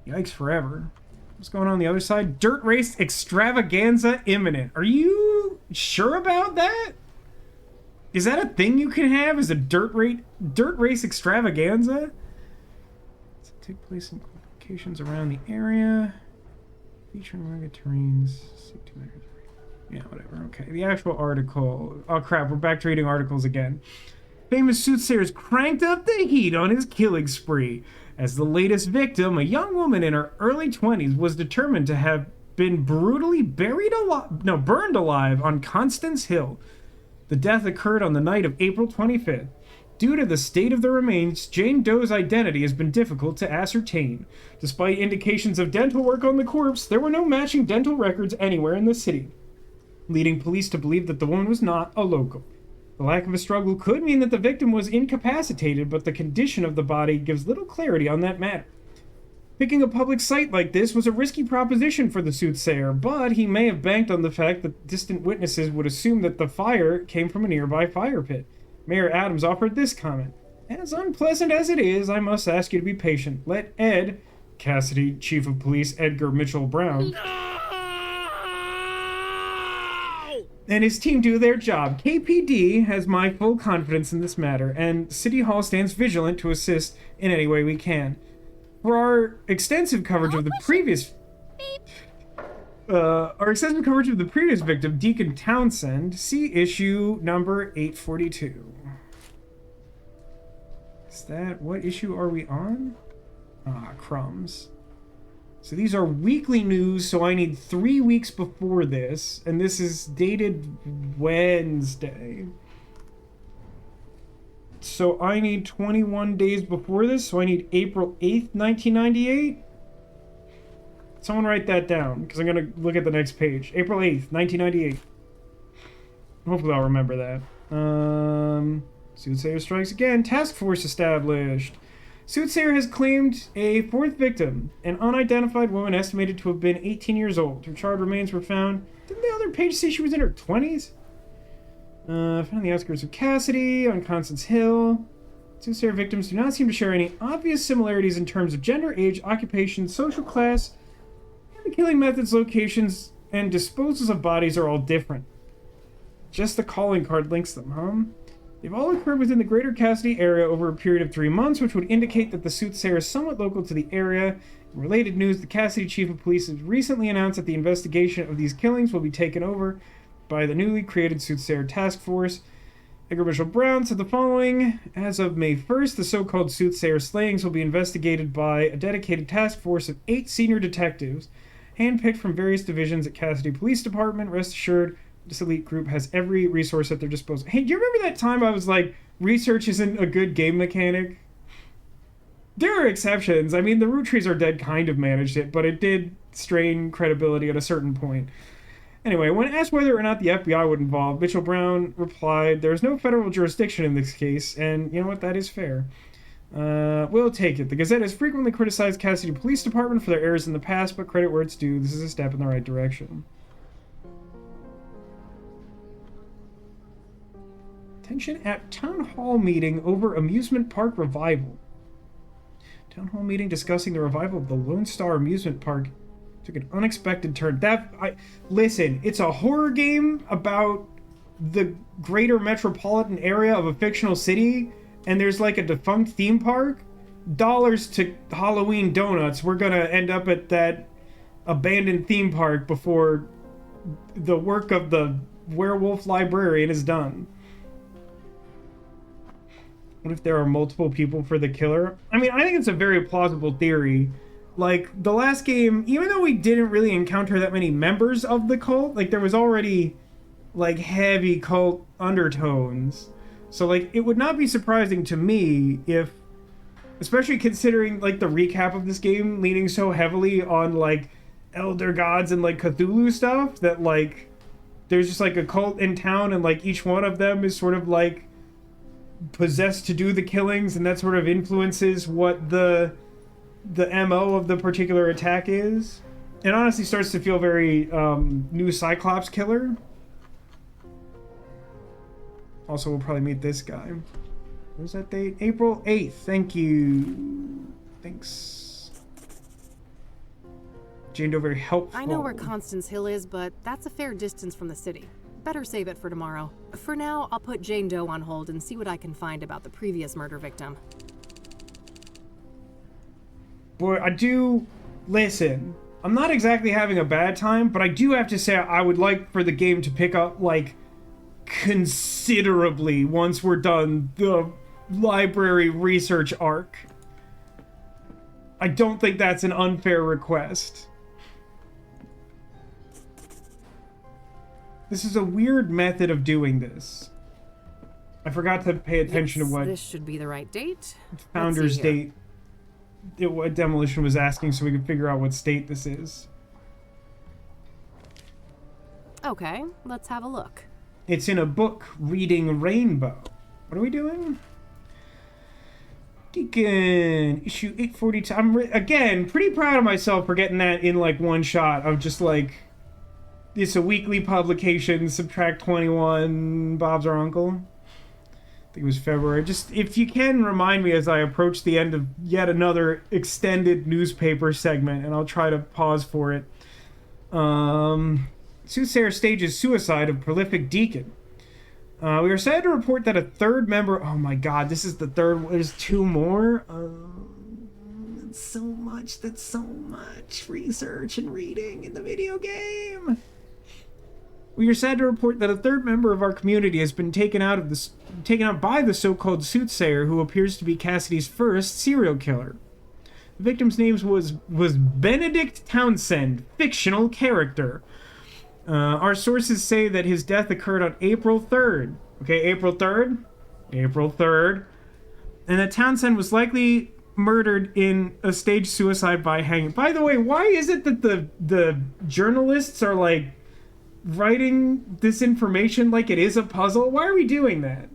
S1: Yikes forever. What's going on the other side? Dirt race extravaganza imminent. Are you sure about that? Is that a thing you can have? Is a dirt race extravaganza? Does it take place in locations around the area? Featuring rugged terrains. Yeah, whatever. Okay, the actual article. Oh crap, we're back to reading articles again. Famous Soothsayers cranked up the heat on his killing spree, as the latest victim, a young woman in her early 20s, was determined to have been brutally burned alive on Constance Hill. The death occurred on the night of April 25th. Due to the state of the remains, Jane Doe's identity has been difficult to ascertain. Despite indications of dental work on the corpse, there were no matching dental records anywhere in the city, leading police to believe that the woman was not a local. The lack of a struggle could mean that the victim was incapacitated, but the condition of the body gives little clarity on that matter. Picking a public site like this was a risky proposition for the Soothsayer, but he may have banked on the fact that distant witnesses would assume that the fire came from a nearby fire pit. Mayor Adams offered this comment: "As unpleasant as it is, I must ask you to be patient. Let Ed, Cassidy, Chief of Police Edgar Mitchell Brown, and his team do their job. KPD has my full confidence in this matter, and City Hall stands vigilant to assist in any way we can." For our extensive coverage of the previous victim, Deacon Townsend, see issue number 842. Is that, what issue are we on? Ah, crumbs. So these are weekly news, so I need 3 weeks before this, and this is dated Wednesday. So I need 21 days before this, so I need April 8th, 1998? Someone write that down, because I'm going to look at the next page. April 8th, 1998. Hopefully I'll remember that. Soothsayer strikes again. Task force established. Soothsayer has claimed a fourth victim, an unidentified woman estimated to have been 18 years old. Her charred remains were found. Didn't the other page say she was in her 20s? Found on the outskirts of Cassidy, on Constance Hill. Soothsayer victims do not seem to share any obvious similarities in terms of gender, age, occupation, social class, and the killing methods, locations, and disposals of bodies are all different. Just the calling card links them, huh? They've all occurred within the greater Cassidy area over a period of 3 months, which would indicate that the Soothsayer is somewhat local to the area. In related news, the Cassidy Chief of Police has recently announced that the investigation of these killings will be taken over by the newly created Soothsayer Task Force. Edgar Mitchell Brown said the following: as of May 1st, the so-called Soothsayer slayings will be investigated by a dedicated task force of 8 senior detectives, handpicked from various divisions at Cassidy Police Department. Rest assured, this elite group has every resource at their disposal. Hey, do you remember that time I was like, research isn't a good game mechanic? There are exceptions. I mean, the Root Trees Are Dead kind of managed it, but it did strain credibility at a certain point. Anyway, when asked whether or not the FBI would involve, Mitchell Brown replied, "There is no federal jurisdiction in this case, and you know what, that is fair. We'll take it. The Gazette has frequently criticized Cassidy Police Department for their errors in the past, but credit where it's due. This is a step in the right direction." Tension at Town Hall meeting over amusement park revival. Town Hall meeting discussing the revival of the Lone Star Amusement Park took an unexpected turn. Listen, it's a horror game about the greater metropolitan area of a fictional city, and there's like a defunct theme park. Dollars to Halloween donuts. We're gonna end up at that abandoned theme park before the work of the werewolf librarian is done. What if there are multiple people for the killer? I mean, I think it's a very plausible theory. Like, the last game, even though we didn't really encounter that many members of the cult, like, there was already, like, heavy cult undertones. So, like, it would not be surprising to me if, especially considering, like, the recap of this game leaning so heavily on, like, elder gods and, like, Cthulhu stuff, that, like, there's just, like, a cult in town, and, like, each one of them is sort of, like, possessed to do the killings, and that sort of influences what the MO of the particular attack is. It honestly starts to feel very new Cyclops killer. Also, we'll probably meet this guy. What was that date? April 8th. Thank you. Thanks. Jane Doe, very helpful.
S3: I know where Constance Hill is, but that's a fair distance from the city. Better save it for tomorrow. For now, I'll put Jane Doe on hold and see what I can find about the previous murder victim.
S1: Boy, I do... Listen, I'm not exactly having a bad time, but I do have to say I would like for the game to pick up, like, considerably once we're done the library research arc. I don't think that's an unfair request. This is a weird method of doing this. I forgot to pay attention to what
S3: this should be the right date.
S1: Founder's date. What Demolition was asking, so we could figure out what state this is.
S3: Okay, let's have a look.
S1: It's in a book, Reading Rainbow. What are we doing? Deacon, issue 842. I'm, again, pretty proud of myself for getting that in, like, one shot of just, like, it's a weekly publication, subtract 21, Bob's our uncle. I think it was February. Just, if you can remind me as I approach the end of yet another extended newspaper segment, and I'll try to pause for it. Soothsayer stages suicide of prolific deacon. We are sad to report that a third member... Oh my god, this is the third one. There's two more? That's so much. That's so much research and reading in the video game. We are sad to report that a third member of our community has been taken out by the so-called Soothsayer, who appears to be Cassidy's first serial killer. The victim's name was Benedict Townsend, fictional character. Our sources say that his death occurred on April 3rd. Okay, April 3rd? April 3rd. And that Townsend was likely murdered in a staged suicide by hanging. By the way, why is it that the journalists are, like, writing this information like it is a puzzle? Why are we doing that?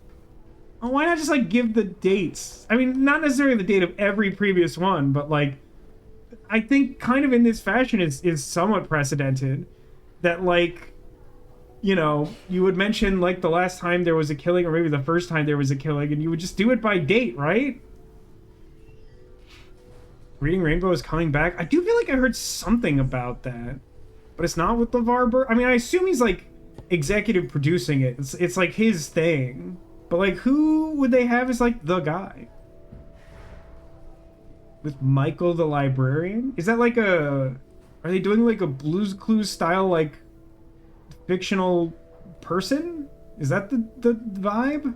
S1: Oh, why not just, like, give the dates? I mean, not necessarily the date of every previous one, but, like, I think kind of in this fashion is somewhat precedented. That, like, you know, you would mention, like, the last time there was a killing, or maybe the first time there was a killing, and you would just do it by date, right? Reading Rainbow is coming back. I do feel like I heard something about that. But it's not with LeVar Burton. I mean, I assume he's, like, executive producing it. It's like, his thing. But, like, who would they have as, like, the guy? With Michael the librarian? Is that, like, a... Are they doing, like, a Blue's Clues style, like, fictional person? Is that the vibe?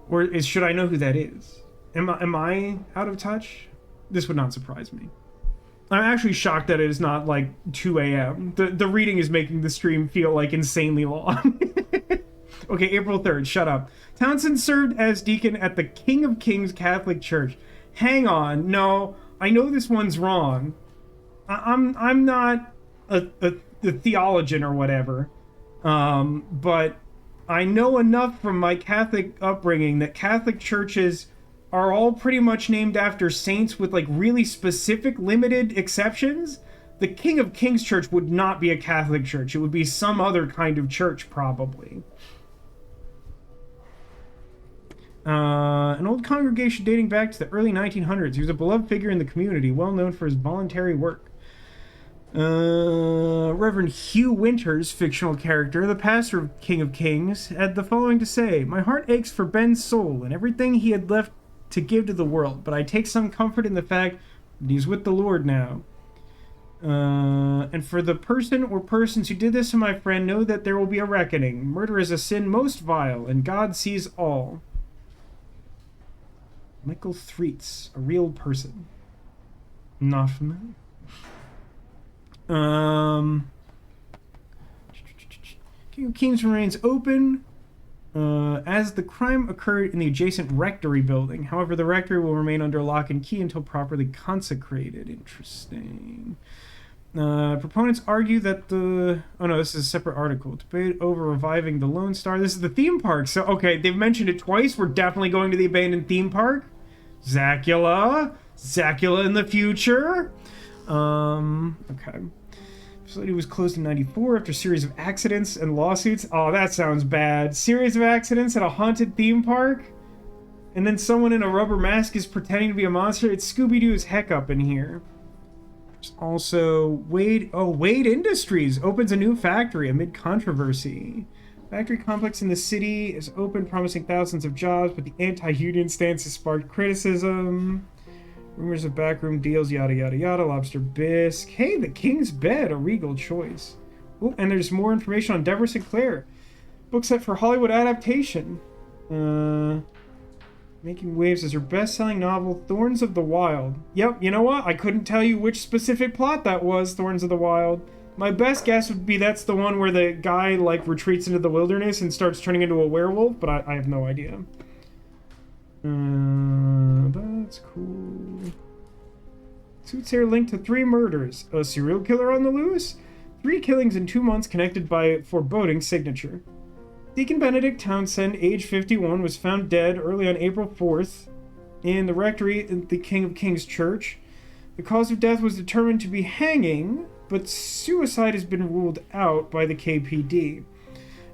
S1: Or should I know who that is? Am I out of touch? This would not surprise me. I'm actually shocked that it is not, like, 2 a.m. The reading is making the stream feel, like, insanely long. Okay, April 3rd, shut up. Townsend served as deacon at the King of Kings Catholic Church. Hang on, no, I know this one's wrong. I'm not a theologian or whatever, but I know enough from my Catholic upbringing that Catholic churches are all pretty much named after saints with, like, really specific limited exceptions. The King of Kings Church would not be a Catholic church. It would be some other kind of church, probably. An old congregation dating back to the early 1900s. He was a beloved figure in the community, well known for his voluntary work. Reverend Hugh Winters, fictional character, the pastor of King of Kings, had the following to say: "My heart aches for Ben's soul and everything he had left to give to the world, but I take some comfort in the fact that he's with the Lord now. And for the person or persons who did this to my friend, know that there will be a reckoning. Murder is a sin most vile, and God sees all." Michael Threets, a real person. Not familiar. King of Kings remains open as the crime occurred in the adjacent rectory building. However, the rectory will remain under lock and key until properly consecrated. Interesting. Proponents argue that the... Oh no, this is a separate article. Debate over reviving the Lone Star. This is the theme park. So, okay, they've mentioned it twice. We're definitely going to the abandoned theme park. Zacula in the future. Okay. Facility was closed in 94 after a series of accidents and lawsuits. Oh, that sounds bad. Series of accidents at a haunted theme park? And then someone in a rubber mask is pretending to be a monster? It's Scooby-Doo's heck up in here. There's also Wade Industries opens a new factory amid controversy. Factory complex in the city is open, promising thousands of jobs, but the anti-union stance has sparked criticism. Rumors of backroom deals, yada yada yada. Lobster bisque. Hey, the King's Bed, a regal choice. Oh, and there's more information on Deborah Sinclair. Book set for Hollywood adaptation. Making waves as her best-selling novel, Thorns of the Wild. Yep, you know what? I couldn't tell you which specific plot that was, Thorns of the Wild. My best guess would be that's the one where the guy, like, retreats into the wilderness and starts turning into a werewolf, but I have no idea. That's cool. Soothsayer linked to 3 murders. A serial killer on the loose? 3 killings in 2 months connected by a foreboding signature. Deacon Benedict Townsend, age 51, was found dead early on April 4th in the rectory at the King of Kings Church. The cause of death was determined to be hanging, but suicide has been ruled out by the KPD.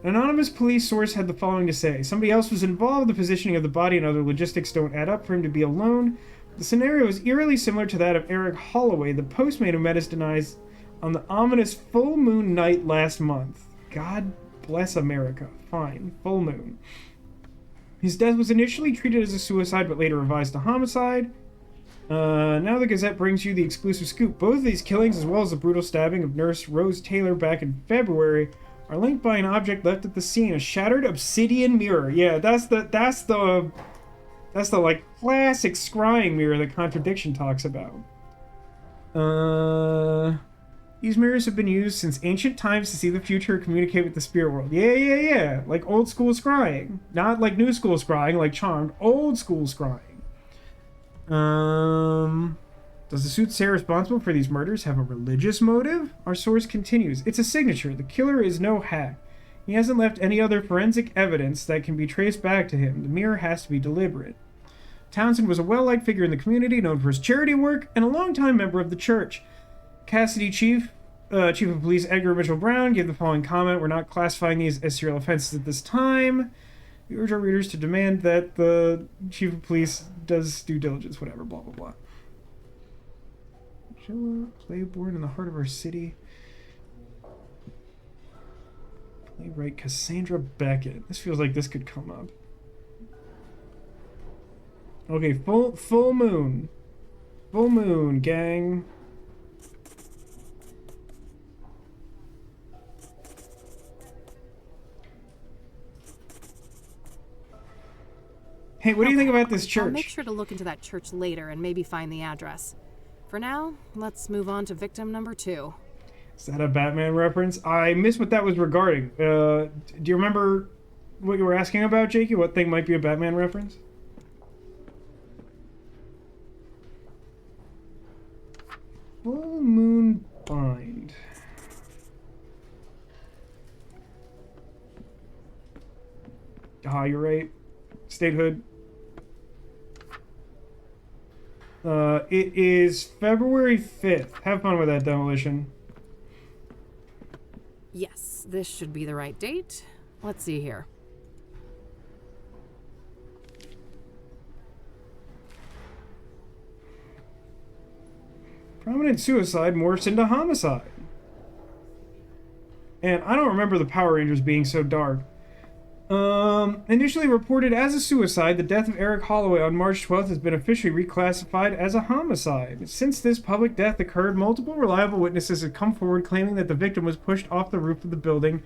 S1: An anonymous police source had the following to say. Somebody else was involved. The positioning of the body and other logistics don't add up for him to be alone. The scenario is eerily similar to that of Eric Holloway, the postman who met his demise on the ominous full moon night last month. God bless America. Fine. Full moon. His death was initially treated as a suicide, but later revised to homicide. Now the Gazette brings you the exclusive scoop. Both of these killings, as well as the brutal stabbing of Nurse Rose Taylor back in February, are linked by an object left at the scene, a shattered obsidian mirror. Yeah, that's the like classic scrying mirror that Contradiction talks about. These mirrors have been used since ancient times to see the future and communicate with the spirit world. Yeah. Like old school scrying. Not like new school scrying, like Charmed. Old school scrying. Does the Soothsayer responsible for these murders have a religious motive? Our source continues. It's a signature. The killer is no hack. He hasn't left any other forensic evidence that can be traced back to him. The mirror has to be deliberate. Townsend was a well-liked figure in the community, known for his charity work, and a longtime member of the church. Cassidy Chief of Police Edgar Mitchell-Brown gave the following comment. We're not classifying these as serial offenses at this time. We urge our readers to demand that the Chief of Police does due diligence, whatever, blah, blah, blah. Playborn in the heart of our city. Playwright Cassandra Beckett. This feels like this could come up. Okay, full moon. Full moon, gang. Hey, what do you think about this church?
S3: I'll make sure to look into that church later and maybe find the address. For now, let's move on to victim number 2.
S1: Is that a Batman reference? I missed what that was regarding. Do you remember what you were asking about, Jakey? What thing might be a Batman reference? Full Moon Bind. Ah, you're right. Statehood. It is February 5th. Have fun with that, Demolition.
S3: Yes, this should be the right date. Let's see here.
S1: Prominent suicide morphs into homicide. And I don't remember the Power Rangers being so dark. Initially reported as a suicide, the death of Eric Holloway on March 12th has been officially reclassified as a homicide. Since this public death occurred, multiple reliable witnesses have come forward claiming that the victim was pushed off the roof of the building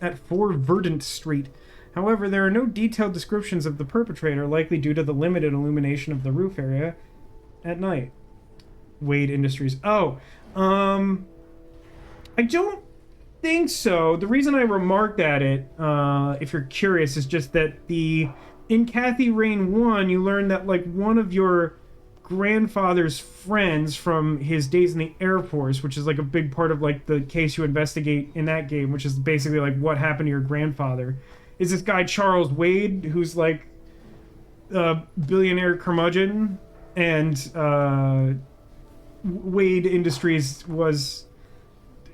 S1: at 4 Verdant Street. However, there are no detailed descriptions of the perpetrator, likely due to the limited illumination of the roof area at night. Wade Industries. I don't think so. The reason I remarked at it, if you're curious, is just that in Kathy Rain 1, you learn that like one of your grandfather's friends from his days in the Air Force, which is like a big part of like the case you investigate in that game, which is basically like what happened to your grandfather, is this guy Charles Wade, who's like a billionaire curmudgeon, and Wade Industries was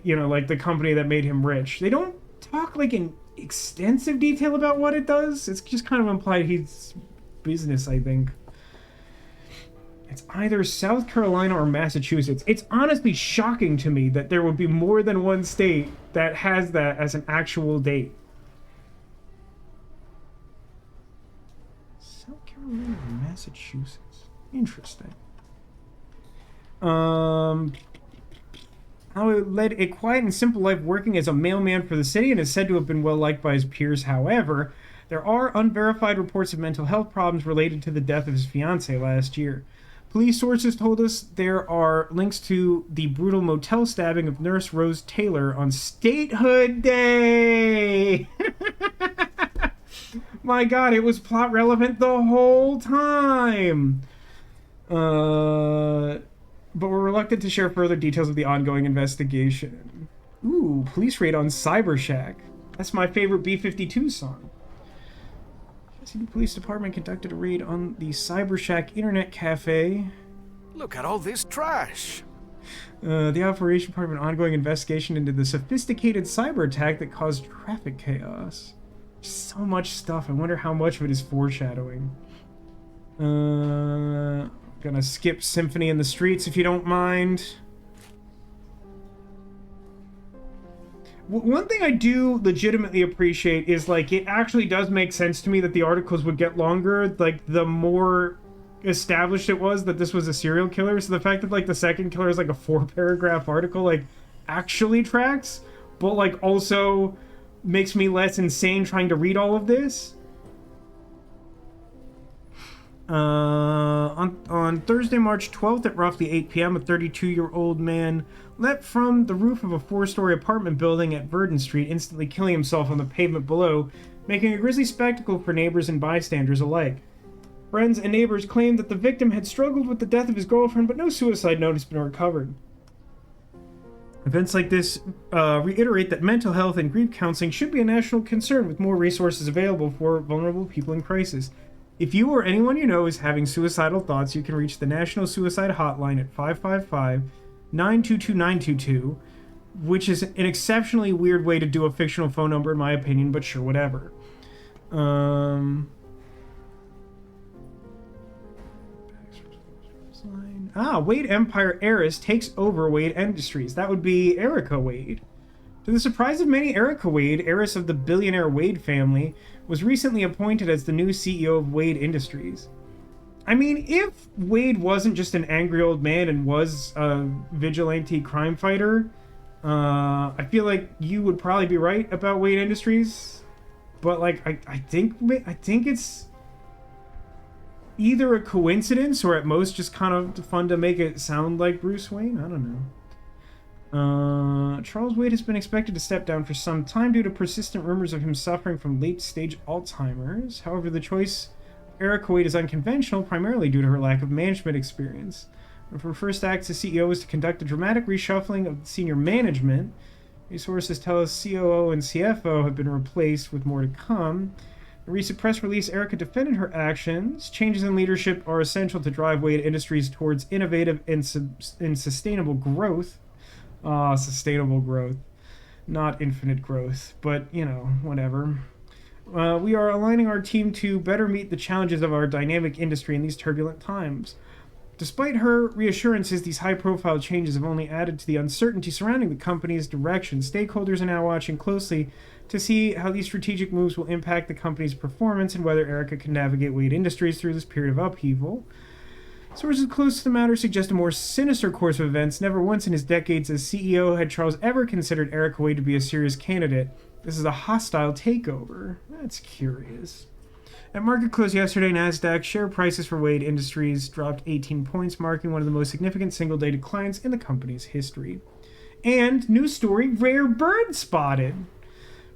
S1: you know, like the company that made him rich. They don't talk like in extensive detail about what it does. It's just kind of implied he's business, I think. It's either South Carolina or Massachusetts. It's honestly shocking to me that there would be more than one state that has that as an actual date. South Carolina or Massachusetts. Interesting. How it led a quiet and simple life working as a mailman for the city and is said to have been well liked by his peers. However, there are unverified reports of mental health problems related to the death of his fiancée last year. Police sources told us there are links to the brutal motel stabbing of nurse Rose Taylor on Statehood Day. My God, it was plot relevant the whole time. But we're reluctant to share further details of the ongoing investigation. Ooh, police raid on Cyber Shack. That's my favorite B-52 song. The police department conducted a raid on the Cyber Shack Internet Cafe.
S6: Look at all this trash.
S1: The operation part of an ongoing investigation into the sophisticated cyber attack that caused traffic chaos. So much stuff. I wonder how much of it is foreshadowing. Gonna skip Symphony in the Streets if you don't mind. One thing I do legitimately appreciate is, like, it actually does make sense to me that the articles would get longer, like, the more established it was that this was a serial killer. So the fact that, like, the second killer is, like, a 4-paragraph article, like, actually tracks, but, like, also makes me less insane trying to read all of this. On Thursday, March 12th at roughly 8 p.m., a 32-year-old man leapt from the roof of a 4-story apartment building at Verdon Street, instantly killing himself on the pavement below, making a grisly spectacle for neighbors and bystanders alike. Friends and neighbors claimed that the victim had struggled with the death of his girlfriend, but no suicide note has been recovered. Events like this reiterate that mental health and grief counseling should be a national concern, with more resources available for vulnerable people in crisis. If you or anyone you know is having suicidal thoughts, you can reach the National Suicide Hotline at 555-922-922, which is an exceptionally weird way to do a fictional phone number, in my opinion, but sure, whatever. Wade Empire heiress takes over Wade Industries. That would be Erica Wade. To the surprise of many, Erica Wade, heiress of the billionaire Wade family, was recently appointed as the new CEO of Wade Industries. I mean, if Wade wasn't just an angry old man and was a vigilante crime fighter, I feel like you would probably be right about Wade Industries. But, like, I think it's either a coincidence or at most just kind of fun to make it sound like Bruce Wayne. I don't know. Charles Wade has been expected to step down for some time due to persistent rumors of him suffering from late-stage Alzheimer's. However, the choice of Erica Wade is unconventional, primarily due to her lack of management experience. One of her first acts as CEO was to conduct a dramatic reshuffling of senior management. These sources tell us COO and CFO have been replaced, with more to come. In a recent press release, Erica defended her actions. Changes in leadership are essential to drive Wade Industries towards innovative and sustainable growth. Sustainable growth. Not infinite growth, but, you know, whatever. We are aligning our team to better meet the challenges of our dynamic industry in these turbulent times. Despite her reassurances, these high-profile changes have only added to the uncertainty surrounding the company's direction. Stakeholders are now watching closely to see how these strategic moves will impact the company's performance and whether Erica can navigate Wade Industries through this period of upheaval. Sources close to the matter suggest a more sinister course of events. Never once in his decades as CEO had Charles ever considered Erica Wade to be a serious candidate. This is a hostile takeover. That's curious. At market close yesterday, NASDAQ share prices for Wade Industries dropped 18 points, marking one of the most significant single-day declines in the company's history. And, news story, rare bird spotted.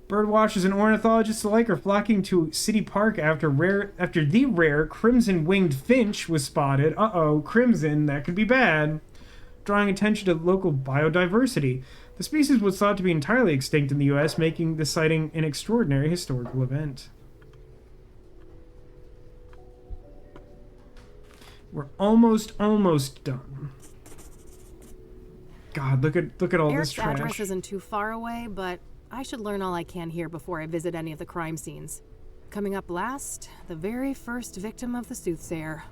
S1: Birdwatchers and ornithologists alike are flocking to City Park after the rare crimson-winged finch was spotted. Crimson, that could be bad. Drawing attention to local biodiversity. The species was thought to be entirely extinct in the U.S., making the sighting an extraordinary historical event. We're almost done. God, look at all
S3: Eric's
S1: this trash.
S3: address isn't too far away, but I should learn all I can here before I visit any of the crime scenes. Coming up last, the very first victim of the Soothsayer.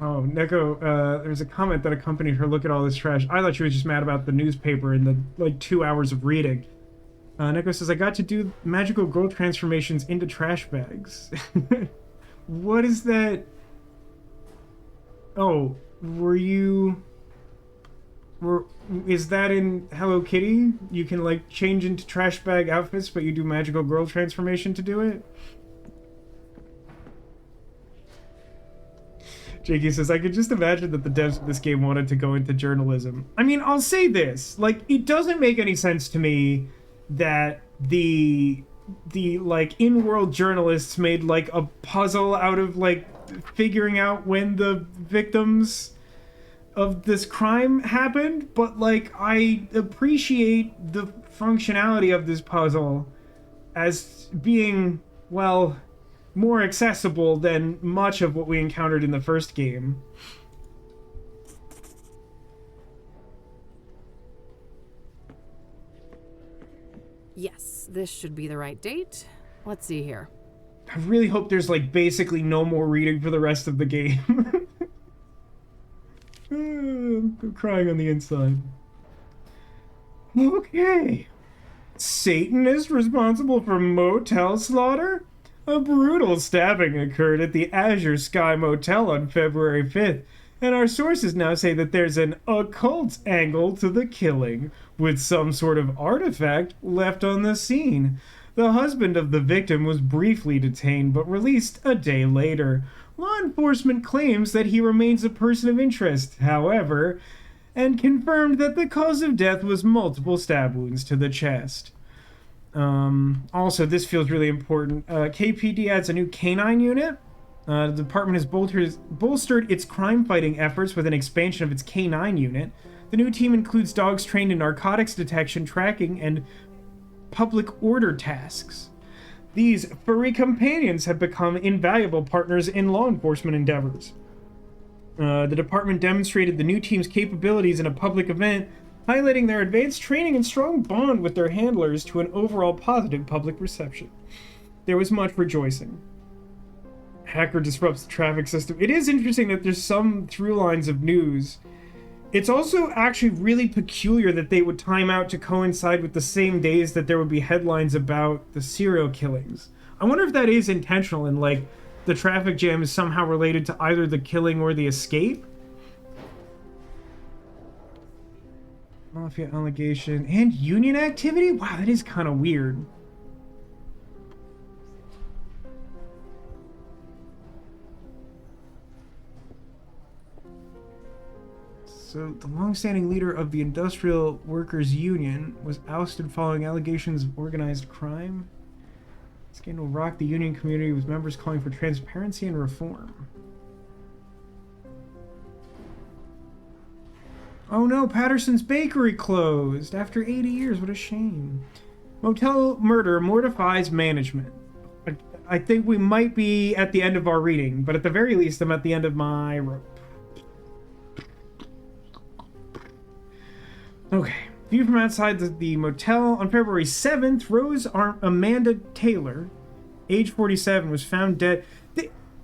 S1: Oh, Neko, there's a comment that accompanied her look at all this trash. I thought she was just mad about the newspaper and the, like, 2 hours of reading. Neko says, I got to do magical girl transformations into trash bags. What is that? Oh, is that in Hello Kitty? You can, like, change into trash bag outfits, but you do magical girl transformation to do it? Jakey says, I could just imagine that the devs of this game wanted to go into journalism. I mean, I'll say this. Like, it doesn't make any sense to me that the like, in-world journalists made, like, a puzzle out of, like, figuring out when the victims of this crime happened, but, like, I appreciate the functionality of this puzzle as being, well, more accessible than much of what we encountered in the first game.
S3: Yes, this should be the right date. Let's see here.
S1: I really hope there's, like, basically no more reading for the rest of the game. I'm crying on the inside. Okay. Satan is responsible for motel slaughter? A brutal stabbing occurred at the Azure Sky Motel on February 5th, and our sources now say that there's an occult angle to the killing, with some sort of artifact left on the scene. The husband of the victim was briefly detained but released a day later. Law enforcement claims that he remains a person of interest, however, and confirmed that the cause of death was multiple stab wounds to the chest. Also, this feels really important. KPD adds a new canine unit. The department has bolstered its crime-fighting efforts with an expansion of its canine unit. The new team includes dogs trained in narcotics detection, tracking, and public order tasks. These furry companions have become invaluable partners in law enforcement endeavors. The department demonstrated the new team's capabilities in a public event, highlighting their advanced training and strong bond with their handlers to an overall positive public reception. There was much rejoicing. Hacker disrupts the traffic system. It is interesting that there's some through lines of news. It's also actually really peculiar that they would time out to coincide with the same days that there would be headlines about the serial killings. I wonder if that is intentional and, like, the traffic jam is somehow related to either the killing or the escape. Mafia allegation and union activity? Wow, that is kind of weird. So, the long-standing leader of the Industrial Workers Union was ousted following allegations of organized crime. The scandal rocked the union community, with members calling for transparency and reform. Oh no, Patterson's Bakery closed after 80 years. What a shame. Motel murder mortifies management. I think we might be at the end of our reading, but at the very least, I'm at the end of my rope. Okay. View from outside the motel. On February 7th, Rose Amanda Taylor, age 47, was found dead.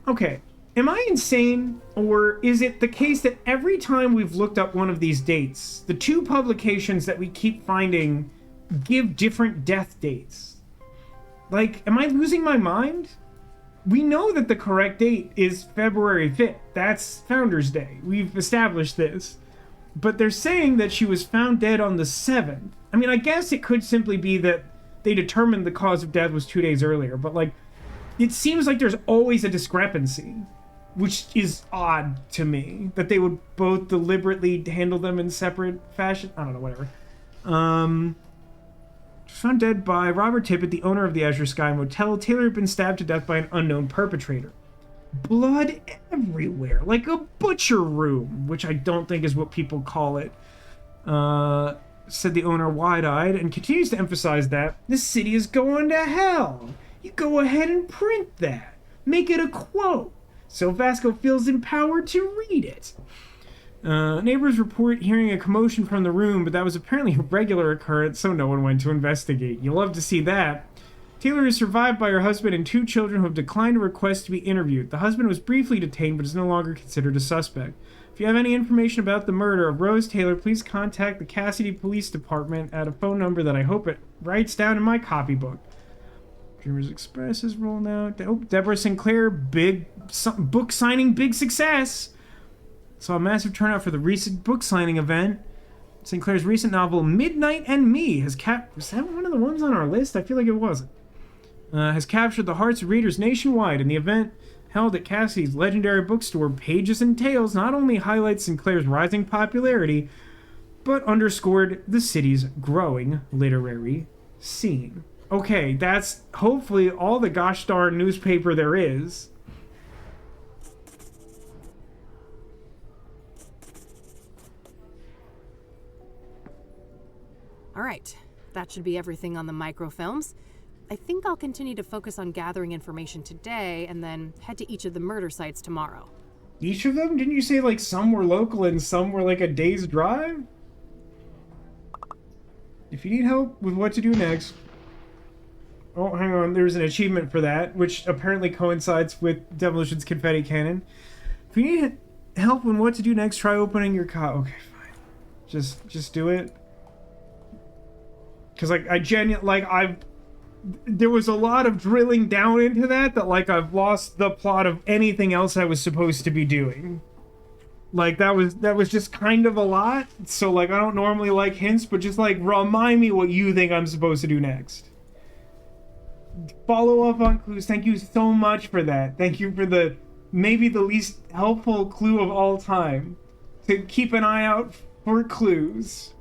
S1: Okay. Am I insane, or is it the case that every time we've looked up one of these dates, the two publications that we keep finding give different death dates? Like, am I losing my mind? We know that the correct date is February 5th. That's Founders Day. We've established this. But they're saying that she was found dead on the 7th. I mean, I guess it could simply be that they determined the cause of death was 2 days earlier, but, like, it seems like there's always a discrepancy, which is odd to me, that they would both deliberately handle them in separate fashion. I don't know, whatever. Found dead by Robert Tippett, the owner of the Azure Sky Motel. Taylor had been stabbed to death by an unknown perpetrator. Blood everywhere, like a butcher room, which I don't think is what people call it, said the owner wide-eyed, and continues to emphasize that this city is going to hell. You go ahead and print that. Make it a quote. so Vasco feels empowered to read it. Neighbors report hearing a commotion from the room, but that was apparently a regular occurrence, so no one went to investigate. You'll love to see that. Taylor is survived by her husband and 2 children who have declined a request to be interviewed. The husband was briefly detained, but is no longer considered a suspect. If you have any information about the murder of Rose Taylor, please contact the Cassidy Police Department at a phone number that I hope it writes down in my copybook. Dreamers Express is rolling out. Oh, Deborah Sinclair, book signing, big success. Saw a massive turnout for the recent book signing event. Sinclair's recent novel, Midnight and Me, was that one of the ones on our list? I feel like it wasn't. Has captured the hearts of readers nationwide, and the event held at Cassidy's legendary bookstore, Pages and Tales, not only highlights Sinclair's rising popularity, but underscored the city's growing literary scene. Okay, that's hopefully all the gosh darn newspaper there is.
S3: All right, that should be everything on the microfilms. I think I'll continue to focus on gathering information today and then head to each of the murder sites tomorrow.
S1: Each of them? Didn't you say like some were local and some were like a day's drive? If you need help with what to do next... Oh, hang on, there's an achievement for that, which apparently coincides with Demolition's confetti cannon. If you need help with what to do next, try opening your Okay, fine. Just do it. Because like, there was a lot of drilling down into that like I've lost the plot of anything else I was supposed to be doing. Like that was just kind of a lot. So like I don't normally like hints, but just like remind me what you think I'm supposed to do next. Follow up on clues. Thank you so much for that. Thank you for maybe the least helpful clue of all time. To keep an eye out for clues.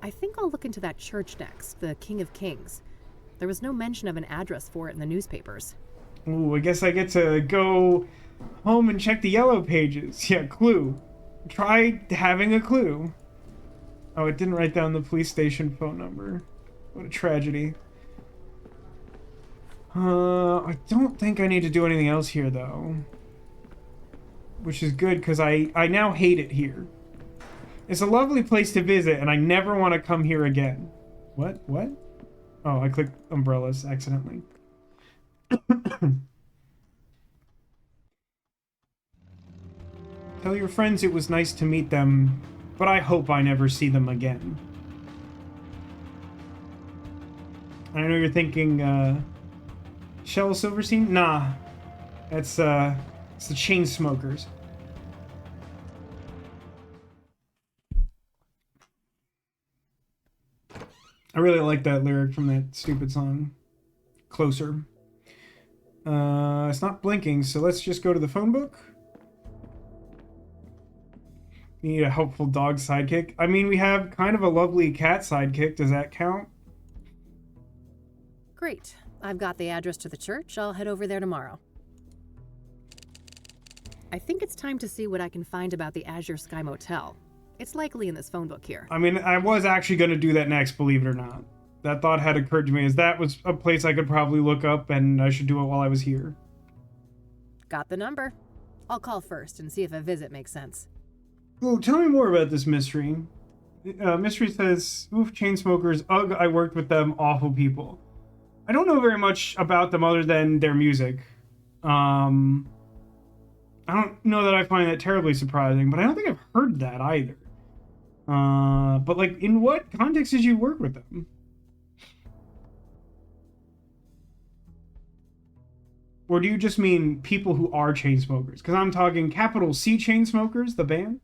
S3: I think I'll look into that church next, the King of Kings. There was no mention of an address for it in the newspapers.
S1: Ooh, I guess I get to go home and check the yellow pages. Yeah, clue. Try having a clue. Oh, it didn't write down the police station phone number. What a tragedy. I don't think I need to do anything else here, though. Which is good, because I now hate it here. It's a lovely place to visit, and I never want to come here again. What? Oh, I clicked umbrellas accidentally. Tell your friends it was nice to meet them, but I hope I never see them again. I know you're thinking, Shel Silverstein? Nah. It's the Chainsmokers. I really like that lyric from that stupid song. Closer. It's not blinking, so let's just go to the phone book. You need a helpful dog sidekick. I mean, we have kind of a lovely cat sidekick. Does that count?
S3: Great. I've got the address to the church. I'll head over there tomorrow. I think it's time to see what I can find about the Azure Sky Motel. It's likely in this phone book here.
S1: I mean, I was actually going to do that next, believe it or not. That thought had occurred to me, as that was a place I could probably look up, and I should do it while I was here.
S3: Got the number. I'll call first and see if a visit makes sense.
S1: Oh, tell me more about this mystery. Mystery says, oof, Chainsmokers, ugh, I worked with them, awful people. I don't know very much about them other than their music. I don't know that I find that terribly surprising, but I don't think I've heard that either. But like, in what context did you work with them? Or do you just mean people who are chain smokers? Because I'm talking capital C Chainsmokers, the band.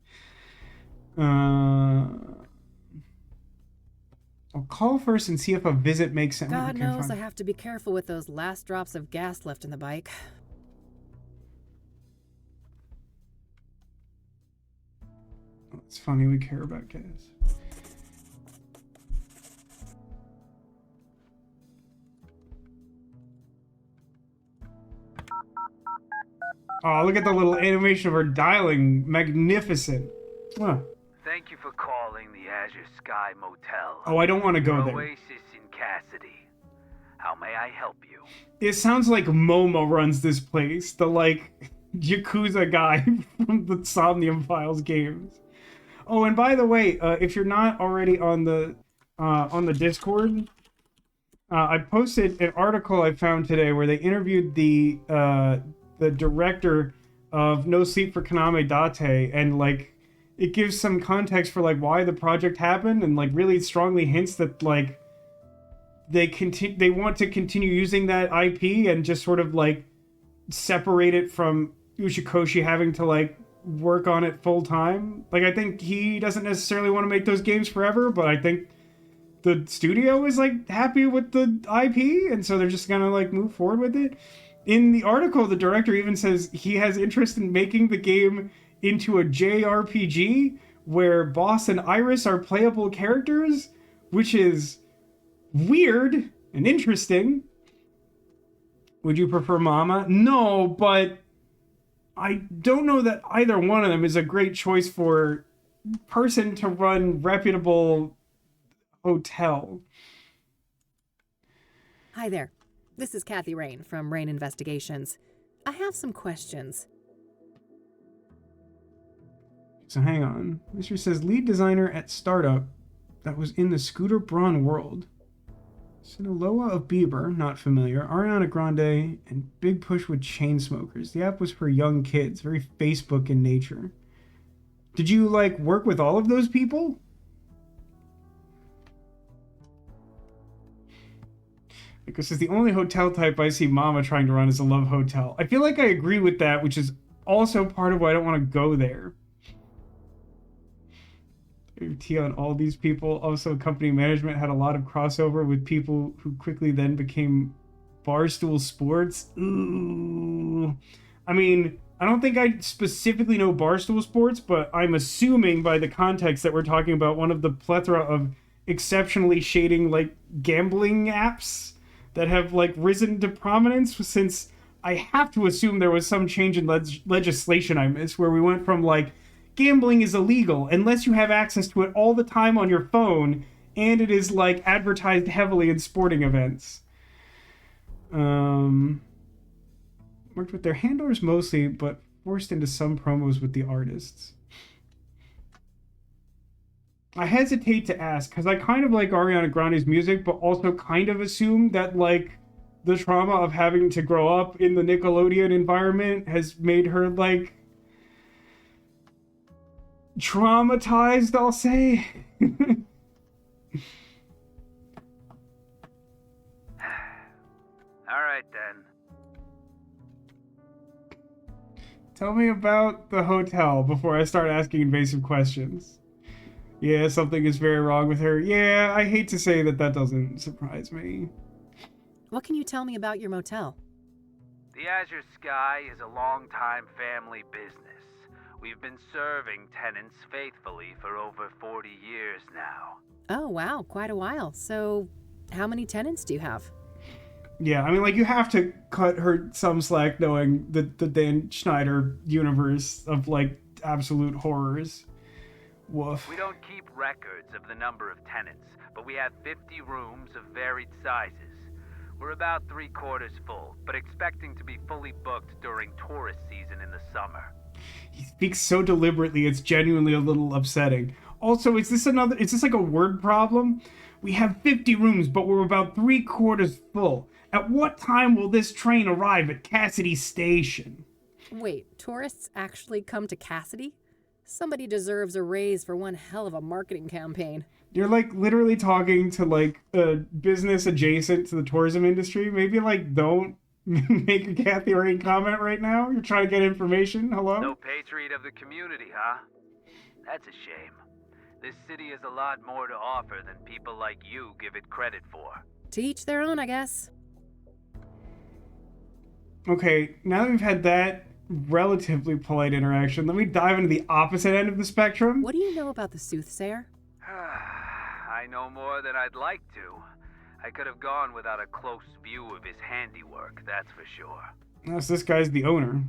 S1: I'll call first and see if a visit makes sense.
S3: God knows I have to be careful with those last drops of gas left in the bike.
S1: It's funny we care about gas. Oh, look at the little animation of her dialing. Magnificent. Huh.
S7: Thank you for calling the Azure Sky Motel.
S1: Oh, I don't want to go there.
S7: Oasis in Cassidy. How may I help you?
S1: It sounds like Momo runs this place. The, like, Yakuza guy from the Somnium Files games. Oh, and by the way, if you're not already on the Discord, I posted an article I found today where they interviewed the director of No Sleep for Kaname Date, and like it gives some context for like why the project happened, and like really strongly hints that like they want to continue using that IP and just sort of like separate it from Ushikoshi having to like work on it full time. Like, I think he doesn't necessarily want to make those games forever, but I think the studio is like happy with the IP, and so they're just gonna like move forward with it. In the article, the director even says he has interest in making the game into a JRPG where Boss and Iris are playable characters, which is weird and interesting. Would you prefer Mama? No, but I don't know that either one of them is a great choice for person to run reputable hotel.
S3: Hi there. This is Kathy Rain from Rain Investigations. I have some questions.
S1: So hang on. Mr. says lead designer at startup that was in the Scooter Braun world. Sinaloa of Bieber, not familiar. Ariana Grande, and big push with Chainsmokers. The app was for young kids, very Facebook in nature. Did you, like, work with all of those people? Because it's the only hotel type I see Mama trying to run is a love hotel. I feel like I agree with that, which is also part of why I don't want to go there. Tea on all these people. Also, company management had a lot of crossover with people who quickly then became Barstool Sports. Ooh. I mean, I don't think I specifically know Barstool Sports, but I'm assuming by the context that we're talking about one of the plethora of exceptionally shading, like, gambling apps that have, like, risen to prominence, since I have to assume there was some change in legislation I missed, where we went from, like, gambling is illegal unless you have access to it all the time on your phone, and it is like advertised heavily in sporting events. Worked with their handlers mostly, but forced into some promos with the artists. I hesitate to ask because I kind of like Ariana Grande's music, but also kind of assume that like the trauma of having to grow up in the Nickelodeon environment has made her like traumatized, I'll say.
S7: Alright then.
S1: Tell me about the hotel before I start asking invasive questions. Yeah, something is very wrong with her. Yeah, I hate to say that doesn't surprise me.
S3: What can you tell me about your motel?
S7: The Azure Sky is a long-time family business. We've been serving tenants faithfully for over 40 years now.
S3: Oh, wow, quite a while. So, how many tenants do you have?
S1: Yeah, I mean, like, you have to cut her some slack knowing the Dan Schneider universe of, like, absolute horrors. Woof.
S7: We don't keep records of the number of tenants, but we have 50 rooms of varied sizes. We're about 3/4 full, but expecting to be fully booked during tourist season in the summer.
S1: He speaks so deliberately, it's genuinely a little upsetting. Also, is this like a word problem? We have 50 rooms, but we're about 3/4 full. At what time will this train arrive at Cassidy Station?
S3: Wait, tourists actually come to Cassidy? Somebody deserves a raise for one hell of a marketing campaign.
S1: You're like literally talking to like a business adjacent to the tourism industry. Maybe like don't make a Kathy Rain comment right now. You're trying to get information. Hello?
S7: No patriot of the community, huh? That's a shame. This city has a lot more to offer than people like you give it credit for.
S3: To each their own, I guess.
S1: Okay, now that we've had that relatively polite interaction, let me dive into the opposite end of the spectrum.
S3: What do you know about the Soothsayer?
S7: I know more than I'd like to. I could have gone without a close view of his handiwork, that's for sure.
S1: Unless this guy's the owner.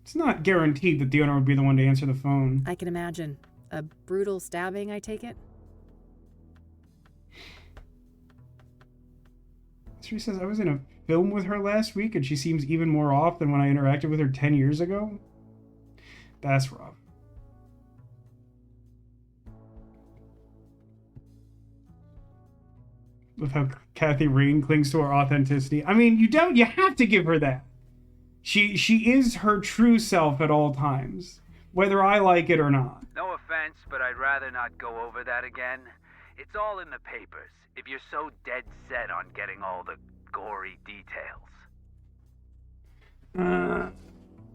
S1: It's not guaranteed that the owner would be the one to answer the phone.
S3: I can imagine. A brutal stabbing, I take it?
S1: She says, I was in a film with her last week and she seems even more off than when I interacted with her 10 years ago. That's rough. With how Kathy Rain clings to her authenticity. I mean, you have to give her that. She is her true self at all times, whether I like it or not.
S7: No offense, but I'd rather not go over that again. It's all in the papers, if you're so dead set on getting all the gory details.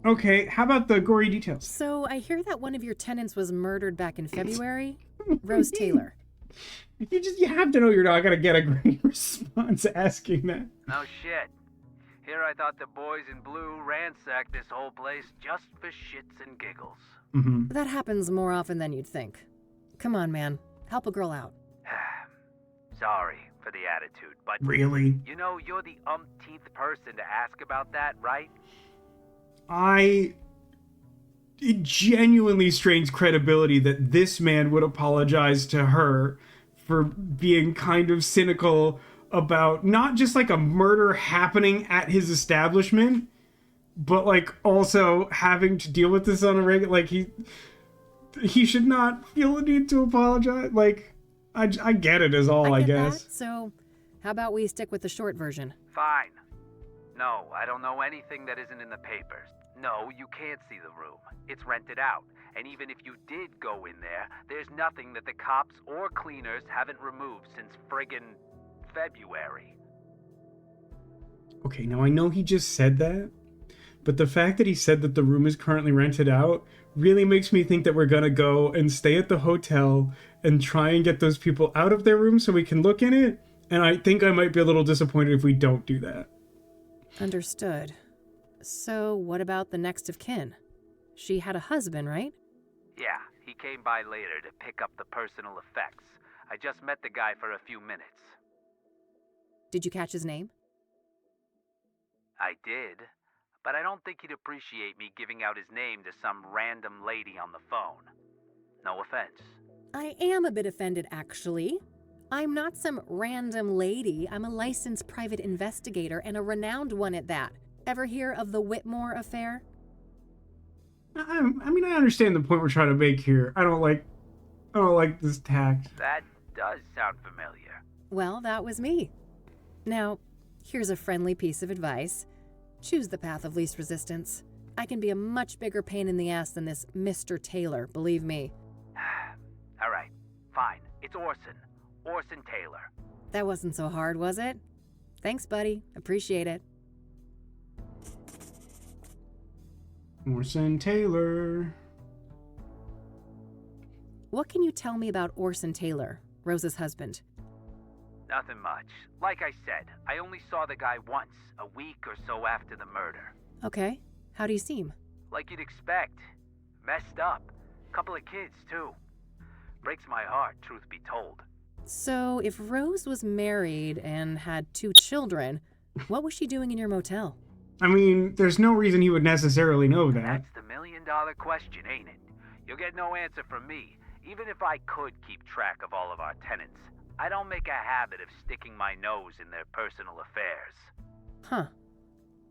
S1: Okay, how about the gory details?
S3: So I hear that one of your tenants was murdered back in February? Rose Taylor.
S1: You have to know you're not gonna get a great response asking that.
S7: No shit. Here I thought the boys in blue ransacked this whole place just for shits and giggles.
S1: Mm-hmm.
S3: That happens more often than you'd think. Come on, man. Help a girl out.
S7: Sorry for the attitude, but...
S1: Really?
S7: You know, you're the umpteenth person to ask about that, right?
S1: It genuinely strains credibility that this man would apologize to her for being kind of cynical about not just like a murder happening at his establishment, but like also having to deal with this on a regular, like he should not feel the need to apologize. Like, I get it is all, I
S3: get
S1: guess.
S3: That. So how about we stick with the short version?
S7: Fine. No, I don't know anything that isn't in the papers. No, you can't see the room. It's rented out. And even if you did go in there, there's nothing that the cops or cleaners haven't removed since friggin' February.
S1: Okay, now I know he just said that, but the fact that he said that the room is currently rented out really makes me think that we're gonna go and stay at the hotel and try and get those people out of their room so we can look in it. And I think I might be a little disappointed if we don't do that.
S3: Understood. So what about the next of kin? She had a husband, right?
S7: Yeah, he came by later to pick up the personal effects. I just met the guy for a few minutes.
S3: Did you catch his name?
S7: I did, but I don't think he'd appreciate me giving out his name to some random lady on the phone. No offense.
S3: I am a bit offended, actually. I'm not some random lady. I'm a licensed private investigator and a renowned one at that. Ever hear of the Whitmore affair?
S1: I mean, I understand the point we're trying to make here. I don't like this tact.
S7: That does sound familiar.
S3: Well, that was me. Now, here's a friendly piece of advice. Choose the path of least resistance. I can be a much bigger pain in the ass than this Mr. Taylor, believe me.
S7: All right, fine. It's Orson. Orson Taylor.
S3: That wasn't so hard, was it? Thanks, buddy. Appreciate it.
S1: Orson Taylor.
S3: What can you tell me about Orson Taylor, Rose's husband?
S7: Nothing much. Like I said, I only saw the guy once, a week or so after the murder.
S3: Okay. How do you seem?
S7: Like you'd expect. Messed up. Couple of kids, too. Breaks my heart, truth be told.
S3: So, if Rose was married and had 2 children, what was she doing in your motel?
S1: I mean, there's no reason he would necessarily know that.
S7: That's the million-dollar question, ain't it? You'll get no answer from me. Even if I could keep track of all of our tenants, I don't make a habit of sticking my nose in their personal affairs.
S3: Huh.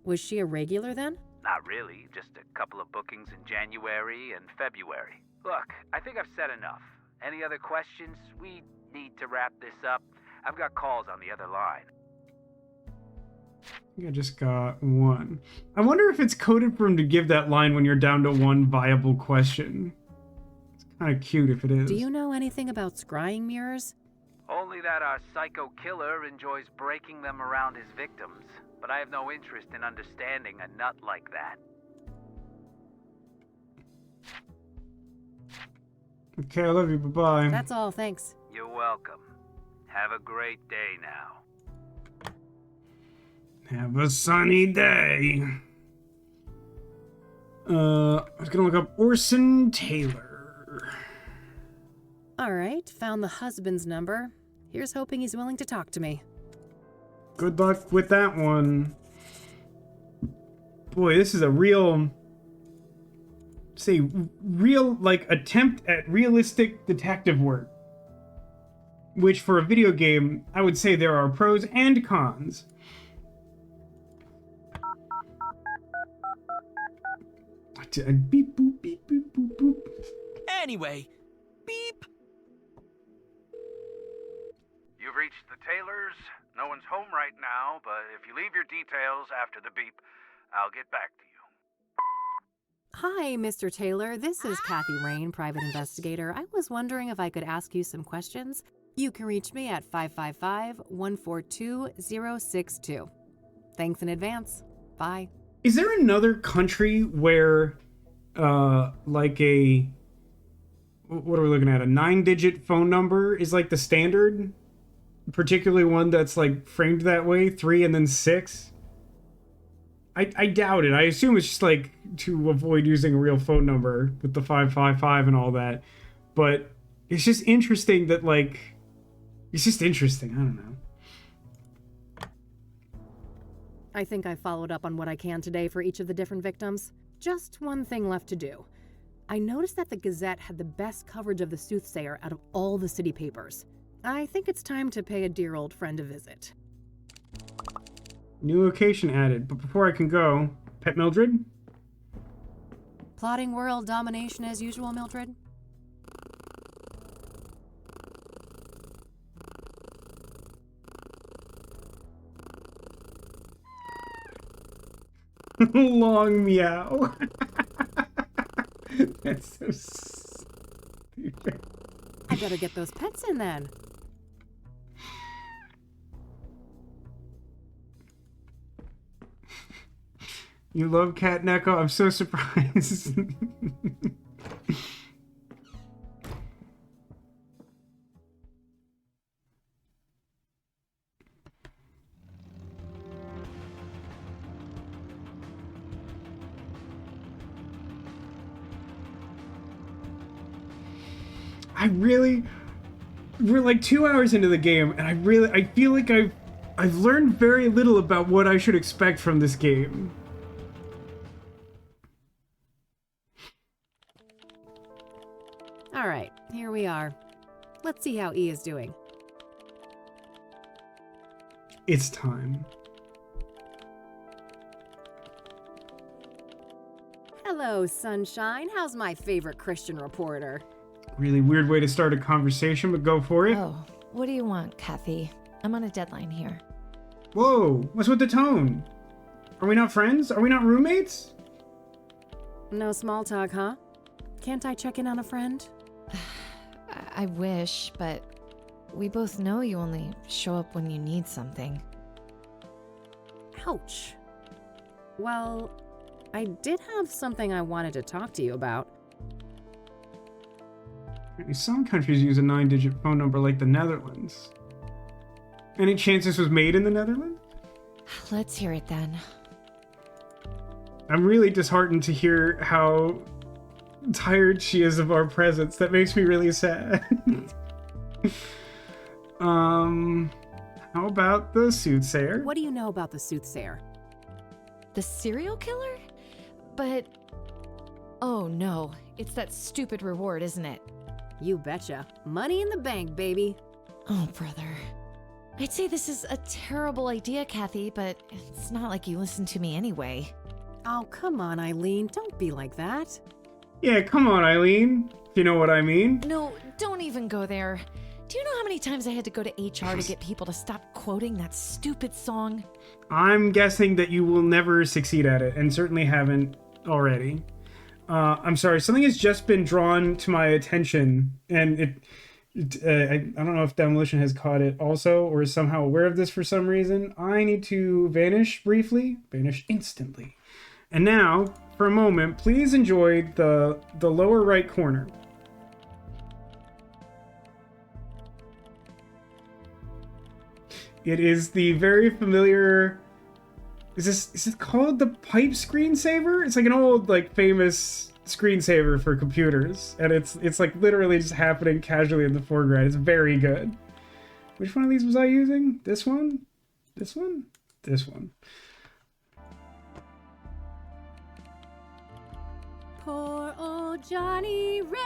S3: Was she a regular then?
S7: Not really, just a couple of bookings in January and February. Look, I think I've said enough. Any other questions? We need to wrap this up. I've got calls on the other line.
S1: I think I just got one. I wonder if it's coded for him to give that line when you're down to one viable question. It's kind of cute if it is.
S3: Do you know anything about scrying mirrors?
S7: Only that our psycho killer enjoys breaking them around his victims, but I have no interest in understanding a nut like that.
S1: Okay, I love you. Bye-bye.
S3: That's all, thanks.
S7: You're welcome. Have a great day now.
S1: Have a sunny day. I was gonna look up Orson Taylor.
S3: All right, found the husband's number. Here's hoping he's willing to talk to me.
S1: Good luck with that one. Boy, this is a real like attempt at realistic detective work. Which for a video game, I would say there are pros and cons. Beep boop beep boop boop boop.
S8: Anyway, beep.
S6: You've reached the Taylors. No one's home right now, but if you leave your details after the beep, I'll get back to you.
S3: Hi, Mr. Taylor. This is Kathy Rain, private investigator. I was wondering if I could ask you some questions. You can reach me at 555-142-062. Thanks in advance. Bye.
S1: Is there another country where, like what are we looking at? A 9-digit phone number is like the standard? Particularly one that's like framed that way, 3 and then 6? I doubt it. I assume it's just like to avoid using a real phone number with the 555 and all that. But it's just interesting that like, it's just interesting. I don't know.
S3: I think I followed up on what I can today for each of the different victims. Just one thing left to do. I noticed that the Gazette had the best coverage of the Soothsayer out of all the city papers. I think it's time to pay a dear old friend a visit.
S1: New location added, but before I can go, Pet Mildred?
S3: Plotting world domination as usual, Mildred?
S1: Long meow. That's so stupid.
S3: I better get those pets in then.
S1: You love Cat Neko? I'm so surprised. We're like 2 hours into the game, and I feel like I've learned very little about what I should expect from this game.
S3: All right, here we are. Let's see how E is doing.
S1: It's time.
S3: Hello, sunshine. How's my favorite Christian reporter?
S1: Really weird way to start a conversation, but go for it.
S9: Oh, what do you want, Kathy? I'm on a deadline here.
S1: Whoa, what's with the tone? Are we not friends? Are we not roommates?
S3: No small talk, huh? Can't I check in on a friend?
S9: I wish, but we both know you only show up when you need something.
S3: Ouch. Well, I did have something I wanted to talk to you about.
S1: Some countries use a 9-digit phone number like the Netherlands. Any chance this was made in the Netherlands?
S9: Let's hear it then.
S1: I'm really disheartened to hear how tired she is of our presence. That makes me really sad. How about the Soothsayer?
S3: What do you know about the Soothsayer?
S9: The serial killer? But... oh no, it's that stupid reward, isn't it?
S3: You betcha. Money in the bank, baby.
S9: Oh, brother. I'd say this is a terrible idea, Kathy, but it's not like you listen to me anyway.
S3: Oh, come on, Eileen. Don't be like that.
S1: Yeah, come on, Eileen. If you know what I mean.
S9: No, don't even go there. Do you know how many times I had to go to HR to get people to stop quoting that stupid song?
S1: I'm guessing that you will never succeed at it, and certainly haven't already. I'm sorry, something has just been drawn to my attention, and I don't know if Demolition has caught it also, or is somehow aware of this for some reason. I need to vanish briefly, vanish instantly. And now, for a moment, please enjoy the lower right corner. It is the very familiar... Is it called the pipe screensaver? It's like an old, like, famous screensaver for computers. And it's like literally just happening casually in the foreground. It's very good. Which one of these was I using? This one? This one? This one.
S3: Poor old Johnny Ray.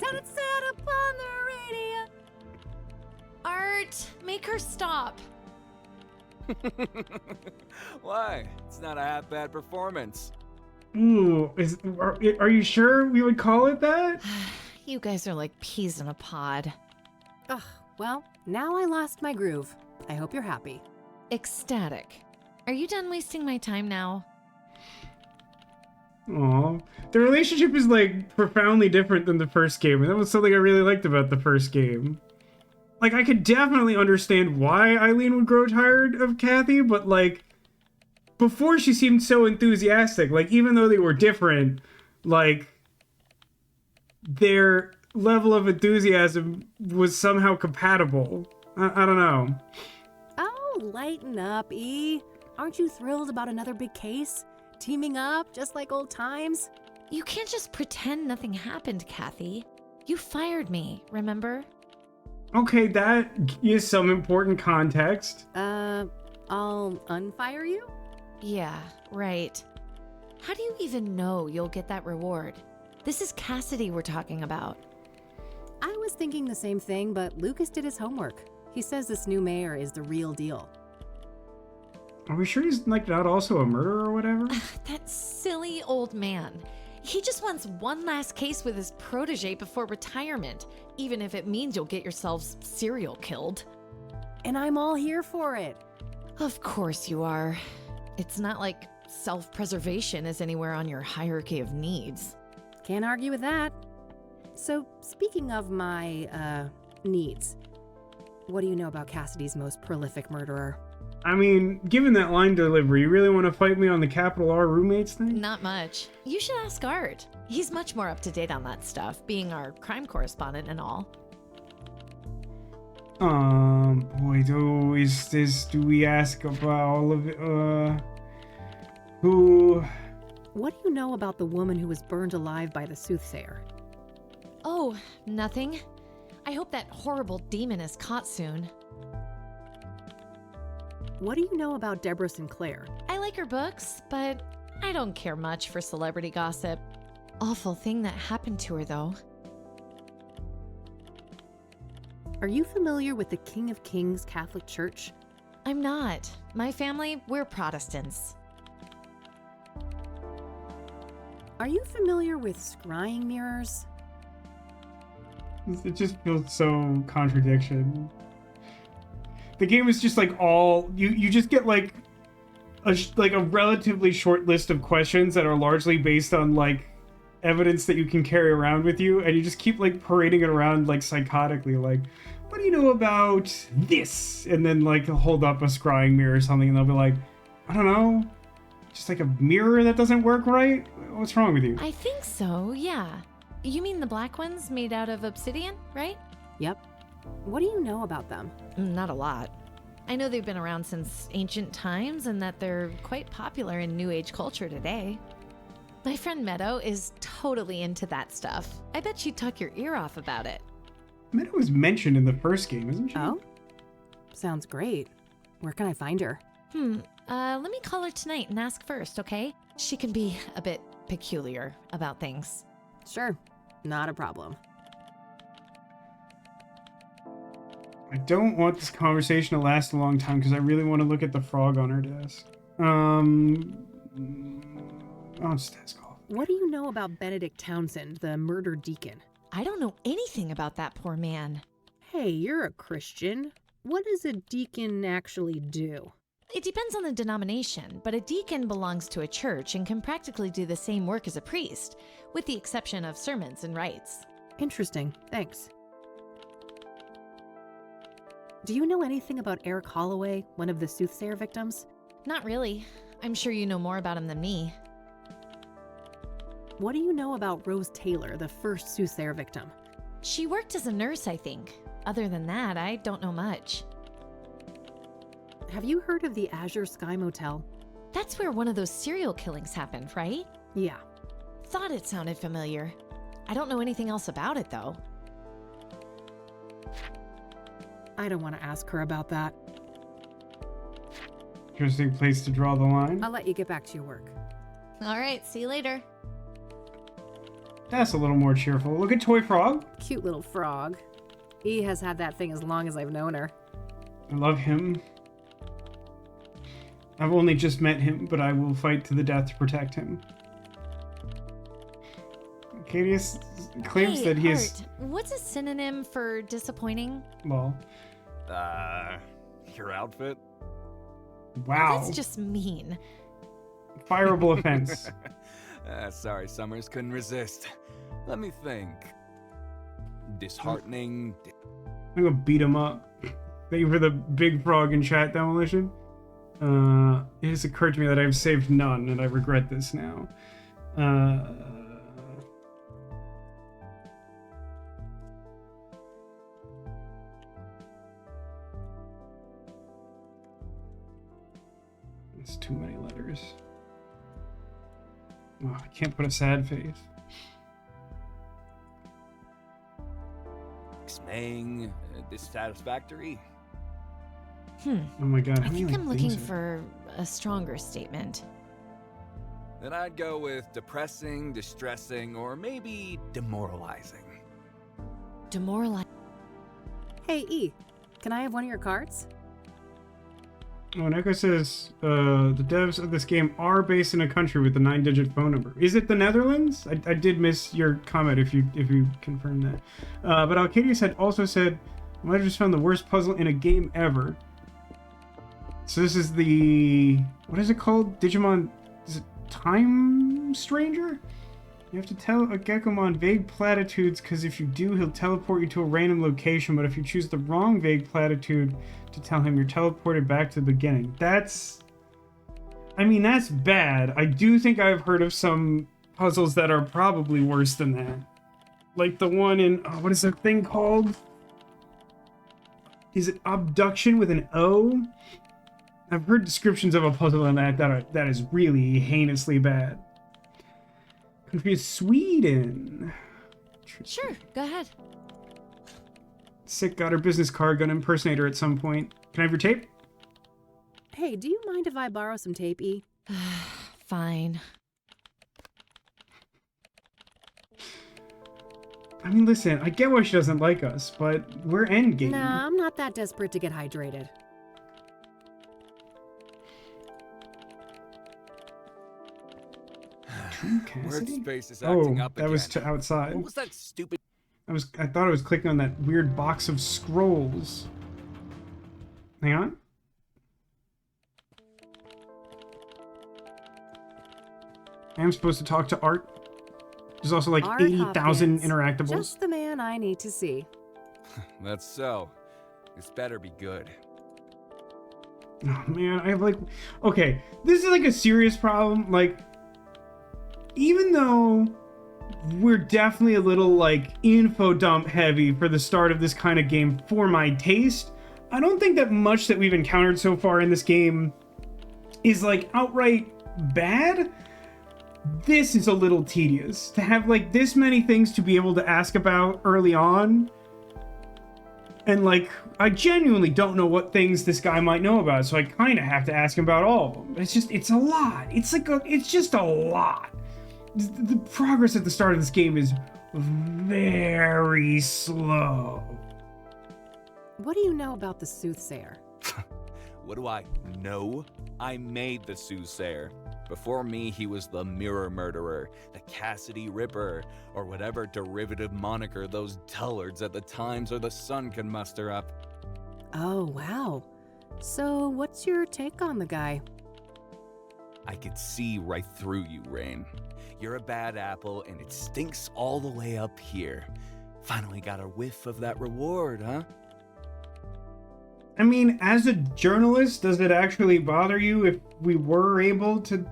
S3: Sounded sad upon the radio.
S9: Art, make her stop.
S8: Why? It's not a half bad performance.
S1: Ooh, are you sure we would call it that?
S9: You guys are like peas in a pod.
S3: Ugh, well, now I lost my groove. I hope you're happy.
S9: Ecstatic. Are you done wasting my time now?
S1: Aw. The relationship is like profoundly different than the first game, and that was something I really liked about the first game. Like, I could definitely understand why Eileen would grow tired of Kathy, but like, before she seemed so enthusiastic. Like, even though they were different, like, their level of enthusiasm was somehow compatible. I don't know.
S3: Oh, lighten up, E. Aren't you thrilled about another big case? Teaming up, just like old times?
S9: You can't just pretend nothing happened, Kathy. You fired me, remember?
S1: Okay, that is some important context.
S3: I'll unfire you?
S9: Yeah, right. How do you even know you'll get that reward? This is Cassidy we're talking about.
S3: I was thinking the same thing, but Lucas did his homework. He says this new mayor is the real deal.
S1: Are we sure he's like not also a murderer or whatever?
S9: That silly old man. He just wants one last case with his protege before retirement, even if it means you'll get yourselves serial killed.
S3: And I'm all here for it.
S9: Of course you are. It's not like self-preservation is anywhere on your hierarchy of needs.
S3: Can't argue with that. So, speaking of my, needs, what do you know about Cassidy's most prolific murderer?
S1: I mean, given that line delivery, you really want to fight me on the capital R roommates thing?
S9: Not much. You should ask Art. He's much more up to date on that stuff, being our crime correspondent and all.
S1: Boy, do we ask about all of it, who...
S3: What do you know about the woman who was burned alive by the Soothsayer?
S9: Oh, nothing. I hope that horrible demon is caught soon.
S3: What do you know about Deborah Sinclair?
S9: I like her books, but I don't care much for celebrity gossip. Awful thing that happened to her, though.
S3: Are you familiar with the King of Kings Catholic Church?
S9: I'm not. My family, we're Protestants.
S3: Are you familiar with scrying mirrors?
S1: It just feels so contradiction. The game is just like all... You just get like a relatively short list of questions that are largely based on like evidence that you can carry around with you, and you just keep like parading it around like psychotically, like, what do you know about this? And then like hold up a scrying mirror or something, and they'll be like, I don't know, just like a mirror that doesn't work right? What's wrong with you?
S9: I think so, yeah. You mean the black ones made out of obsidian, right?
S3: Yep. What do you know about them?
S9: Not a lot. I know they've been around since ancient times and that they're quite popular in New Age culture today. My friend Meadow is totally into that stuff. I bet she'd tuck your ear off about it.
S1: Meadow was mentioned in the first game, isn't she?
S3: Oh? Sounds great. Where can I find her?
S9: Let me call her tonight and ask first, okay? She can be a bit peculiar about things.
S3: Sure. Not a problem.
S1: I don't want this conversation to last a long time because I really want to look at the frog on her desk. I'll just ask off.
S3: What do you know about Benedict Townsend, the murdered deacon?
S9: I don't know anything about that poor man.
S3: Hey, you're a Christian. What does a deacon actually do?
S9: It depends on the denomination, but a deacon belongs to a church and can practically do the same work as a priest, with the exception of sermons and rites.
S3: Interesting. Thanks. Do you know anything about Eric Holloway, one of the Soothsayer victims?
S9: Not really. I'm sure you know more about him than me.
S3: What do you know about Rose Taylor, the first Soothsayer victim?
S9: She worked as a nurse, I think. Other than that, I don't know much.
S3: Have you heard of the Azure Sky Motel?
S9: That's where one of those serial killings happened, right?
S3: Yeah.
S9: Thought it sounded familiar. I don't know anything else about it, though.
S3: I don't want to ask her about that.
S1: Interesting place to draw the line.
S3: I'll let you get back to your work.
S9: All right, see you later.
S1: That's a little more cheerful. Look at Toy Frog.
S3: Cute little frog. He has had that thing as long as I've known her.
S1: I love him. I've only just met him, but I will fight to the death to protect him. Arcadius claims
S9: Hey,
S1: that he
S9: Art,
S1: is.
S9: what's a synonym for disappointing?
S1: Well,
S10: Your outfit?
S1: wow.
S9: That's just mean.
S1: Fireable offense.
S10: Sorry, Summers, couldn't resist. Let me think. Disheartening.
S1: I'm gonna beat him up. Thank you for the big frog in chat, Demolition. It has occurred to me that I've saved none, and I regret this now. It's too many letters. Oh, I can't put a sad face.
S10: Dismaying. Dissatisfactory.
S1: Oh my god.
S9: I
S1: how many,
S9: think
S1: like,
S9: I'm looking
S1: things are-
S9: for a stronger statement.
S10: Then I'd go with depressing, distressing, or maybe demoralizing.
S9: Demoralize.
S3: Hey, E, can I have one of your cards?
S1: Oh, and Echo says the devs of this game are based in a country with a 9-digit phone number. Is it the Netherlands? I did miss your comment if you confirmed that. But Alcadius had also said, I might have just found the worst puzzle in a game ever. So this is the, what is it called? Digimon, is it Time Stranger? You have to tell a Gekomon vague platitudes, because if you do, he'll teleport you to a random location, but if you choose the wrong vague platitude to tell him, you're teleported back to the beginning. That's bad. I do think I've heard of some puzzles that are probably worse than that. Like the one in, what is that thing called? Is it Abduction with an O? I've heard descriptions of a puzzle in that is really heinously bad. Country is Sweden.
S9: Sure, go ahead.
S1: Sick got her business card, gonna impersonate her at some point. Can I have your tape?
S3: Hey, do you mind if I borrow some tape, E?
S9: Fine.
S1: I mean, listen, I get why she doesn't like us, but we're endgame.
S3: Nah, I'm not that desperate to get hydrated.
S10: Workspace is acting up
S1: that
S10: again.
S1: was to outside.
S10: What was that stupid?
S1: I thought I was clicking on that weird box of scrolls. Hang on. I am supposed to talk to Art. There's also like
S3: Art
S1: 80,000
S3: Hopkins,
S1: interactables.
S3: Just the man I need to see.
S10: That's so. This better be good.
S1: Oh man, I have like, okay, this is like a serious problem. Like, even though we're definitely a little like info dump heavy for the start of this kind of game for my taste, I don't think that much that we've encountered so far in this game is like outright bad. This is a little tedious to have like this many things to be able to ask about early on. And like, I genuinely don't know what things this guy might know about, so I kind of have to ask him about all of them. It's a lot. It's just a lot. The progress at the start of this game is very slow.
S3: What do you know about the Soothsayer?
S10: What do I know? I made the Soothsayer. Before me, he was the Mirror Murderer, the Cassidy Ripper, or whatever derivative moniker those dullards at the Times or the Sun can muster up.
S3: Oh, wow. So, what's your take on the guy?
S10: I could see right through you, Rain. You're a bad apple, and it stinks all the way up here. Finally got a whiff of that reward, huh?
S1: I mean, as a journalist, does it actually bother you if we were able to,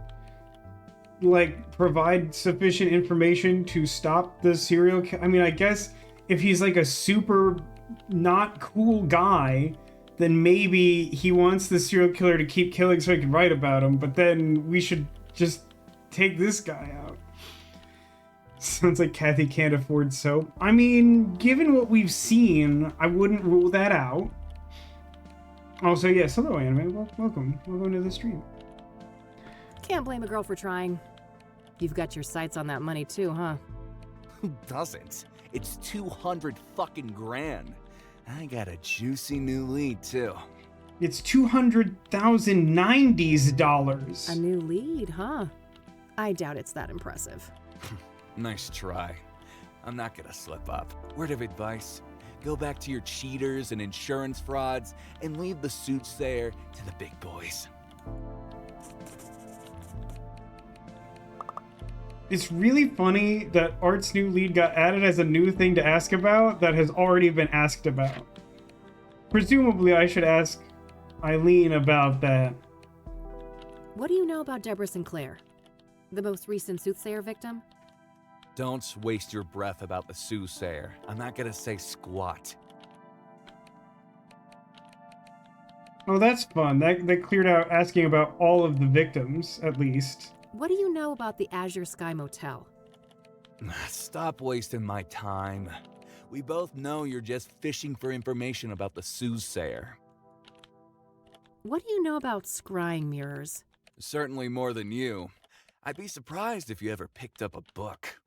S1: like, provide sufficient information to stop the serial killer? I mean, I guess if he's like a super not cool guy, then maybe he wants the serial killer to keep killing so he can write about him, but then we should just take this guy out. Sounds like Kathy can't afford soap. I mean, given what we've seen, I wouldn't rule that out. Also, yes, hello, Anime. Welcome to the stream.
S3: Can't blame a girl for trying. You've got your sights on that money too, huh?
S10: Who doesn't? It's 200 fucking grand. I got a juicy new lead, too.
S1: It's 200,000 90s dollars.
S3: A new lead, huh? I doubt it's that impressive.
S10: Nice try. I'm not gonna slip up. Word of advice: go back to your cheaters and insurance frauds and leave the Soothsayer to the big boys.
S1: It's really funny that Art's new lead got added as a new thing to ask about that has already been asked about. Presumably, I should ask Eileen about that.
S3: What do you know about Deborah Sinclair? The most recent Soothsayer victim?
S10: Don't waste your breath about the Soothsayer. I'm not gonna say squat.
S1: Oh, that's fun. That cleared out asking about all of the victims, at least.
S3: What do you know about the Azure Sky Motel?
S10: Stop wasting my time. We both know you're just fishing for information about the Soothsayer.
S3: What do you know about scrying mirrors?
S10: Certainly more than you. I'd be surprised if you ever picked up a book.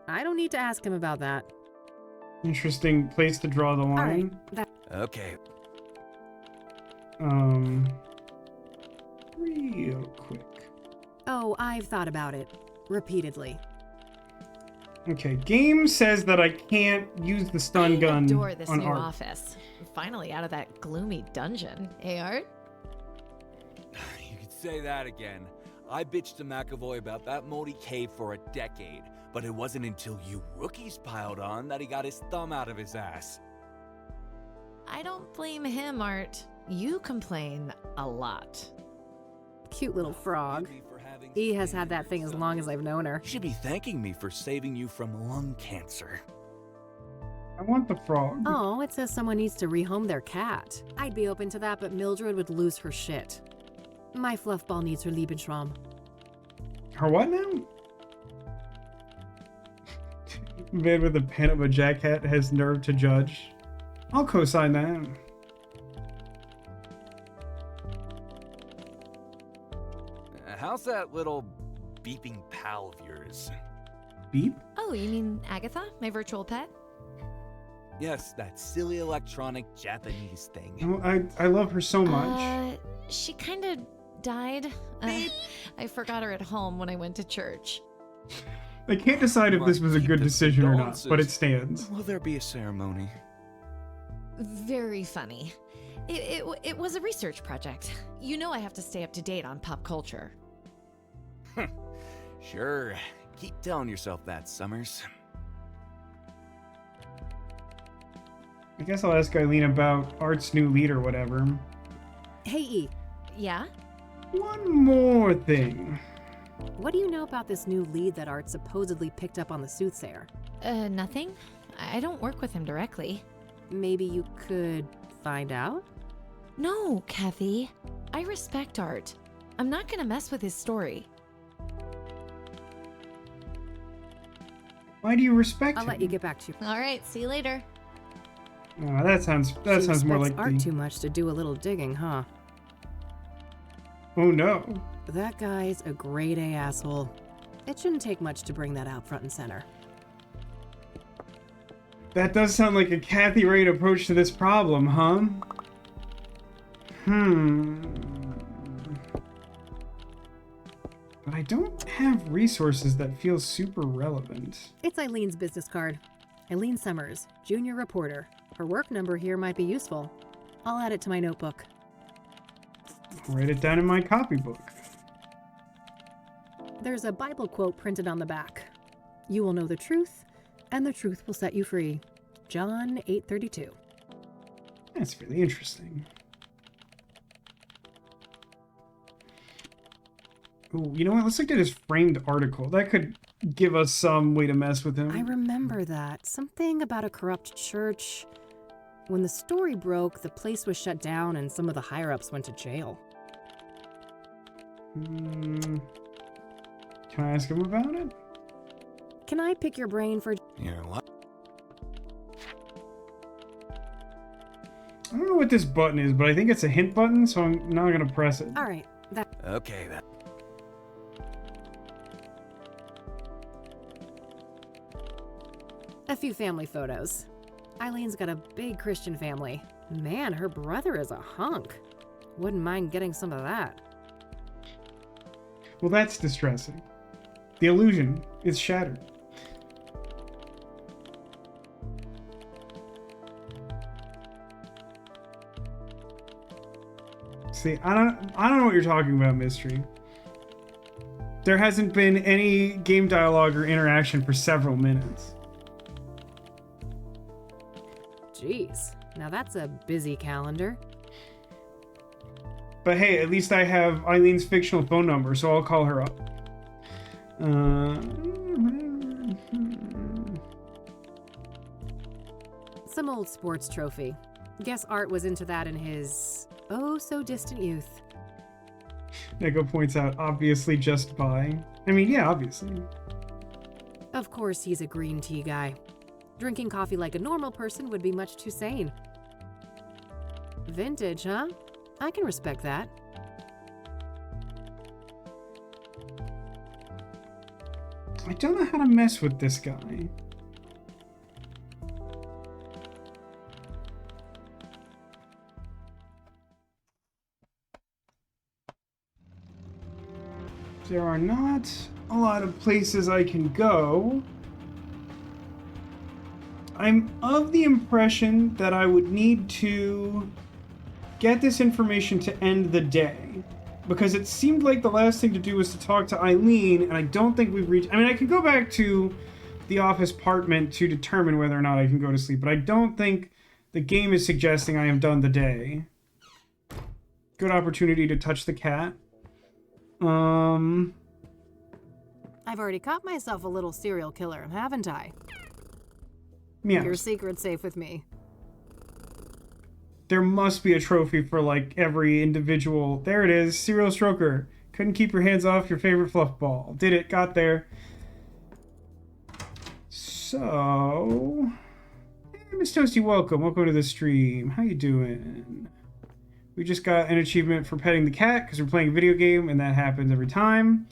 S3: I don't need to ask him about that.
S1: Interesting place to draw the line.
S10: Okay.
S1: Real quick.
S3: Oh, I've thought about it. Repeatedly.
S1: Okay, game says that I can't use the stun gun
S9: Adore this
S1: on
S9: new
S1: Art.
S9: office. Finally out of that gloomy dungeon. Art?
S10: You could say that again. I bitched to McAvoy about that moldy cave for a decade, but it wasn't until you rookies piled on that he got his thumb out of his ass.
S9: I don't blame him, Art. You complain a lot.
S3: Cute little frog. He has had that thing as long as I've known her.
S10: You should be thanking me for saving you from lung cancer.
S1: I want the frog.
S3: Oh, it says someone needs to rehome their cat. I'd be open to that, but Mildred would lose her shit. My fluffball needs her Lebensraum.
S1: Her what now? Man with a pen of a jacket has nerve to judge. I'll co-sign that.
S10: How's that little beeping pal of yours?
S1: Beep?
S9: Oh, you mean Agatha, my virtual pet?
S10: Yes, that silly electronic Japanese thing.
S1: Oh, I love her so much.
S9: She kind of died. I forgot her at home when I went to church.
S1: I can't decide if this was a good decision or not, but it stands.
S10: Will there be a ceremony?
S9: Very funny. It was a research project. You know I have to stay up to date on pop culture.
S10: Sure. Keep telling yourself that, Summers.
S1: I guess I'll ask Eileen about Art's new lead or whatever.
S3: Hey, E.
S9: Yeah?
S1: One more thing.
S3: What do you know about this new lead that Art supposedly picked up on the Soothsayer?
S9: Nothing. I don't work with him directly.
S3: Maybe you could find out?
S9: No, Kathy. I respect Art. I'm not gonna mess with his story.
S1: Why do you respect him?
S3: I'll let you get back to you.
S9: All right, see you later.
S1: Oh, that sounds more like
S3: Art
S1: the...
S3: too much to do a little digging, huh?
S1: Oh no.
S3: That guy's a grade A asshole. It shouldn't take much to bring that out front and center.
S1: That does sound like a Kathy Rain approach to this problem, huh? But I don't have resources that feel super relevant.
S3: It's Eileen's business card. Eileen Summers, junior reporter. Her work number here might be useful. I'll add it to my notebook.
S1: I'll write it down in my copybook.
S3: There's a Bible quote printed on the back. You will know the truth, and the truth will set you free. John 8:32.
S1: That's really interesting. Ooh, you know what? Let's look at his framed article. That could give us some way to mess with him.
S3: I remember that. Something about a corrupt church. When the story broke, the place was shut down and some of the higher-ups went to jail.
S1: Can I ask him about it?
S3: Can I pick your brain for...
S10: You're what?
S1: I don't know what this button is, but I think it's a hint button, so I'm not gonna press it.
S3: All right, that...
S10: Okay, then.
S3: A few family photos. Eileen's got a big Christian family. Man, her brother is a hunk. Wouldn't mind getting some of that.
S1: Well, that's distressing. The illusion is shattered. See, I don't know what you're talking about, Mystery. There hasn't been any game dialogue or interaction for several minutes.
S3: Jeez, now that's a busy calendar.
S1: But hey, at least I have Eileen's fictional phone number, so I'll call her up.
S3: Some old sports trophy. Guess Art was into that in his oh-so-distant youth.
S1: Neko points out, obviously just by. I mean, yeah, obviously.
S3: Of course he's a green tea guy. Drinking coffee like a normal person would be much too sane. Vintage, huh? I can respect that.
S1: I don't know how to mess with this guy. There are not a lot of places I can go. I'm of the impression that I would need to get this information to end the day, because it seemed like the last thing to do was to talk to Eileen, and I don't think we've reached... I mean, I can go back to the office apartment to determine whether or not I can go to sleep, but I don't think the game is suggesting I have done the day. Good opportunity to touch the cat.
S3: I've already caught myself a little serial killer, haven't I?
S1: Yeah.
S3: Your secret's safe with me.
S1: There must be a trophy for, like, every individual. There it is. Serial stroker. Couldn't keep your hands off your favorite fluff ball. Did it. Got there. So... Hey, Miss Toasty, welcome. Welcome to the stream. How you doing? We just got an achievement for petting the cat because we're playing a video game, and that happens every time.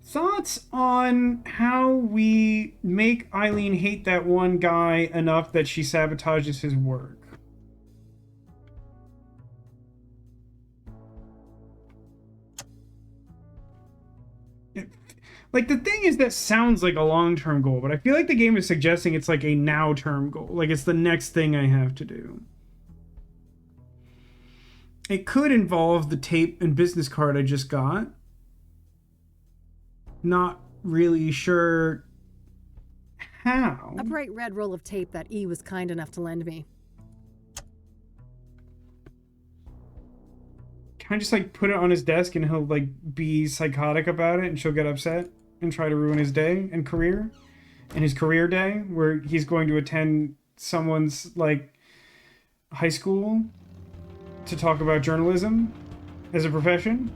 S1: Thoughts on how we make Eileen hate that one guy enough that she sabotages his work? Like, the thing is, that sounds like a long-term goal, but I feel like the game is suggesting it's like a now-term goal. Like, it's the next thing I have to do. It could involve the tape and business card I just got. Not really sure how.
S3: A bright red roll of tape that E was kind enough to lend me.
S1: Can I just, like, put it on his desk and he'll, like, be psychotic about it and she'll get upset and try to ruin his day and career? And his career day, where he's going to attend someone's, like, high school to talk about journalism as a profession?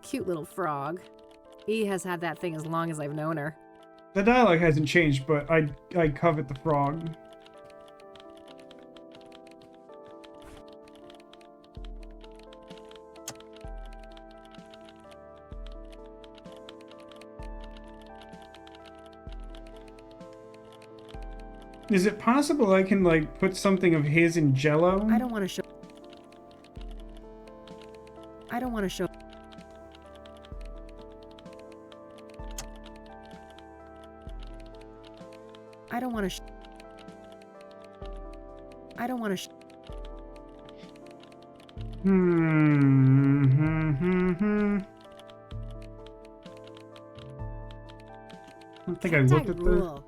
S3: Cute little frog. E has had that thing as long as I've known her.
S1: The dialogue hasn't changed, but I covet the frog. Is it possible I can, like, put something of his in Jell-O?
S3: I don't want to show... I don't want to show... I don't want to... I don't want to...
S1: I don't think I looked at the...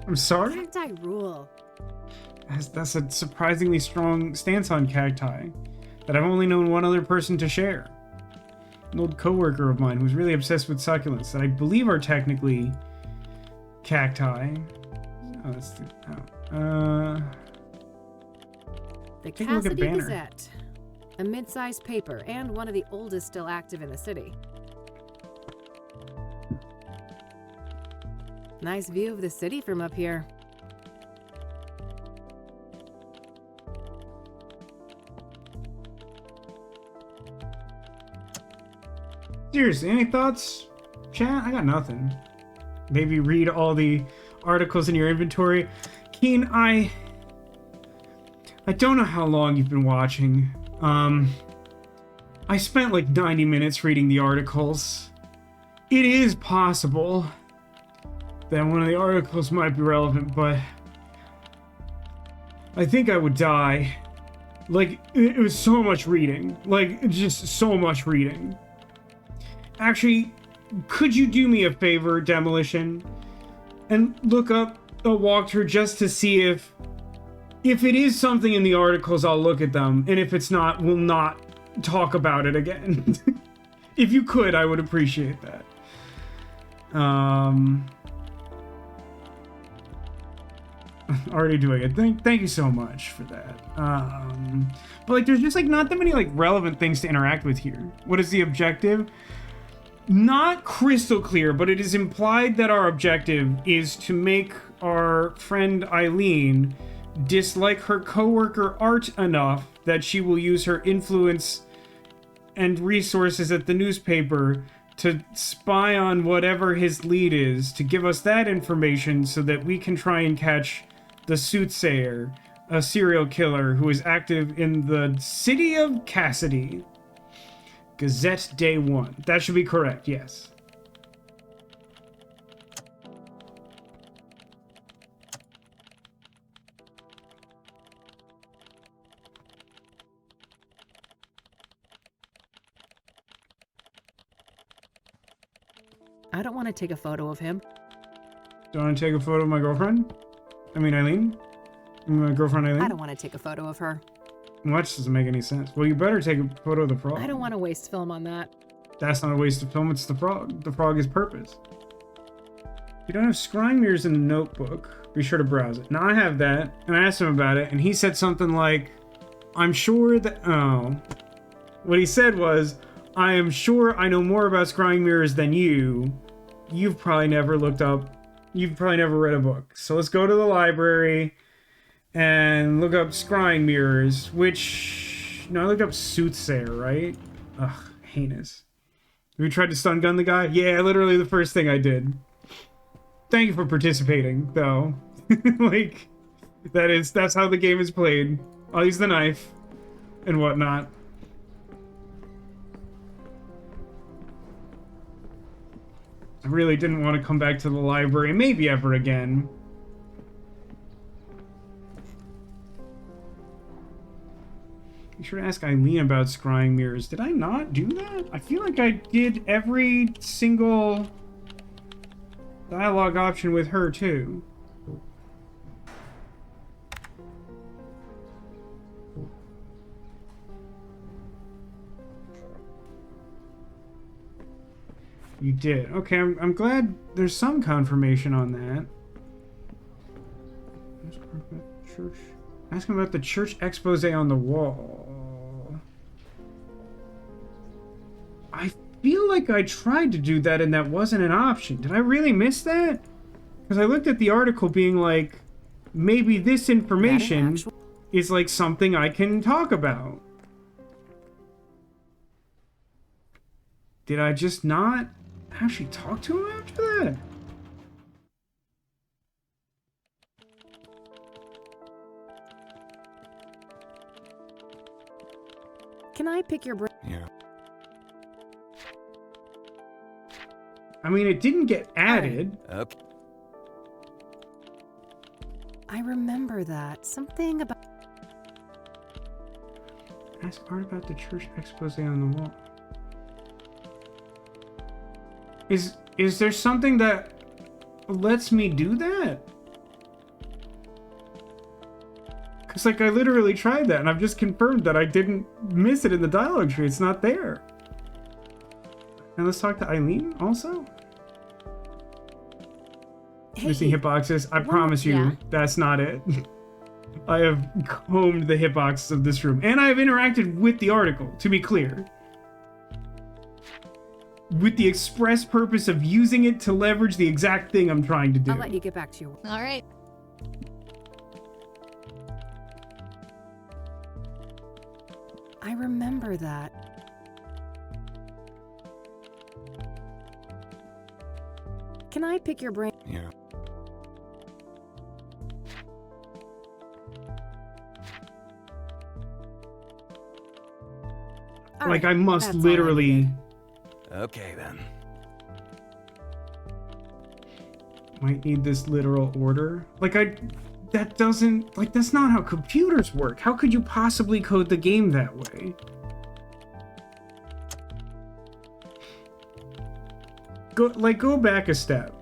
S1: I'm sorry?
S3: Cacti rule.
S1: That's a surprisingly strong stance on cacti that I've only known one other person to share. An old coworker of mine who's really obsessed with succulents that I believe are technically cacti. Oh, that's the... Oh.
S3: The
S1: Take a look at
S3: Cassidy
S1: Banner.
S3: Gazette. A mid-sized paper and one of the oldest still active in the city. Nice view of the city from up here.
S1: Seriously, any thoughts, chat? I got nothing. Maybe read all the articles in your inventory. Keen, I don't know how long you've been watching. I spent like 90 minutes reading the articles. It is possible that one of the articles might be relevant, but I think I would die. Like, it was so much reading. Like, just so much reading. Actually, could you do me a favor, Demolition? And look up a walkthrough just to see if it is something in the articles, I'll look at them. And if it's not, we'll not talk about it again. If you could, I would appreciate that. Already doing it. Thank you so much for that. But like, there's just like not that many like relevant things to interact with here. What is the objective? Not crystal clear, but it is implied that our objective is to make our friend Eileen dislike her coworker Art enough that she will use her influence and resources at the newspaper to spy on whatever his lead is, to give us that information so that we can try and catch the Soothsayer, a serial killer who is active in the city of Cassidy. Gazette Day 1. That should be correct, yes.
S3: I don't want to take a photo of him.
S1: Do you want to take a photo of my girlfriend? I mean, Eileen? My girlfriend, Eileen?
S3: I don't want to take a photo of her.
S1: Well, that doesn't make any sense. Well, you better take a photo of the frog.
S3: I don't want to waste film on that.
S1: That's not a waste of film, it's the frog. The frog is purpose. You don't have scrying mirrors in the notebook. Be sure to browse it. Now I have that, and I asked him about it, and he said something like, I'm sure that... Oh. What he said was, I am sure I know more about scrying mirrors than you. You've probably never looked up... You've probably never read a book. So let's go to the library and look up scrying mirrors, which... No, I looked up Soothsayer, right? Ugh, heinous. Have you tried to stun gun the guy? Yeah, literally the first thing I did. Thank you for participating, though. Like, that's how the game is played. I'll use the knife and whatnot. I really didn't want to come back to the library, maybe ever again. You should ask Eileen about scrying mirrors. Did I not do that? I feel like I did every single dialogue option with her, too. You did. Okay, I'm glad there's some confirmation on that. Church. Ask him about the church expose on the wall. I feel like I tried to do that and that wasn't an option. Did I really miss that? Because I looked at the article being like, maybe this information is like something I can talk about. Did I just not actually talk to him after that?
S3: Can I pick your brain?
S10: Yeah.
S1: I mean, it didn't get added.
S10: Up.
S3: I remember that. Something about...
S1: Ask Art about the church expose on the wall. Is there something that lets me do that? Because, like, I literally tried that, and I've just confirmed that I didn't miss it in the dialogue tree. It's not there. And let's talk to Eileen, also.
S3: Hey,
S1: Missing hitboxes. I promise you, that's not it. I have combed the hitboxes of this room. And I have interacted with the article, to be clear. With the express purpose of using it to leverage the exact thing I'm trying to do.
S3: I'll let you get back to your...
S9: All right.
S3: I remember that. Can I pick your brain?
S10: Yeah.
S1: Like,
S3: right,
S1: I must
S3: that's all I
S1: literally...
S3: needed.
S10: Okay, then.
S1: Might need this literal order. Like, that doesn't... Like, that's not how computers work. How could you possibly code the game that way? Go back a step.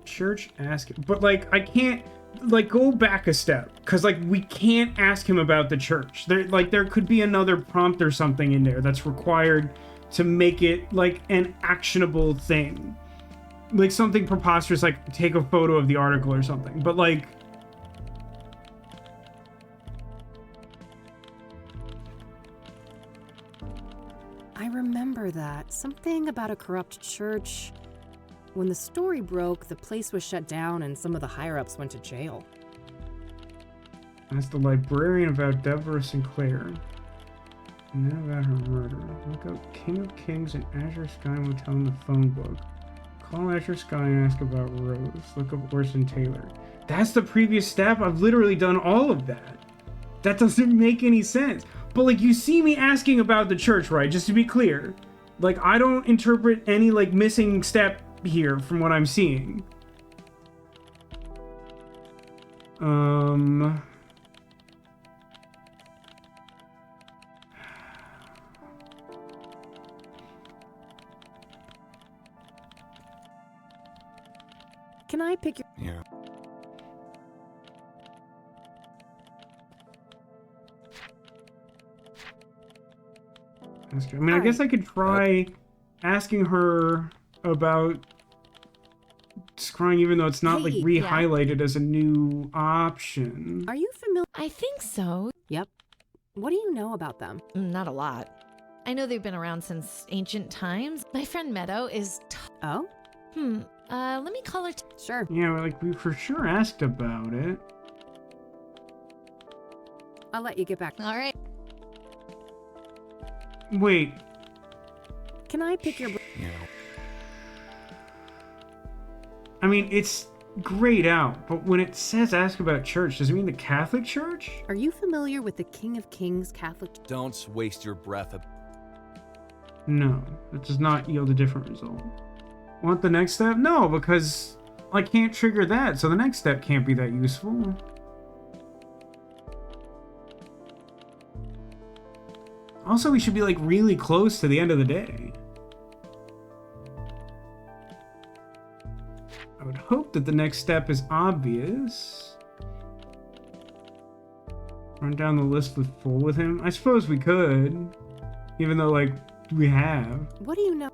S1: Church ask... But, like, I can't... Like, go back a step. Because, like, we can't ask him about the church. There could be another prompt or something in there that's required to make it, like, an actionable thing. Like, something preposterous, like, take a photo of the article or something. But, like...
S3: I remember that. Something about a corrupt church. When the story broke, the place was shut down and some of the higher-ups went to jail.
S1: Ask the librarian about Deborah Sinclair. And then about her murder. Look up King of Kings and Azure Sky Motel in the phone book. Call Azure Sky and ask about Rose. Look up Orson Taylor. That's the previous step? I've literally done all of that. That doesn't make any sense. But, like, you see me asking about the church, right? Just to be clear. Like, I don't interpret any, like, missing step here from what I'm seeing.
S3: Can I pick your...
S10: Yeah.
S1: I mean, I guess I could try asking her about scrying, even though it's not, like,
S3: Hey,
S1: re-highlighted as a new option.
S3: Are you familiar?
S9: I think so.
S3: Yep. What do you know about them?
S9: Not a lot. I know they've been around since ancient times. My friend Meadow is...
S3: Oh?
S9: Let me call her...
S3: Sure.
S1: Yeah, like, we for sure asked about it.
S3: I'll let you get back.
S9: All right.
S1: Wait.
S3: Can I pick your...
S10: Yeah.
S1: I mean, it's grayed out, but when it says ask about church, does it mean the Catholic Church?
S3: Are you familiar with the King of Kings Catholic...
S10: Don't waste your breath.
S1: No, that does not yield a different result. Want the next step? No, because I can't trigger that, so the next step can't be that useful. Also, we should be, like, really close to the end of the day. I would hope that the next step is obvious. Run down the list with full with him? I suppose we could. Even though, like, we have.
S3: What do you know?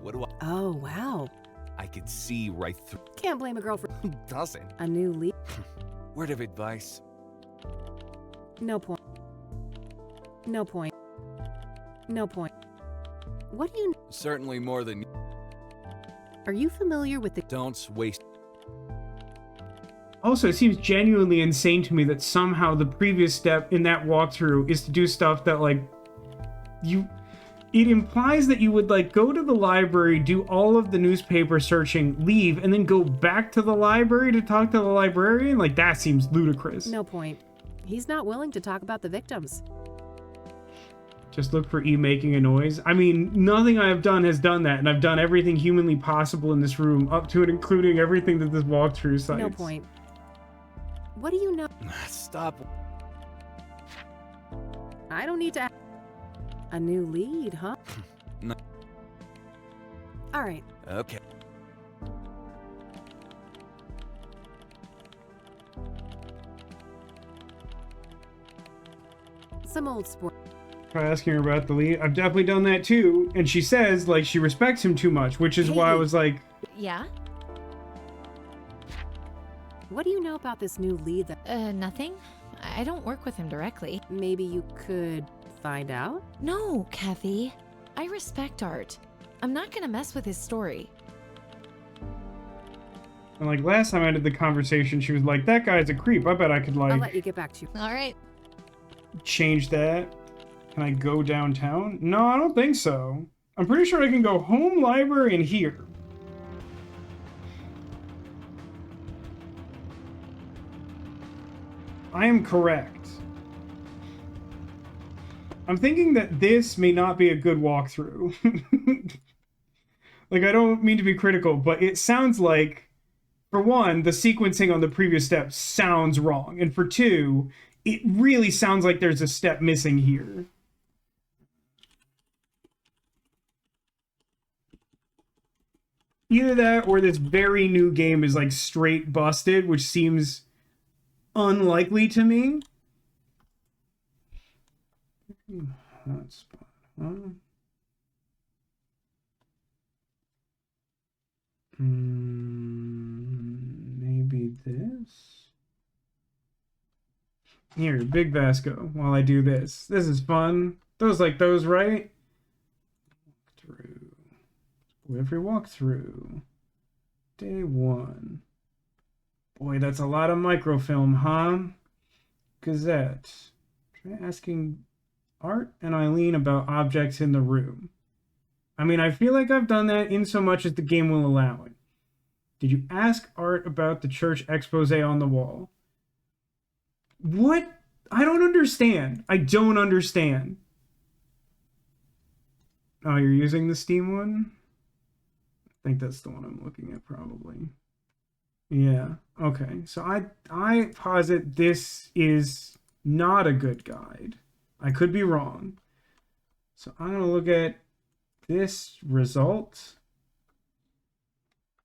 S10: What do I...
S3: Oh, wow.
S10: I could see right through...
S3: Can't blame a girl for...
S10: Who doesn't?
S3: A new lead.
S10: Word of advice.
S3: No point. No point. No point. What do you...
S10: Certainly more than...
S3: Are you familiar with the...
S10: Don't waste...
S1: Also, it seems genuinely insane to me that somehow the previous step in that walkthrough is to do stuff that, like, it implies that you would, like, go to the library, do all of the newspaper searching, leave, and then go back to the library to talk to the librarian? Like, that seems ludicrous.
S3: No point. He's not willing to talk about the victims.
S1: Just look for E making a noise. I mean, nothing I have done has done that, and I've done everything humanly possible in this room, up to and including everything that this walkthrough cites.
S3: No point. What do you know?
S10: Stop.
S3: I don't need to... A new lead, huh?
S10: No.
S3: All right.
S10: Okay.
S3: Some old sport.
S1: Try asking her about the lead. I've definitely done that too, and she says, like, she respects him too much, which is why I was like...
S9: Yeah?
S3: What do you know about this new lead that...
S9: Nothing. I don't work with him directly.
S3: Maybe you could find out?
S9: No, Kathy. I respect Art. I'm not gonna mess with his story.
S1: And, like, last time I did the conversation, she was like, that guy's a creep. I bet I could, like...
S3: I'll let you get back to you.
S9: All right.
S1: Change that. Can I go downtown? No, I don't think so. I'm pretty sure I can go home, library, and here. I am correct. I'm thinking that this may not be a good walkthrough. Like, I don't mean to be critical, but it sounds like, for one, the sequencing on the previous step sounds wrong. And for two, it really sounds like there's a step missing here. Either that or this very new game is like straight busted, which seems unlikely to me. Hotspot, huh? Maybe this? Here, Big Vasco, while I do this. This is fun. Those like those, right? Through. Every walkthrough. Day 1. Boy, that's a lot of microfilm, huh? Gazette. Try asking Art and Eileen about objects in the room. I mean, I feel like I've done that in so much as the game will allow it. Did you ask Art about the church expose on the wall? What? I don't understand. I don't understand. Oh, you're using the Steam one? I think that's the one I'm looking at, probably. Yeah, okay. So I posit this is not a good guide. I could be wrong. So I'm going to look at this result.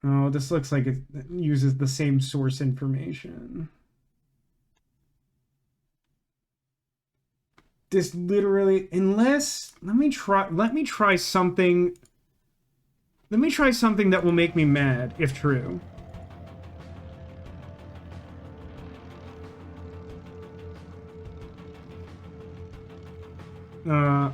S1: Oh, this looks like it uses the same source information. This literally, unless, let me try something. Let me try something that will make me mad, if true.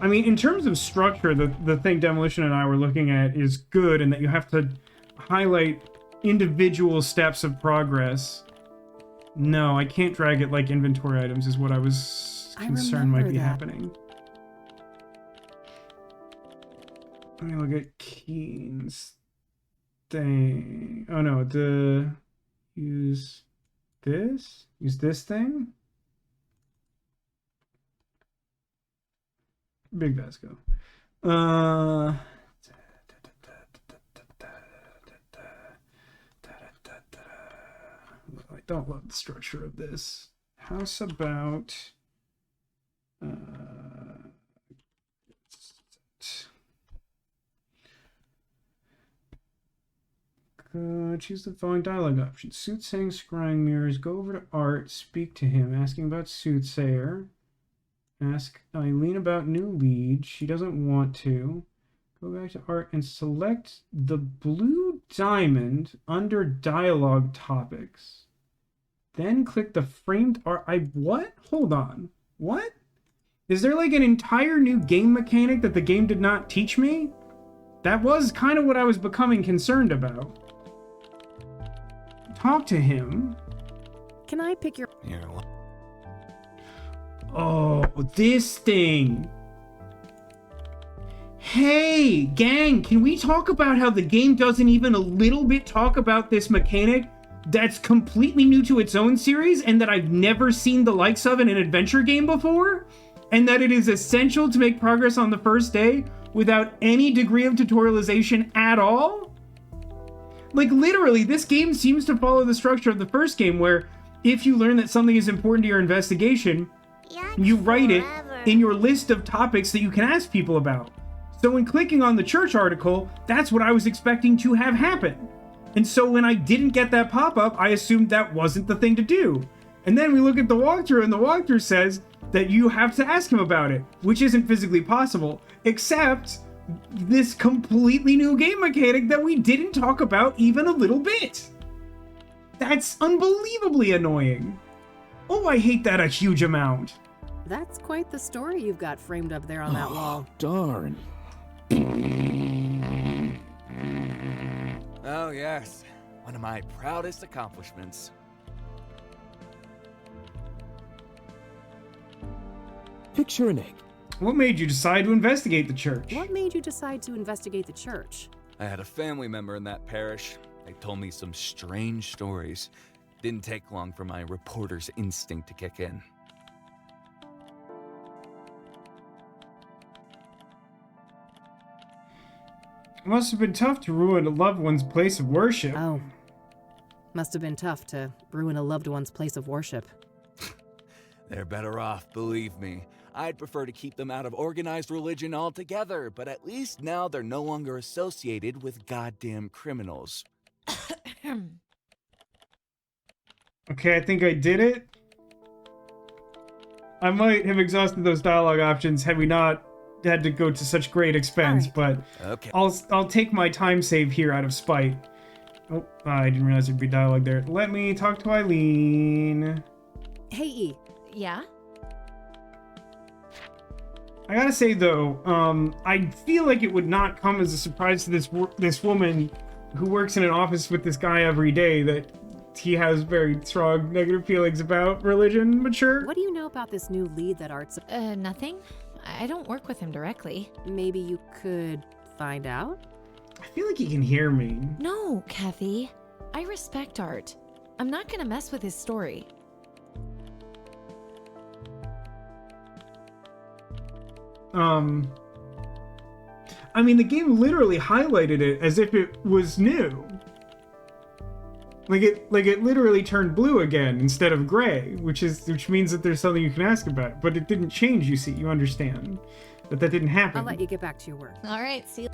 S1: I mean, in terms of structure, the thing Demolition and I were looking at is good, and that you have to highlight individual steps of progress. No, I can't drag it like inventory items is what I was concerned might be happening. Let me look at Keen's thing. Oh no, use this thing? Big Vasco. I don't love the structure of this. House about choose the following dialogue options. Soothsaying, scrying mirrors. Go over to Art, speak to him, asking about Soothsayer. Ask Eileen about new lead. She doesn't want to. Go back to Art and select the blue diamond under dialogue topics. Then click the framed art. What? Hold on. What? Is there like an entire new game mechanic that the game did not teach me? That was kind of what I was becoming concerned about. Talk to him.
S3: Can I pick your...
S10: Here,
S1: Oh, this thing. Hey, gang, can we talk about how the game doesn't even a little bit talk about this mechanic that's completely new to its own series and that I've never seen the likes of in an adventure game before? And that it is essential to make progress on the first day without any degree of tutorialization at all? Like, literally, this game seems to follow the structure of the first game where if you learn that something is important to your investigation, you write it in your list of topics that you can ask people about. So when clicking on the church article, that's what I was expecting to have happen. And so when I didn't get that pop-up, I assumed that wasn't the thing to do. And then we look at the walkthrough, and the walkthrough says that you have to ask him about it, which isn't physically possible, except this completely new game mechanic that we didn't talk about even a little bit. That's unbelievably annoying. Oh, I hate that a huge amount.
S3: That's quite the story you've got framed up there on that wall.
S11: Darn.
S10: Oh, yes. One of my proudest accomplishments.
S11: Picture an egg.
S1: What made you decide to investigate the church?
S3: What made you decide to investigate the church?
S10: I had a family member in that parish. They told me some strange stories. Didn't take long for my reporter's instinct to kick in.
S1: It must have been tough to ruin a loved one's place of worship.
S3: Oh. Must have been tough to ruin a loved one's place of worship.
S10: They're better off, believe me. I'd prefer to keep them out of organized religion altogether, but at least now they're no longer associated with goddamn criminals.
S1: Okay, I think I did it. I might have exhausted those dialogue options had we not had to go to such great expense, but
S10: Okay.
S1: I'll take my time save here out of spite. Oh, I didn't realize there'd be dialogue there. Let me talk to Eileen.
S3: Hey, E.
S9: Yeah?
S1: I gotta say though, I feel like it would not come as a surprise to this woman who works in an office with this guy every day that he has very strong negative feelings about religion. Mature.
S3: What do you know about this new lead that Art's...
S9: Nothing. I don't work with him directly.
S3: Maybe you could find out?
S1: I feel like he can hear me.
S9: No, Kathy. I respect Art. I'm not gonna mess with his story.
S1: I mean, the game literally highlighted it as if it was new. Like it literally turned blue again instead of gray, which means that there's something you can ask about. But it didn't change, you see. You understand that didn't happen.
S3: I'll let you get back to your work.
S9: All right, see you.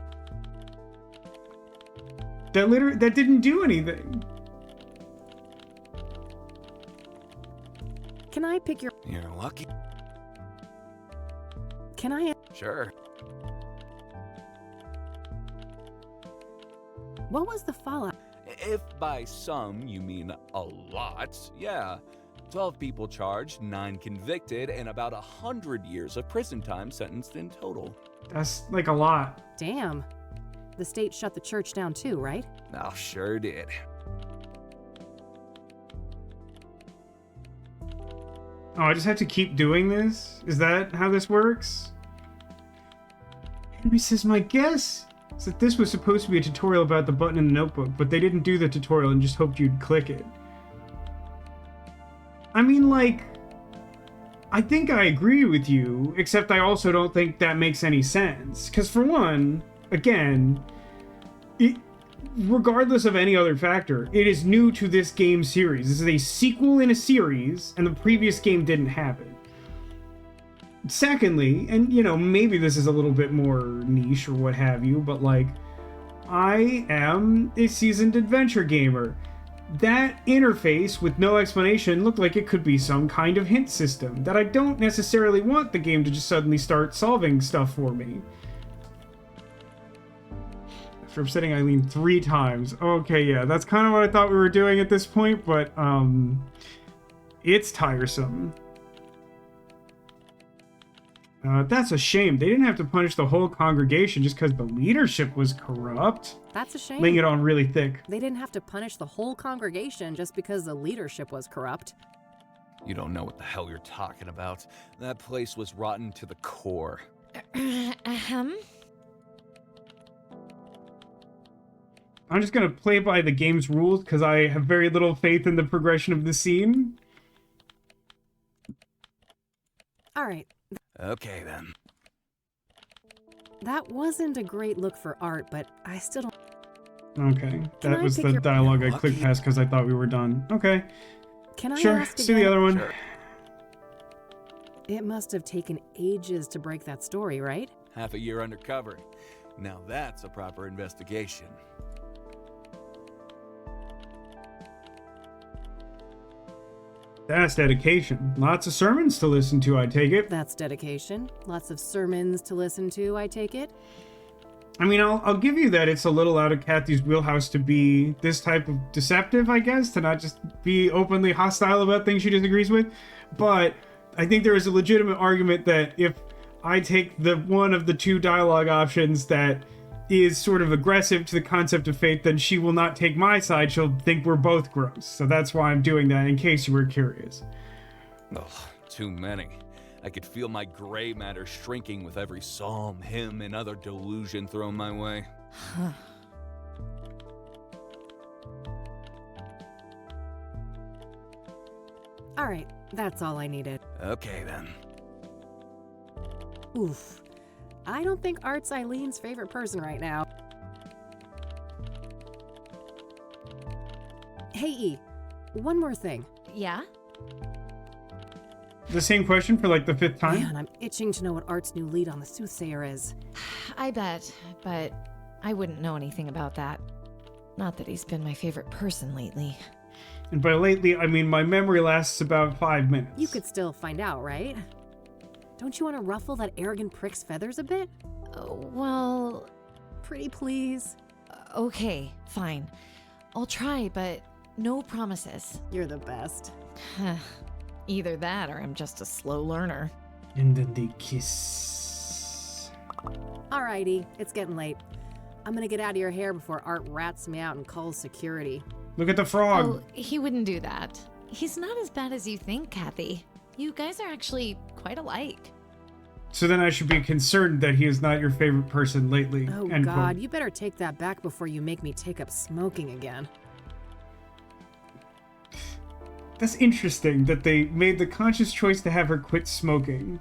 S1: That didn't do anything.
S3: Can I pick your...
S10: You're lucky.
S3: Can I...
S10: Sure.
S3: What was the fallout?
S10: If by some you mean a lot, yeah. 12 people charged, 9 convicted, and about 100 years of prison time sentenced in total.
S1: That's like a lot.
S3: Damn. The state shut the church down too, right?
S10: Oh, sure did.
S1: Oh, I just have to keep doing this? Is that how this works? Henry says, my guess is that this was supposed to be a tutorial about the button in the notebook, but they didn't do the tutorial and just hoped you'd click it. I mean, like, I think I agree with you, except I also don't think that makes any sense. Because for one, again, regardless of any other factor, it is new to this game series. This is a sequel in a series, and the previous game didn't have it. Secondly, and maybe this is a little bit more niche or what have you, but like, I am a seasoned adventure gamer. That interface with no explanation looked like it could be some kind of hint system that I don't necessarily want the game to just suddenly start solving stuff for me. After upsetting Eileen 3 times. Okay, yeah, that's kind of what I thought we were doing at this point, but it's tiresome. That's a shame. They didn't have to punish the whole congregation just because the leadership was corrupt.
S3: That's a shame.
S1: Laying it on really thick.
S3: They didn't have to punish the whole congregation just because the leadership was corrupt.
S10: You don't know what the hell you're talking about. That place was rotten to the core.
S1: I'm just gonna play by the game's rules because I have very little faith in the progression of the scene.
S3: All right.
S10: Okay, then.
S3: That wasn't a great look for Art, but I still don't...
S1: Okay, that was the dialogue I clicked past because I thought we were done. Okay.
S3: Can I
S1: sure,
S3: ask
S1: see
S3: again?
S1: the other one.
S10: Sure.
S3: It must have taken ages to break that story, right?
S10: Half a year undercover. Now that's a proper investigation.
S1: That's dedication. Lots of sermons to listen to, I take it.
S3: That's dedication. Lots of sermons to listen to, I take it.
S1: I mean, I'll give you that it's a little out of Kathy's wheelhouse to be this type of deceptive, I guess, to not just be openly hostile about things she disagrees with. But I think there is a legitimate argument that if I take the one of the 2 dialogue options that is sort of aggressive to the concept of faith, then she will not take my side. She'll think we're both gross. So that's why I'm doing that, in case you were curious.
S10: Ugh, too many. I could feel my gray matter shrinking with every psalm, hymn, and other delusion thrown my way.
S3: All right, that's all I needed.
S10: Okay, then.
S3: Oof. I don't think Art's Eileen's favorite person right now. Hey, E, one more thing.
S9: Yeah?
S1: The same question for like the 5th time?
S3: Man, I'm itching to know what Art's new lead on the Soothsayer is.
S9: I bet, but I wouldn't know anything about that. Not that he's been my favorite person lately.
S1: And by lately, I mean my memory lasts about 5 minutes.
S3: You could still find out, right? Don't you want to ruffle that arrogant prick's feathers a bit?
S9: Well...
S3: Pretty please.
S9: Okay, fine. I'll try, but no promises.
S3: You're the best.
S9: Either that or I'm just a slow learner.
S1: And then they kiss.
S3: Alrighty, it's getting late. I'm gonna get out of your hair before Art rats me out and calls security.
S1: Look at the frog.
S9: Oh, he wouldn't do that. He's not as bad as you think, Kathy. You guys are actually quite alike.
S1: So then I should be concerned that he is not your favorite person lately.
S3: Oh
S1: End
S3: God,
S1: quote.
S3: you better take that back before you make me take up smoking again.
S1: That's interesting that they made the conscious choice to have her quit smoking.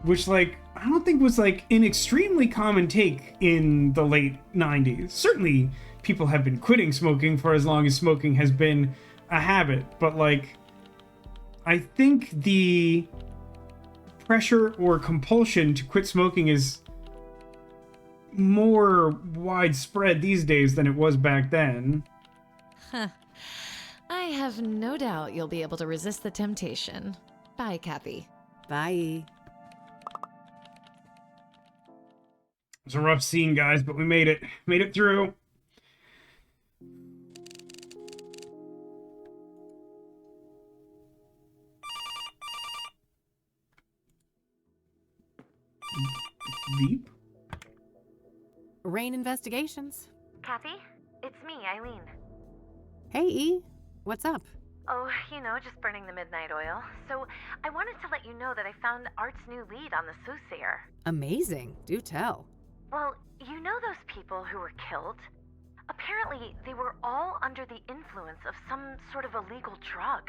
S1: Which, like, I don't think was, like, an extremely common take in the late 90s. Certainly, people have been quitting smoking for as long as smoking has been a habit. But, like, I think the pressure or compulsion to quit smoking is more widespread these days than it was back then.
S9: Huh. I have no doubt you'll be able to resist the temptation. Bye, Kathy.
S3: Bye.
S1: It was a rough scene, guys, but we made it. Made it through. Veep?
S3: Rain Investigations.
S2: Kathy, it's me, Eileen.
S3: Hey, E. What's up?
S2: Oh, just burning the midnight oil. So, I wanted to let you know that I found Art's new lead on the Soothsayer.
S3: Amazing. Do tell.
S2: Well, you know those people who were killed? Apparently, they were all under the influence of some sort of illegal drug.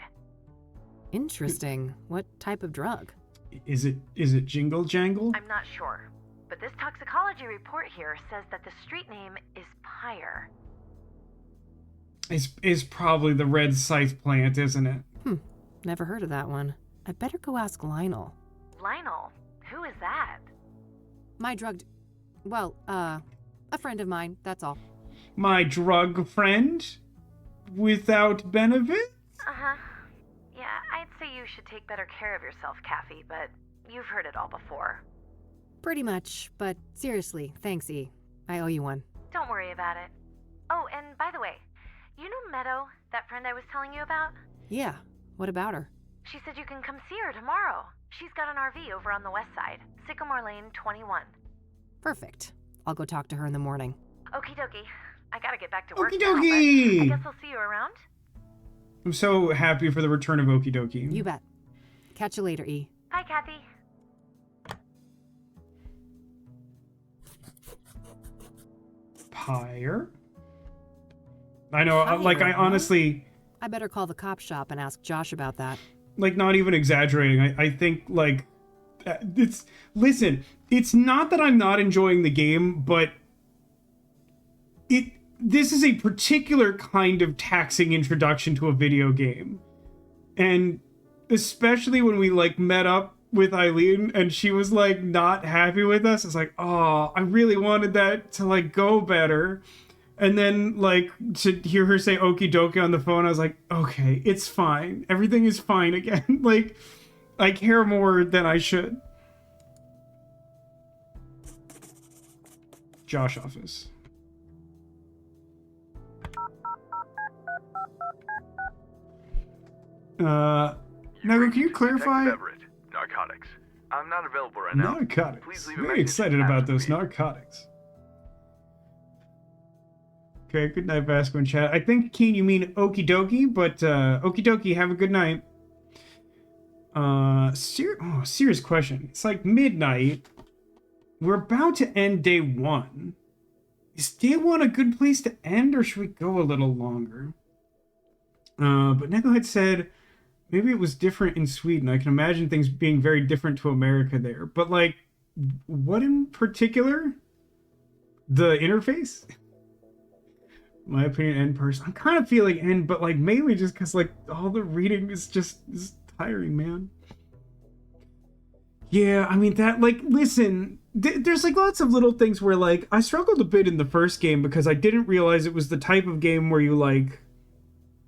S3: Interesting. What type of drug?
S1: Is it Jingle Jangle?
S2: I'm not sure, but this toxicology report here says that the street name is Pyre.
S1: It's probably the red scythe plant, isn't it?
S3: Never heard of that one. I better go ask Lionel.
S2: Lionel? Who is that?
S3: My drugged... Well, a friend of mine, that's all.
S1: My drug friend? Without benefit?
S2: Uh-huh. Yeah, I'd say you should take better care of yourself, Kathy, but you've heard it all before.
S3: Pretty much, but seriously, thanks, E. I owe you one.
S2: Don't worry about it. Oh, and by the way, you know Meadow, that friend I was telling you about?
S3: Yeah, what about her?
S2: She said you can come see her tomorrow. She's got an RV over on the west side, Sycamore Lane 21.
S3: Perfect. I'll go talk to her in the morning.
S2: Okie dokie. I gotta get back to work
S1: Okie
S2: now, but
S1: dokie!
S2: I guess I'll see you around.
S1: I'm so happy for the return of Okie Dokie.
S3: You bet. Catch you later, E.
S2: Bye, Kathy.
S1: Pyre? I know,
S3: Pyre,
S1: I
S3: huh?
S1: honestly...
S3: I better call the cop shop and ask Josh about that.
S1: Like, not even exaggerating. I think, like... It's... Listen, it's not that I'm not enjoying the game, but... This is a particular kind of taxing introduction to a video game. And especially when we, like, met up with Eileen and she was, like, not happy with us. It's like, oh, I really wanted that to, like, go better. And then, like, to hear her say okie dokie on the phone, I was like, okay, it's fine. Everything is fine again. Like, I care more than I should. Josh office. Nago, can you clarify?
S6: Narcotics. I'm not available right now.
S1: Narcotics.
S6: Please leave a
S1: Very
S6: message
S1: excited
S6: after
S1: about
S6: the
S1: those
S6: beep.
S1: narcotics. Okay, good night, Vasco and chat. I think, Keen, you mean okie dokie, but okie dokie, have a good night. Serious question. It's like midnight. We're about to end day one. Is day one a good place to end, or should we go a little longer? But Neko had said maybe it was different in Sweden. I can imagine things being very different to America there. But, like, what in particular? The interface? My opinion, end person. I'm kind of feeling end, but like mainly just because like all the reading is tiring, man. Yeah, I mean that, like, listen, there's like lots of little things where like I struggled a bit in the first game because I didn't realize it was the type of game where you like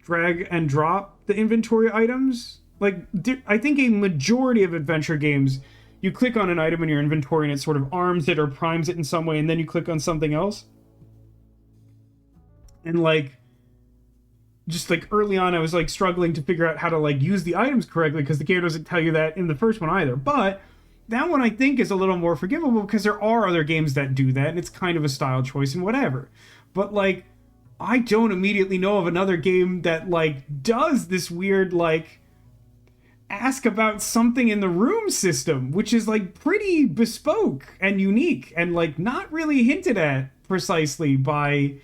S1: drag and drop the inventory items. Like, I think a majority of adventure games, you click on an item in your inventory and it sort of arms it or primes it in some way, and then you click on something else. And like, just like early on, I was like struggling to figure out how to like use the items correctly because the game doesn't tell you that in the first one either. But that one I think is a little more forgivable because there are other games that do that, and it's kind of a style choice and whatever. But like, I don't immediately know of another game that like does this weird like ask about something in the room system, which is like pretty bespoke and unique and like not really hinted at precisely by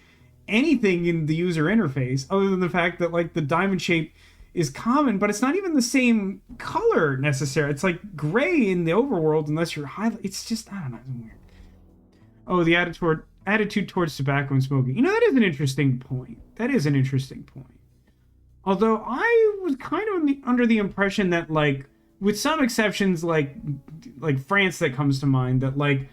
S1: anything in the user interface other than the fact that like the diamond shape is common, but it's not even the same color necessarily. It's like gray in the overworld unless you're highlight. It's just, I don't know, it's weird. Oh, the attitude towards tobacco and smoking. You know, that is an interesting point. That is an interesting point. Although I was kind of under the impression that, like, with some exceptions, like France that comes to mind, that, like,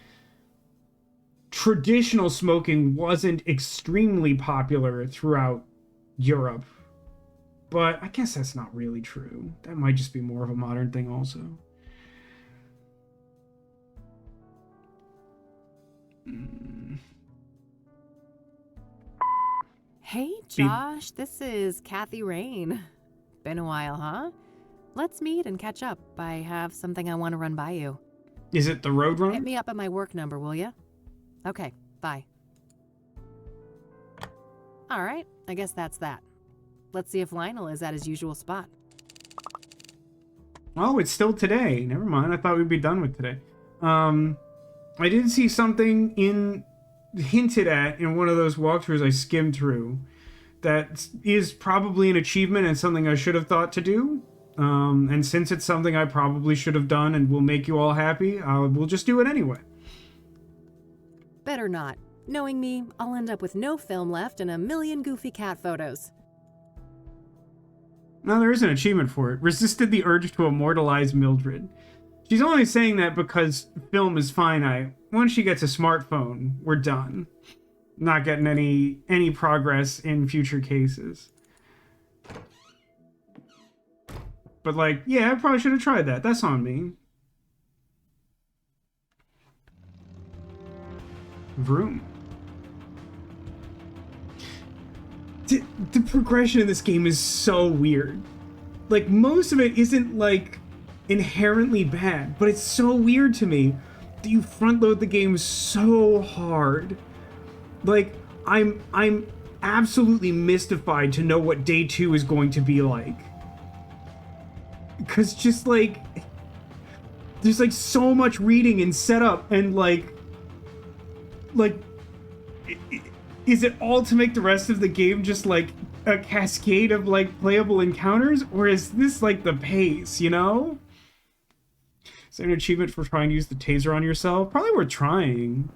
S1: traditional smoking wasn't extremely popular throughout Europe. But I guess that's not really true. That might just be more of a modern thing also.
S3: Hey, Josh, this is Kathy Rain. Been a while, huh? Let's meet and catch up. I have something I want to run by you.
S1: Is it the Roadrunner?
S3: Hit me up at my work number, will ya? Okay, bye. All right, I guess that's that. Let's see if Lionel is at his usual spot.
S1: Oh, it's still today. Never mind. I thought we'd be done with today. I did see something hinted at in one of those walkthroughs I skimmed through that is probably an achievement and something I should have thought to do. And since it's something I probably should have done and will make you all happy, we'll just do it anyway.
S3: Better not. Knowing me, I'll end up with no film left and a million goofy cat photos.
S1: No, there is an achievement for it. Resisted the urge to immortalize Mildred. She's only saying that because film is finite. Once she gets a smartphone, we're done. Not getting any progress in future cases. But like, yeah, I probably should have tried that. That's on me. Vroom. The progression in this game is so weird. Like, most of it isn't like inherently bad, but it's so weird to me that you front load the game so hard. Like, I'm absolutely mystified to know what day 2 is going to be like. Cause just like there's like so much reading and setup and like is it all to make the rest of the game just like a cascade of like playable encounters, or is this like the pace, you know? Is there an achievement for trying to use the taser on yourself? Probably worth trying.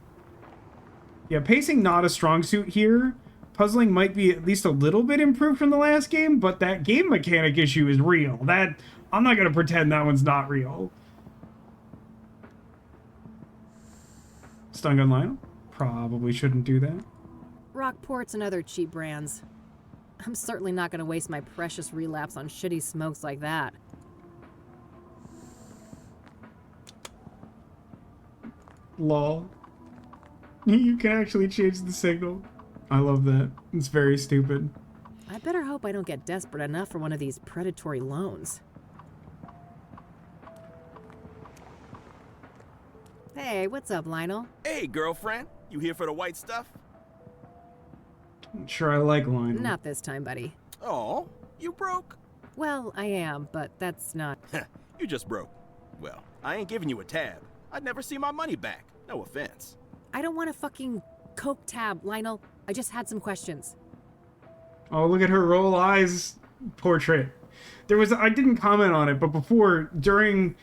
S1: Yeah, pacing not a strong suit here. Puzzling might be at least a little bit improved from the last game, but that game mechanic issue is real. That I'm not gonna pretend that one's not real. Stun gun Lionel? Probably shouldn't do that.
S3: Rockports and other cheap brands. I'm certainly not gonna waste my precious relapse on shitty smokes like that.
S1: Lol. You can actually change the signal. I love that. It's very stupid.
S3: I better hope I don't get desperate enough for one of these predatory loans. Hey, what's up, Lionel?
S12: Hey, girlfriend. You here for the white stuff?
S1: I'm sure I like Lionel.
S3: Not this time, buddy.
S12: Oh, you broke?
S3: Well, I am, but that's not...
S12: You just broke. Well, I ain't giving you a tab. I'd never see my money back. No offense.
S3: I don't want a fucking Coke tab, Lionel. I just had some questions.
S1: Oh, look at her roll eyes portrait. I didn't comment on it, but before, during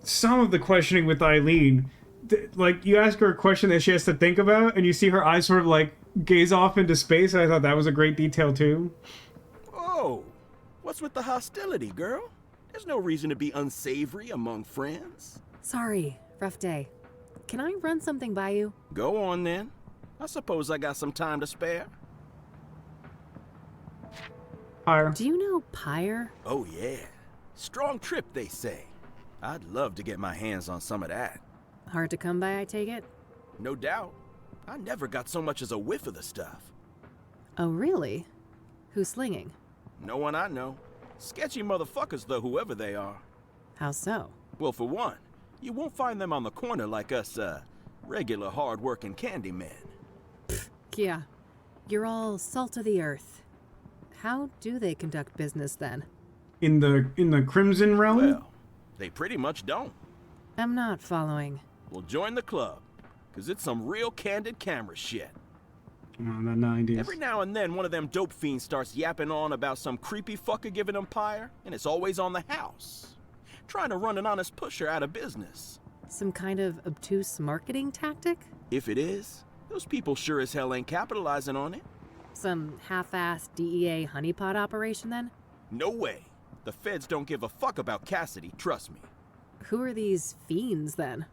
S1: some of the questioning with Eileen, like, you ask her a question that she has to think about, and you see her eyes sort of like gaze off into space. I thought that was a great detail too.
S12: Oh, what's with the hostility, girl? There's no reason to be unsavory among friends.
S3: Sorry, rough day. Can I run something by you?
S12: Go on then. I suppose I got some time to spare.
S1: Pyre.
S3: Do you know Pyre?
S12: Oh yeah. Strong trip, they say. I'd love to get my hands on some of that.
S3: Hard to come by, I take it?
S12: No doubt. I never got so much as a whiff of the stuff.
S3: Oh, really? Who's slinging?
S12: No one I know. Sketchy motherfuckers, though, whoever they are.
S3: How so?
S12: Well, for one, you won't find them on the corner like us, regular hard-working candy men.
S3: Kia, you're all salt of the earth. How do they conduct business then?
S1: In the Crimson Realm?
S12: Well, they pretty much don't.
S3: I'm not following.
S12: Well, join the club, because it's some real candid camera shit.
S1: Oh, the 90s.
S12: Every now and then, one of them dope fiends starts yapping on about some creepy fucker giving them Pyre, and it's always on the house. Trying to run an honest pusher out of business.
S3: Some kind of obtuse marketing tactic?
S12: If it is, those people sure as hell ain't capitalizing on it.
S3: Some half-assed DEA honeypot operation then?
S12: No way. The feds don't give a fuck about Cassidy, trust me.
S3: Who are these fiends then?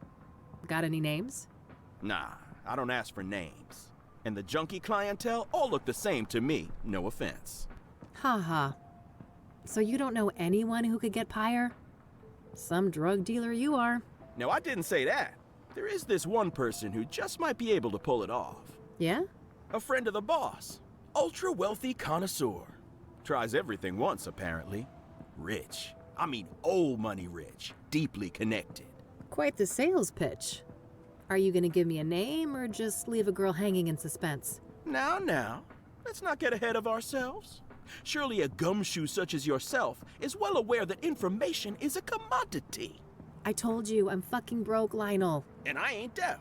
S3: Got any names?
S12: Nah, I don't ask for names. And the junkie clientele all look the same to me, no offense.
S3: Ha. So you don't know anyone who could get Pyre? Some drug dealer you are.
S12: No, I didn't say that. There is this one person who just might be able to pull it off.
S3: Yeah?
S12: A friend of the boss. Ultra-wealthy connoisseur. Tries everything once, apparently. Rich. I mean old money rich. Deeply connected.
S3: Quite the sales pitch. Are you gonna give me a name or just leave a girl hanging in suspense?
S12: Now. Let's not get ahead of ourselves. Surely a gumshoe such as yourself is well aware that information is a commodity.
S3: I told you, I'm fucking broke, Lionel.
S12: And I ain't deaf.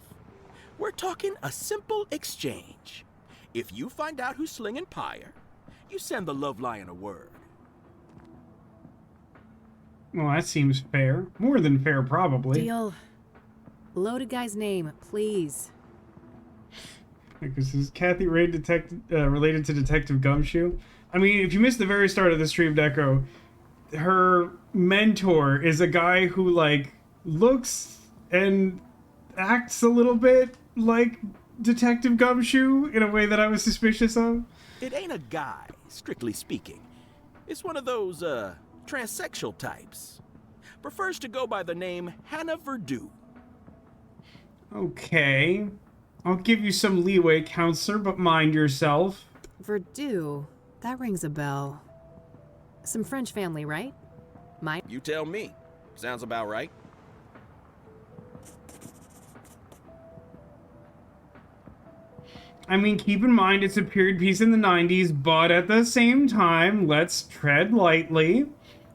S12: We're talking a simple exchange. If you find out who's slinging Pyre, you send the Love Lion a word.
S1: Well, that seems fair. More than fair, probably.
S3: Deal. Loaded guy's name, please.
S1: Because is Kathy Ray related to Detective Gumshoe? I mean, if you missed the very start of the stream, Deco, her mentor is a guy who, like, looks and acts a little bit like Detective Gumshoe in a way that I was suspicious of.
S12: It ain't a guy, strictly speaking. It's one of those, transsexual types. Prefers to go by the name Hannah Verdue.
S1: Okay. I'll give you some leeway, counselor, but mind yourself.
S3: Verdue? That rings a bell. Some French family, right? Mine?
S12: You tell me. Sounds about right.
S1: I mean, keep in mind it's a period piece in the 90s, but at the same time, let's tread lightly.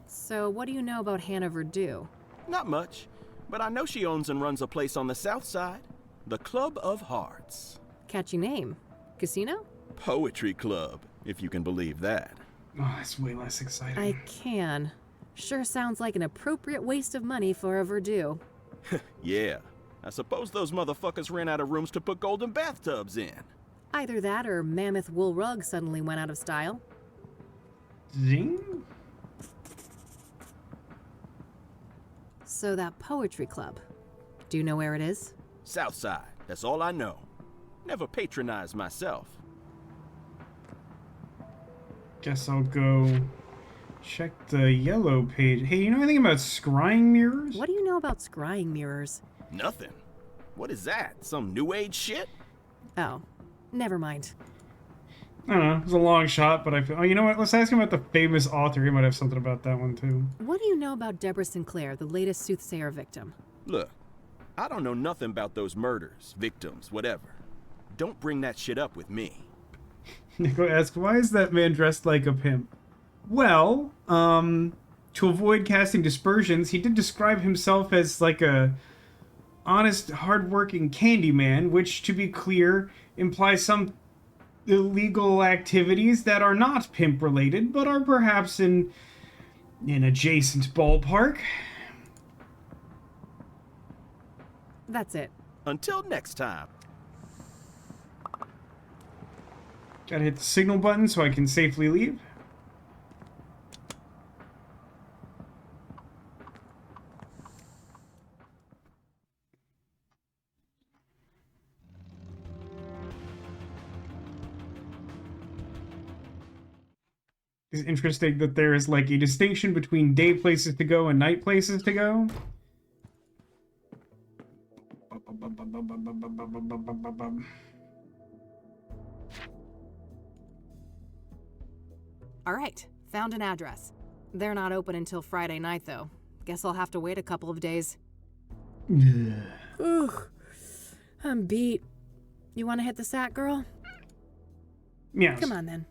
S3: So what do you know about Hannah Verdue?
S12: Not much, but I know she owns and runs a place on the south side. The Club of Hearts.
S3: Catchy name. Casino?
S12: Poetry club, if you can believe that.
S1: Oh, that's way less exciting.
S3: I can. Sure sounds like an appropriate waste of money for a Verdue.
S12: Yeah. I suppose those motherfuckers ran out of rooms to put golden bathtubs in.
S3: Either that or mammoth wool rug suddenly went out of style.
S1: Zing?
S3: So that poetry club, do you know where it is?
S12: Southside, that's all I know. Never patronized myself.
S1: Guess I'll go check the yellow page. Hey, you know anything about scrying mirrors?
S3: What do you know about scrying mirrors?
S12: Nothing. What is that? Some new age shit?
S3: Oh, never mind.
S1: I don't know. It was a long shot, but I feel... Oh, you know what? Let's ask him about the famous author. He might have something about that one, too.
S3: What do you know about Deborah Sinclair, the latest Soothsayer victim?
S12: Look, I don't know nothing about those murders, victims, whatever. Don't bring that shit up with me.
S1: Nico asks, why is that man dressed like a pimp? Well, to avoid casting dispersions, he did describe himself as like a honest, hardworking candy man, which, to be clear, implies some illegal activities that are not pimp related, but are perhaps in adjacent ballpark.
S3: That's it.
S12: Until next time.
S1: Gotta hit the signal button so I can safely leave. It's interesting that there is like a distinction between day places to go and night places to go.
S3: All right, found an address. They're not open until Friday night, though. Guess I'll have to wait a couple of days. Ugh, I'm beat. You want to hit the sack, girl?
S1: Yes.
S3: Come on, then.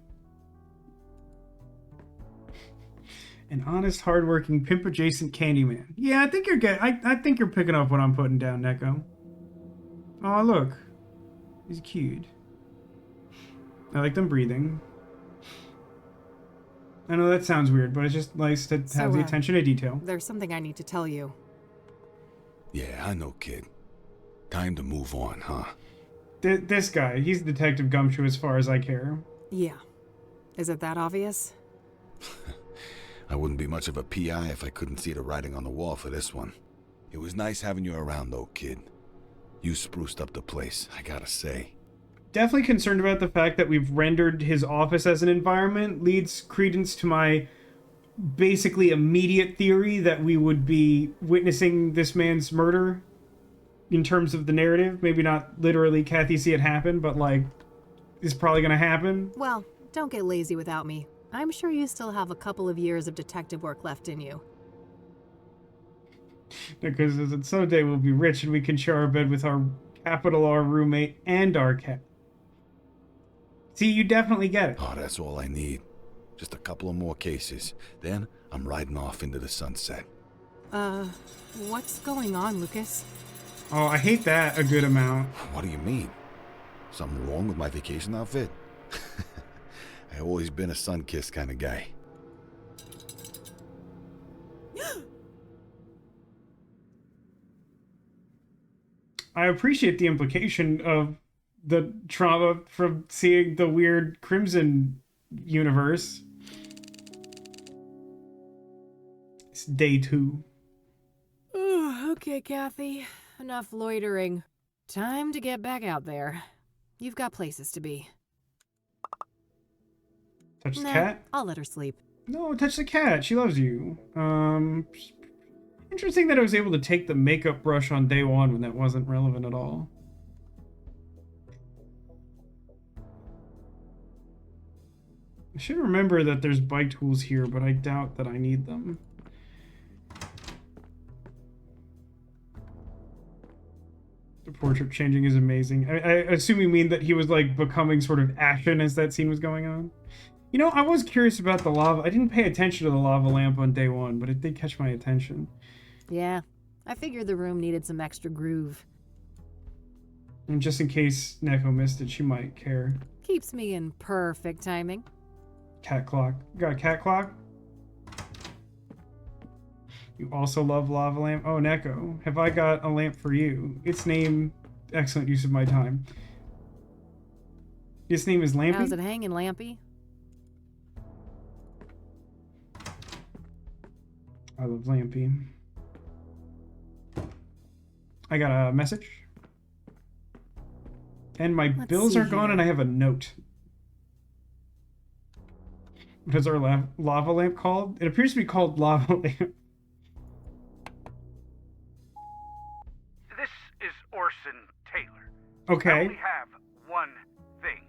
S1: An honest, hardworking, pimp-adjacent Candyman. Yeah, I think you're getting. I think you're picking up what I'm putting down, Neko. Oh, look. He's cute. I like them breathing. I know that sounds weird, but it's just nice to have the attention to detail.
S3: There's something I need to tell you.
S4: Yeah, I know, kid. Time to move on, huh?
S1: This guy, he's Detective Gumshoe as far as I care.
S3: Yeah. Is it that obvious?
S4: I wouldn't be much of a PI if I couldn't see the writing on the wall for this one. It was nice having you around, though, kid. You spruced up the place, I gotta say.
S1: Definitely concerned about the fact that we've rendered his office as an environment. Leads credence to my basically immediate theory that we would be witnessing this man's murder in terms of the narrative. Maybe not literally Kathy see it happen, but like, it's probably gonna happen.
S3: Well, don't get lazy without me. I'm sure you still have a couple of years of detective work left in you.
S1: Because someday we'll be rich and we can share our bed with our capital R roommate and our cat. See, you definitely get it.
S4: Oh, that's all I need. Just a couple of more cases. Then I'm riding off into the sunset.
S3: What's going on, Lucas?
S1: Oh, I hate that a good amount.
S4: What do you mean? Something wrong with my vacation outfit? I've always been a sun-kissed kind of guy.
S1: I appreciate the implication of the trauma from seeing the weird Crimson universe. It's day 2.
S3: Okay, Kathy. Enough loitering. Time to get back out there. You've got places to be.
S1: Touch the cat?
S3: I'll let her sleep.
S1: No, touch the cat. She loves you. Interesting that I was able to take the makeup brush on day 1 when that wasn't relevant at all. I should remember that there's bike tools here, but I doubt that I need them. The portrait changing is amazing. I assume you mean that he was like becoming sort of ashen as that scene was going on. You know, I was curious about the lava. I didn't pay attention to the lava lamp on day 1, but it did catch my attention.
S3: Yeah, I figured the room needed some extra groove.
S1: And just in case Neko missed it, she might care.
S3: Keeps me in perfect timing.
S1: Cat clock. You got a cat clock? You also love lava lamp? Oh, Neko, have I got a lamp for you? Its name, excellent use of my time. Its name is Lampy?
S3: How's it hanging, Lampy?
S1: I love Lampy. I got a message. And my bills are gone and I have a note. What is our lava lamp called? It appears to be called lava lamp.
S6: This is Orson Taylor.
S1: Okay.
S6: I only have one thing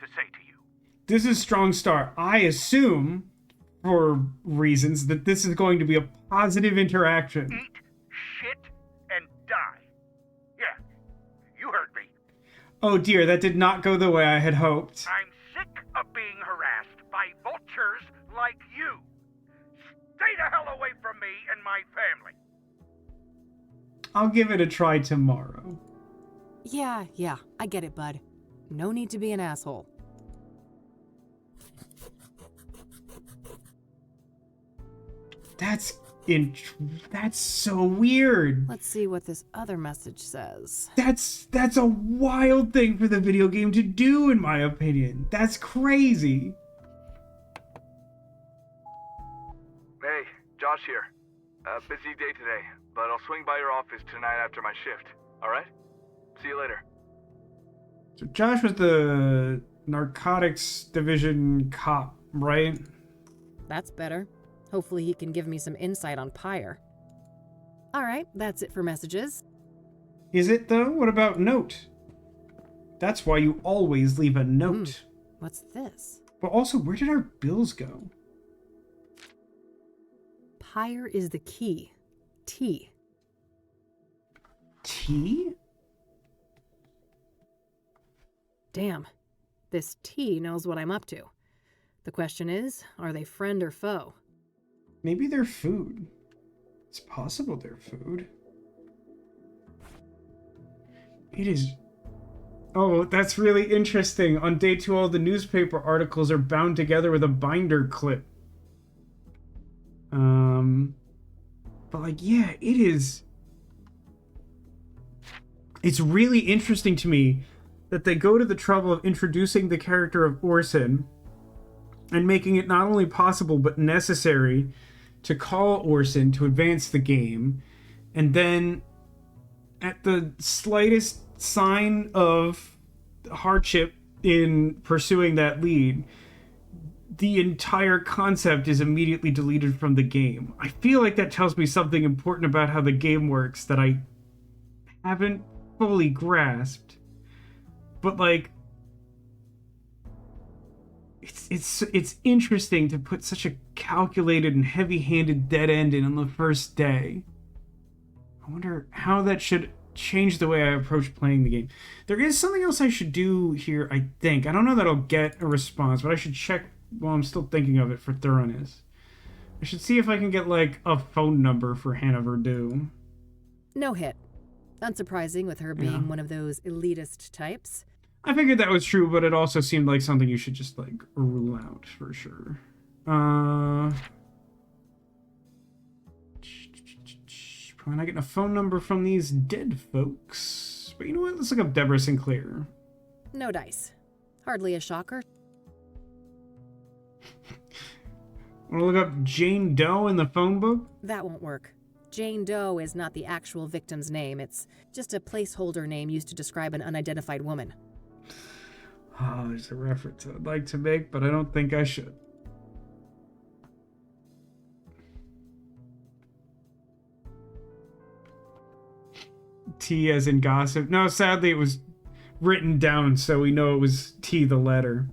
S6: to say to you.
S1: This is strong start. I assume, for reasons, that this is going to be a positive interaction.
S6: Eat shit and die. Yeah, you heard me.
S1: Oh dear, that did not go the way I had hoped.
S6: I'm sick of being harassed by vultures like you. Stay the hell away from me and my family.
S1: I'll give it a try tomorrow.
S3: Yeah, I get it, bud. No need to be an asshole.
S1: That's That's so weird.
S3: Let's see what this other message says.
S1: That's a wild thing for the video game to do, in my opinion. That's crazy.
S13: Hey, Josh here. Busy day today, but I'll swing by your office tonight after my shift. All right? See you later.
S1: So Josh was the narcotics division cop, right?
S3: That's better. Hopefully he can give me some insight on Pyre. All right, that's it for messages.
S1: Is it, though? What about note? That's why you always leave a note.
S3: What's this?
S1: But also, where did our bills go?
S3: Pyre is the key. T.
S1: T?
S3: Damn. This T knows what I'm up to. The question is, are they friend or foe?
S1: Maybe they're food. It's possible they're food. It is... Oh, that's really interesting. On day 2, all the newspaper articles are bound together with a binder clip. But like, yeah, it is... It's really interesting to me that they go to the trouble of introducing the character of Orson and making it not only possible but necessary to call Orson to advance the game, and then at the slightest sign of hardship in pursuing that lead, the entire concept is immediately deleted from the game. I feel like that tells me something important about how the game works that I haven't fully grasped. But like, it's interesting to put such a calculated and heavy-handed dead end in on the first day. I wonder how that should change the way I approach playing the game. There is something else I should do here, I think. I don't know that I'll get a response, but I should check while I'm still thinking of it for thoroughness. I should see if I can get, like, a phone number for Hannah Verdue.
S3: No hit. Unsurprising with her being one of those elitist types.
S1: I figured that was true, but it also seemed like something you should just, like, rule out for sure. Probably not getting a phone number from these dead folks. But you know what? Let's look up Deborah Sinclair.
S3: No dice. Hardly a shocker.
S1: Want to look up Jane Doe in the phone book?
S3: That won't work. Jane Doe is not the actual victim's name. It's just a placeholder name used to describe an unidentified woman.
S1: Oh, there's a reference I'd like to make, but I don't think I should. T as in gossip. No, sadly it was written down so we know it was T the letter.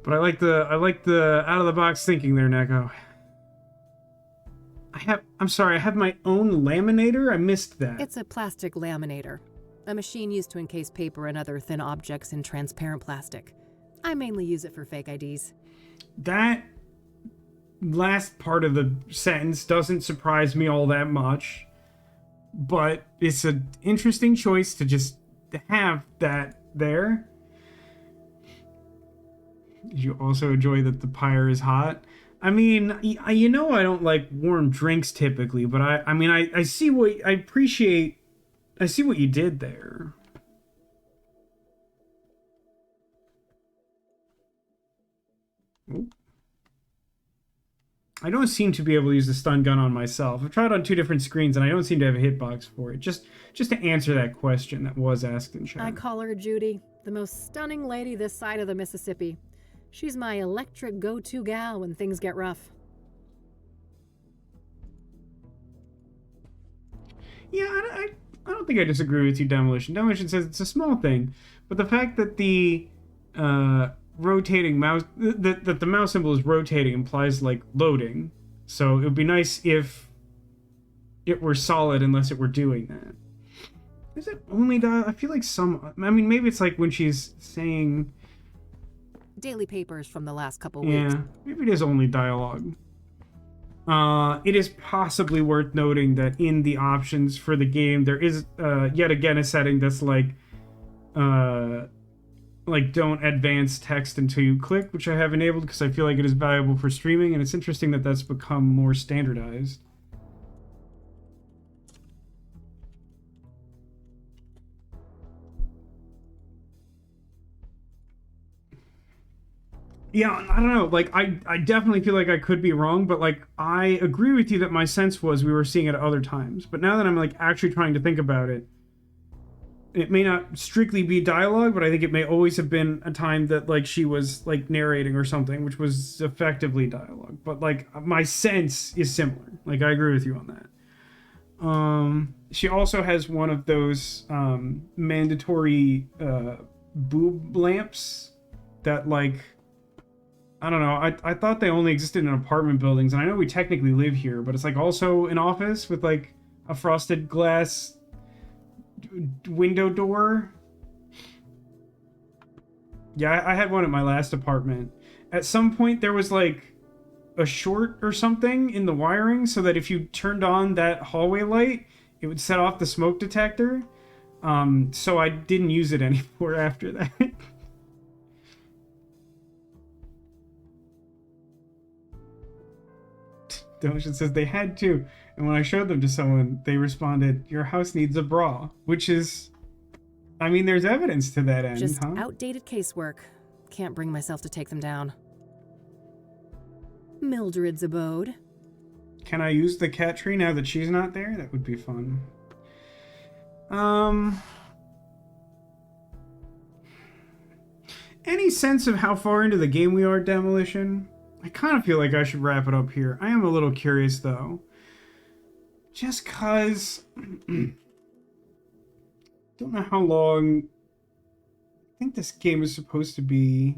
S1: But I like the out of the box thinking there, Neko. I'm sorry, I have my own laminator? I missed that.
S3: It's a plastic laminator. A machine used to encase paper and other thin objects in transparent plastic. I mainly use it for fake IDs.
S1: That last part of the sentence doesn't surprise me all that much. But it's an interesting choice to just have that there. You also enjoy that the pyre is hot. I mean, you know I don't like warm drinks typically, but I see what I see what you did there. Ooh. I don't seem to be able to use the stun gun on myself. I've tried on 2 different screens and I don't seem to have a hitbox for it. Just to answer that question that was asked in chat.
S3: I call her Judy, the most stunning lady this side of the Mississippi. She's my electric go-to gal when things get rough.
S1: Yeah, I don't think I disagree with you, Demolition. Demolition says it's a small thing, but the fact that the rotating mouse, that the mouse symbol is rotating implies like loading. So it would be nice if it were solid unless it were doing that. Is it only dialogue? I feel like maybe it's like when she's saying...
S3: Daily papers from the last couple weeks.
S1: Yeah, maybe it is only dialogue. It is possibly worth noting that in the options for the game, there is yet again a setting that's like like don't advance text until you click, which I have enabled because I feel like it is valuable for streaming, and it's interesting that that's become more standardized. Yeah, I don't know. Like, I definitely feel like I could be wrong, but like, I agree with you that my sense was we were seeing it at other times. But now that I'm like actually trying to think about it, it may not strictly be dialogue, but I think it may always have been a time that like she was like narrating or something, which was effectively dialogue. But like, my sense is similar. Like, I agree with you on that. She also has one of those mandatory boob lamps that like, I don't know. I thought they only existed in apartment buildings, and I know we technically live here, but it's like also an office with like a frosted glass window door. Yeah, I had one at my last apartment. At some point, there was like a short or something in the wiring, so that if you turned on that hallway light, it would set off the smoke detector. So I didn't use it anymore after that. Demotion says they had to, and when I showed them to someone, they responded, "Your house needs a bra," which is, I mean, there's evidence to that end,
S3: Just
S1: huh?
S3: outdated casework. Can't bring myself to take them down. Mildred's abode.
S1: Can I use the cat tree now that she's not there? That would be fun. Any sense of how far into the game we are, Demolition? I kind of feel like I should wrap it up here. I am a little curious, though. Just cause... don't know how long... I think this game is supposed to be...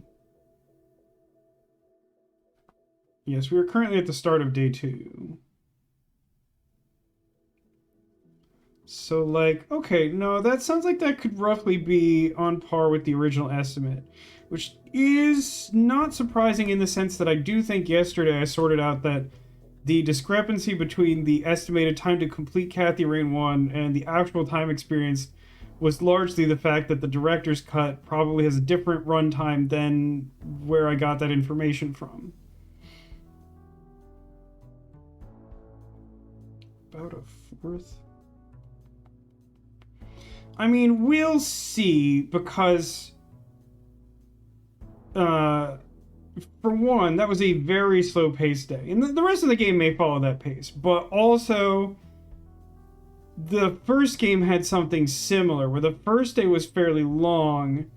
S1: Yes, we are currently at the start of day 2. So, like, okay, no, that sounds like that could roughly be on par with the original estimate, which is not surprising in the sense that I do think yesterday I sorted out that the discrepancy between the estimated time to complete Kathy Rain 1 and the actual time experienced was largely the fact that the director's cut probably has a different runtime than where I got that information from. About a fourth? I mean, we'll see, because for one, that was a very slow-paced day. And the rest of the game may follow that pace. But also, the first game had something similar, where the first day was fairly long,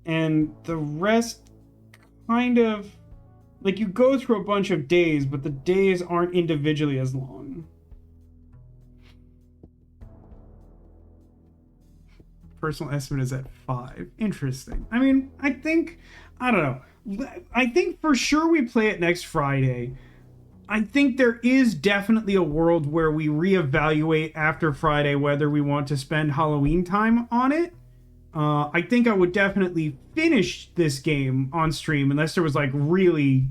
S1: and the rest kind of... Like, you go through a bunch of days, but the days aren't individually as long. Personal estimate is at 5. Interesting. I mean, I don't know. I think for sure we play it next Friday. I think there is definitely a world where we reevaluate after Friday whether we want to spend Halloween time on it. I think I would definitely finish this game on stream unless there was like really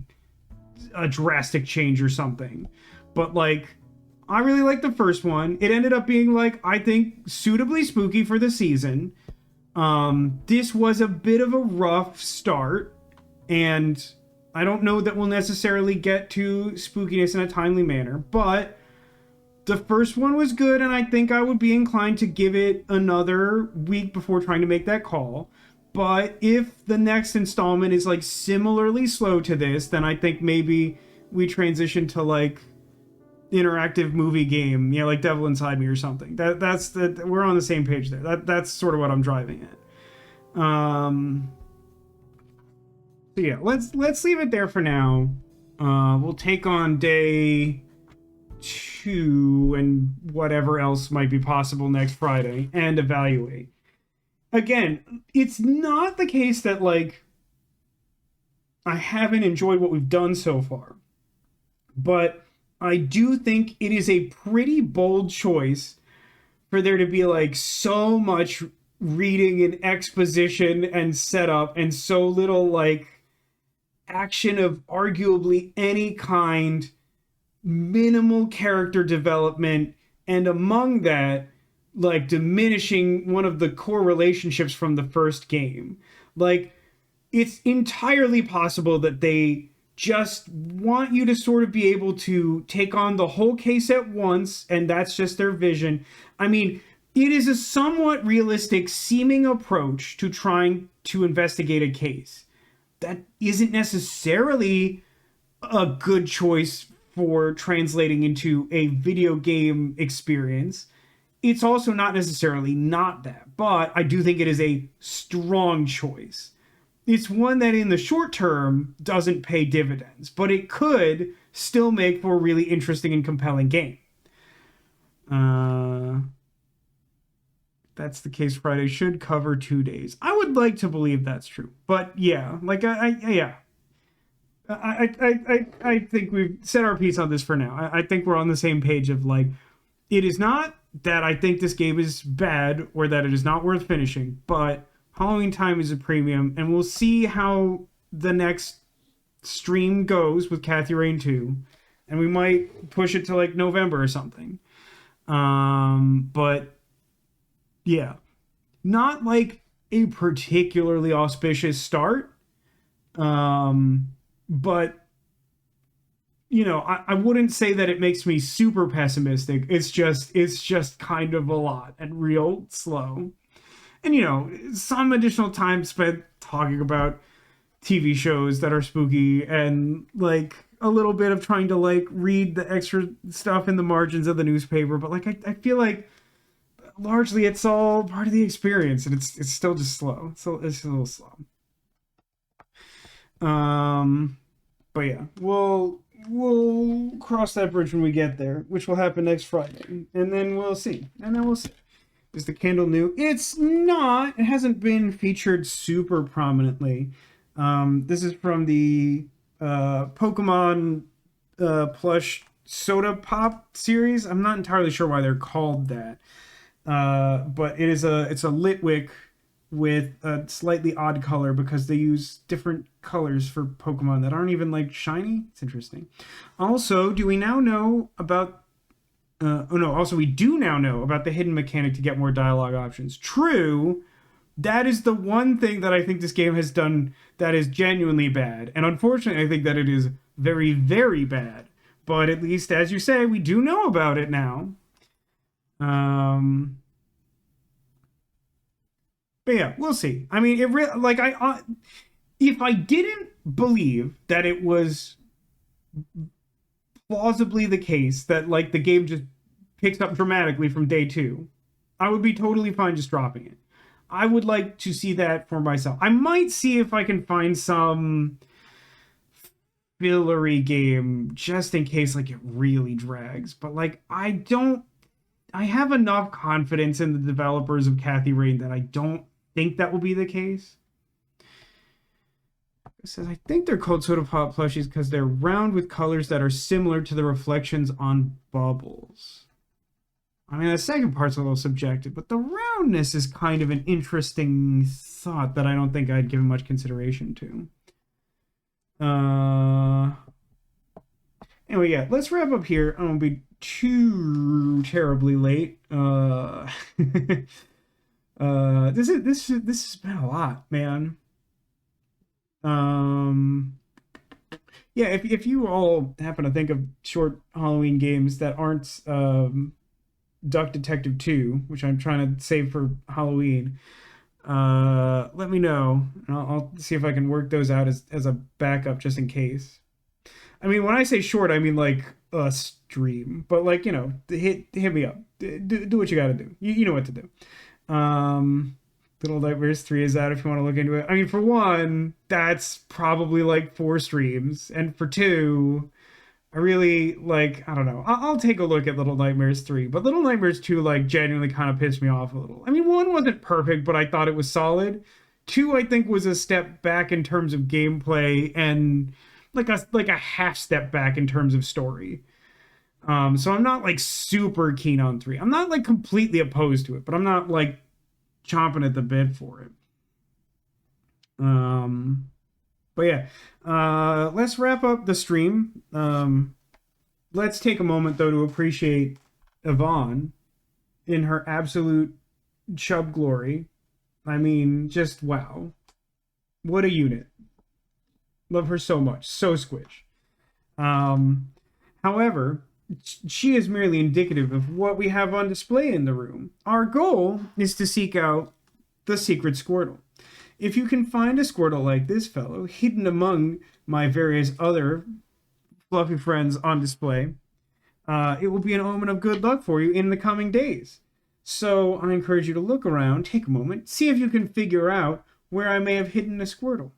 S1: a drastic change or something. But like, I really liked the first one. It ended up being, like, I think, suitably spooky for the season. This was a bit of a rough start, and I don't know that we'll necessarily get to spookiness in a timely manner, but the first one was good, and I think I would be inclined to give it another week before trying to make that call. But if the next installment is, like, similarly slow to this, then I think maybe we transition to, like, interactive movie game, you know, like Devil Inside Me or something. We're on the same page there. That's sort of what I'm driving at. So yeah, let's leave it there for now. We'll take on day 2 and whatever else might be possible next Friday and evaluate. Again, it's not the case that like I haven't enjoyed what we've done so far, but I do think it is a pretty bold choice for there to be like so much reading and exposition and setup and so little like action of arguably any kind, minimal character development, and among that, like diminishing one of the core relationships from the first game. Like, it's entirely possible that they just want you to sort of be able to take on the whole case at once, and that's just their vision. I mean, it is a somewhat realistic seeming approach to trying to investigate a case. That isn't necessarily a good choice for translating into a video game experience. It's also not necessarily not that, but I do think it is a strong choice. It's one that in the short term doesn't pay dividends, but it could still make for a really interesting and compelling game. That's the case. Friday should cover 2 days. I would like to believe that's true, but yeah, like I think we've said our piece on this for now. I think we're on the same page of like, it is not that I think this game is bad or that it is not worth finishing, but Halloween Time is a premium, and we'll see how the next stream goes with Kathy Rain 2, and we might push it to like November or something. But yeah, not like a particularly auspicious start. But you know, I wouldn't say that it makes me super pessimistic. It's just kind of a lot and real slow. And, you know, some additional time spent talking about TV shows that are spooky and, like, a little bit of trying to, like, read the extra stuff in the margins of the newspaper. But, like, I feel like largely it's all part of the experience, and it's still just slow. So it's a little slow. But, yeah, we'll cross that bridge when we get there, which will happen next Friday. And then we'll see. Is the candle new? It's not. It hasn't been featured super prominently. This is from the Pokemon plush soda pop series. I'm not entirely sure why they're called that. But it's a lit wick with a slightly odd color because they use different colors for Pokemon that aren't even like shiny. It's interesting. Also, do we now know about we do now know about the hidden mechanic to get more dialogue options. True, that is the one thing that I think this game has done that is genuinely bad. And unfortunately, I think that it is very, very bad. But at least, as you say, we do know about it now. But yeah, we'll see. I mean, if I didn't believe that it was plausibly the case that like the game just picks up dramatically from day 2, I would be totally fine just dropping it. I would like to see that for myself. I might see if I can find some fillery game just in case like it really drags, but like I have enough confidence in the developers of Kathy Rain that I don't think that will be the case. It says, I think they're called soda pop plushies because they're round with colors that are similar to the reflections on bubbles. I mean, the second part's a little subjective, but the roundness is kind of an interesting thought that I don't think I'd given much consideration to. Anyway, yeah, let's wrap up here. I won't be too terribly late. This has been a lot, man. Yeah, if you all happen to think of short Halloween games that aren't Duck Detective 2, which I'm trying to save for Halloween, let me know. I'll see if I can work those out as a backup just in case. I mean, when I say short, I mean like a stream, but like, you know, hit me up. Do what you got to do. You know what to do. Little Nightmares 3 is out if you want to look into it. I mean, for one, that's probably like 4 streams, and for 2, I really like, I don't know. I'll take a look at Little Nightmares 3, but Little Nightmares 2 like genuinely kind of pissed me off a little. I mean, 1 wasn't perfect, but I thought it was solid. 2, I think, was a step back in terms of gameplay and like a half step back in terms of story. So I'm not like super keen on 3. I'm not like completely opposed to it, but I'm not like chomping at the bit for it. But yeah, let's wrap up the stream. Let's take a moment though to appreciate Yvonne, in her absolute chub glory. I mean, just wow. What a unit. Love her so much. So squish. However, she is merely indicative of what we have on display in the room. Our goal is to seek out the secret Squirtle. If you can find a Squirtle like this fellow, hidden among my various other fluffy friends on display, it will be an omen of good luck for you in the coming days. So I encourage you to look around, take a moment, see if you can figure out where I may have hidden a Squirtle.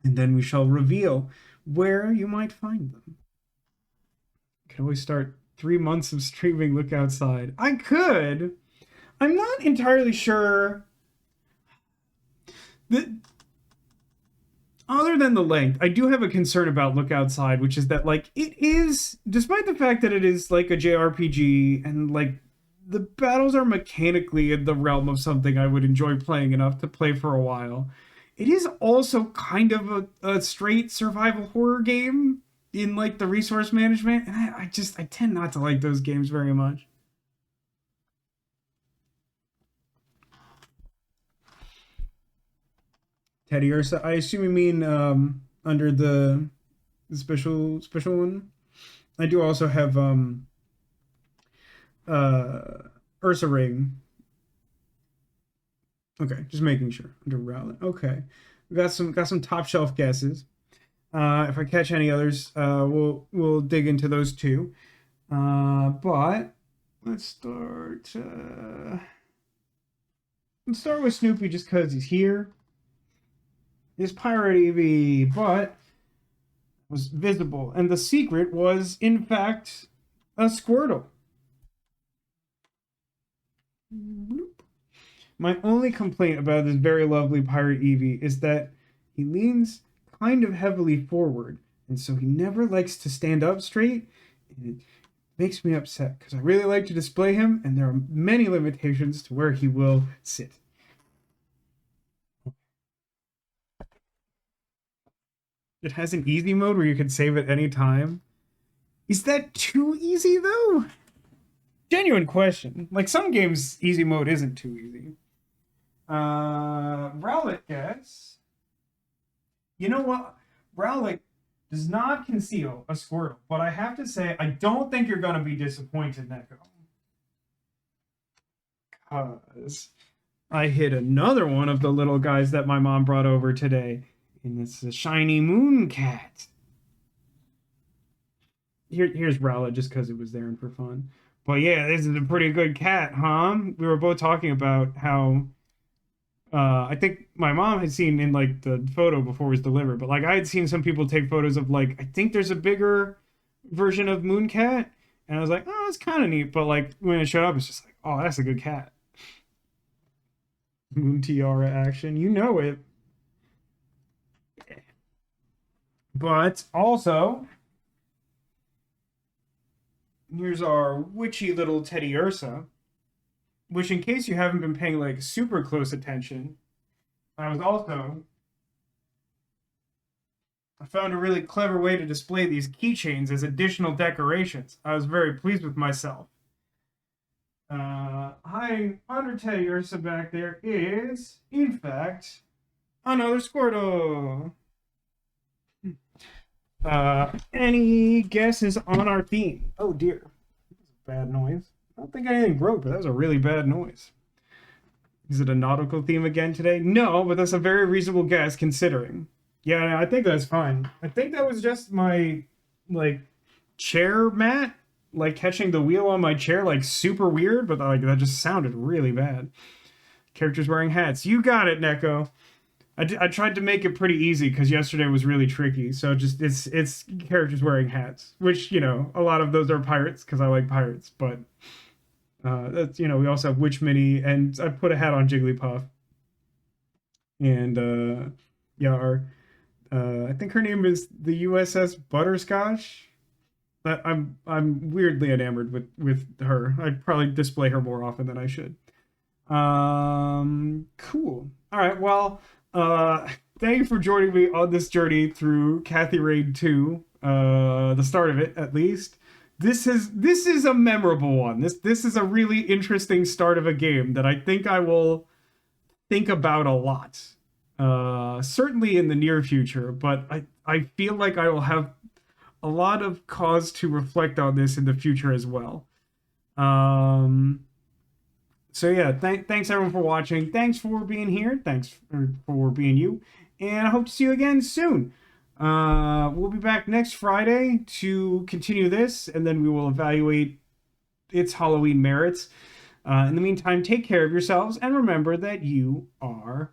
S1: And then we shall reveal where you might find them. I could always start 3 months of streaming Look Outside. I could. I'm not entirely sure. Other than the length, I do have a concern about Look Outside, which is that, like, it is, despite the fact that it is like a JRPG and, like, the battles are mechanically in the realm of something I would enjoy playing enough to play for a while, it is also kind of a straight survival horror game in, like, the resource management. And I tend not to like those games very much. Teddy Ursa, I assume you mean under the special one. I do also have Ursa Ring. Okay, just making sure. Under Rowlet. Okay, we got some top shelf guesses. If I catch any others, we'll dig into those too. But let's start. Let's start with Snoopy just because he's here. His pirate EV, but was visible, and the secret was in fact a Squirtle. My only complaint about this very lovely pirate Eevee is that he leans kind of heavily forward, and so he never likes to stand up straight, and it makes me upset because I really like to display him, and there are many limitations to where he will sit. It has an easy mode where you can save at any time. Is that too easy, though? Genuine question. Like, some games, easy mode isn't too easy. Rowlet guess. You know what? Rowlet does not conceal a Squirtle, but I have to say, I don't think you're going to be disappointed, Neko. Because I hit another one of the little guys that my mom brought over today. And it's a shiny moon cat. Here's Rowlet just because it was there and for fun. But yeah, this is a pretty good cat, huh? We were both talking about how I think my mom had seen in like the photo before it was delivered, but like I had seen some people take photos of like, I think there's a bigger version of Mooncat, and I was like, oh, it's kind of neat, but like when it showed up, it's just like, oh, that's a good cat. Moon Tiara action, you know it. But also, here's our witchy little Teddy Ursa, which, in case you haven't been paying like super close attention, I found a really clever way to display these keychains as additional decorations. I was very pleased with myself. Hiding under Teddy Ursa back there is, in fact, another Squirtle. Any guesses on our theme? Oh dear. That was a bad noise. I don't think anything broke, but that was a really bad noise. Is it a nautical theme again today? No, but that's a very reasonable guess considering. Yeah, I think that's fine. I think that was just my, like, chair mat, like catching the wheel on my chair, like super weird, but like that just sounded really bad. Characters wearing hats. You got it, Neko. I tried to make it pretty easy because yesterday was really tricky. So just it's characters wearing hats, which, you know, a lot of those are pirates because I like pirates. But that's, you know, we also have Witch Mini, and I put a hat on Jigglypuff. And yeah, I think her name is the USS Butterscotch. I'm weirdly enamored with her. I'd probably display her more often than I should. Cool. All right. Well. Thank you for joining me on this journey through Kathy Raid 2, the start of it, at least. this is a memorable one. This is a really interesting start of a game that I think I will think about a lot. Certainly in the near future, but I feel like I will have a lot of cause to reflect on this in the future as well. So yeah, thanks everyone for watching. Thanks for being here. Thanks for being you. And I hope to see you again soon. We'll be back next Friday to continue this, and then we will evaluate its Halloween merits. In the meantime, take care of yourselves, and remember that you are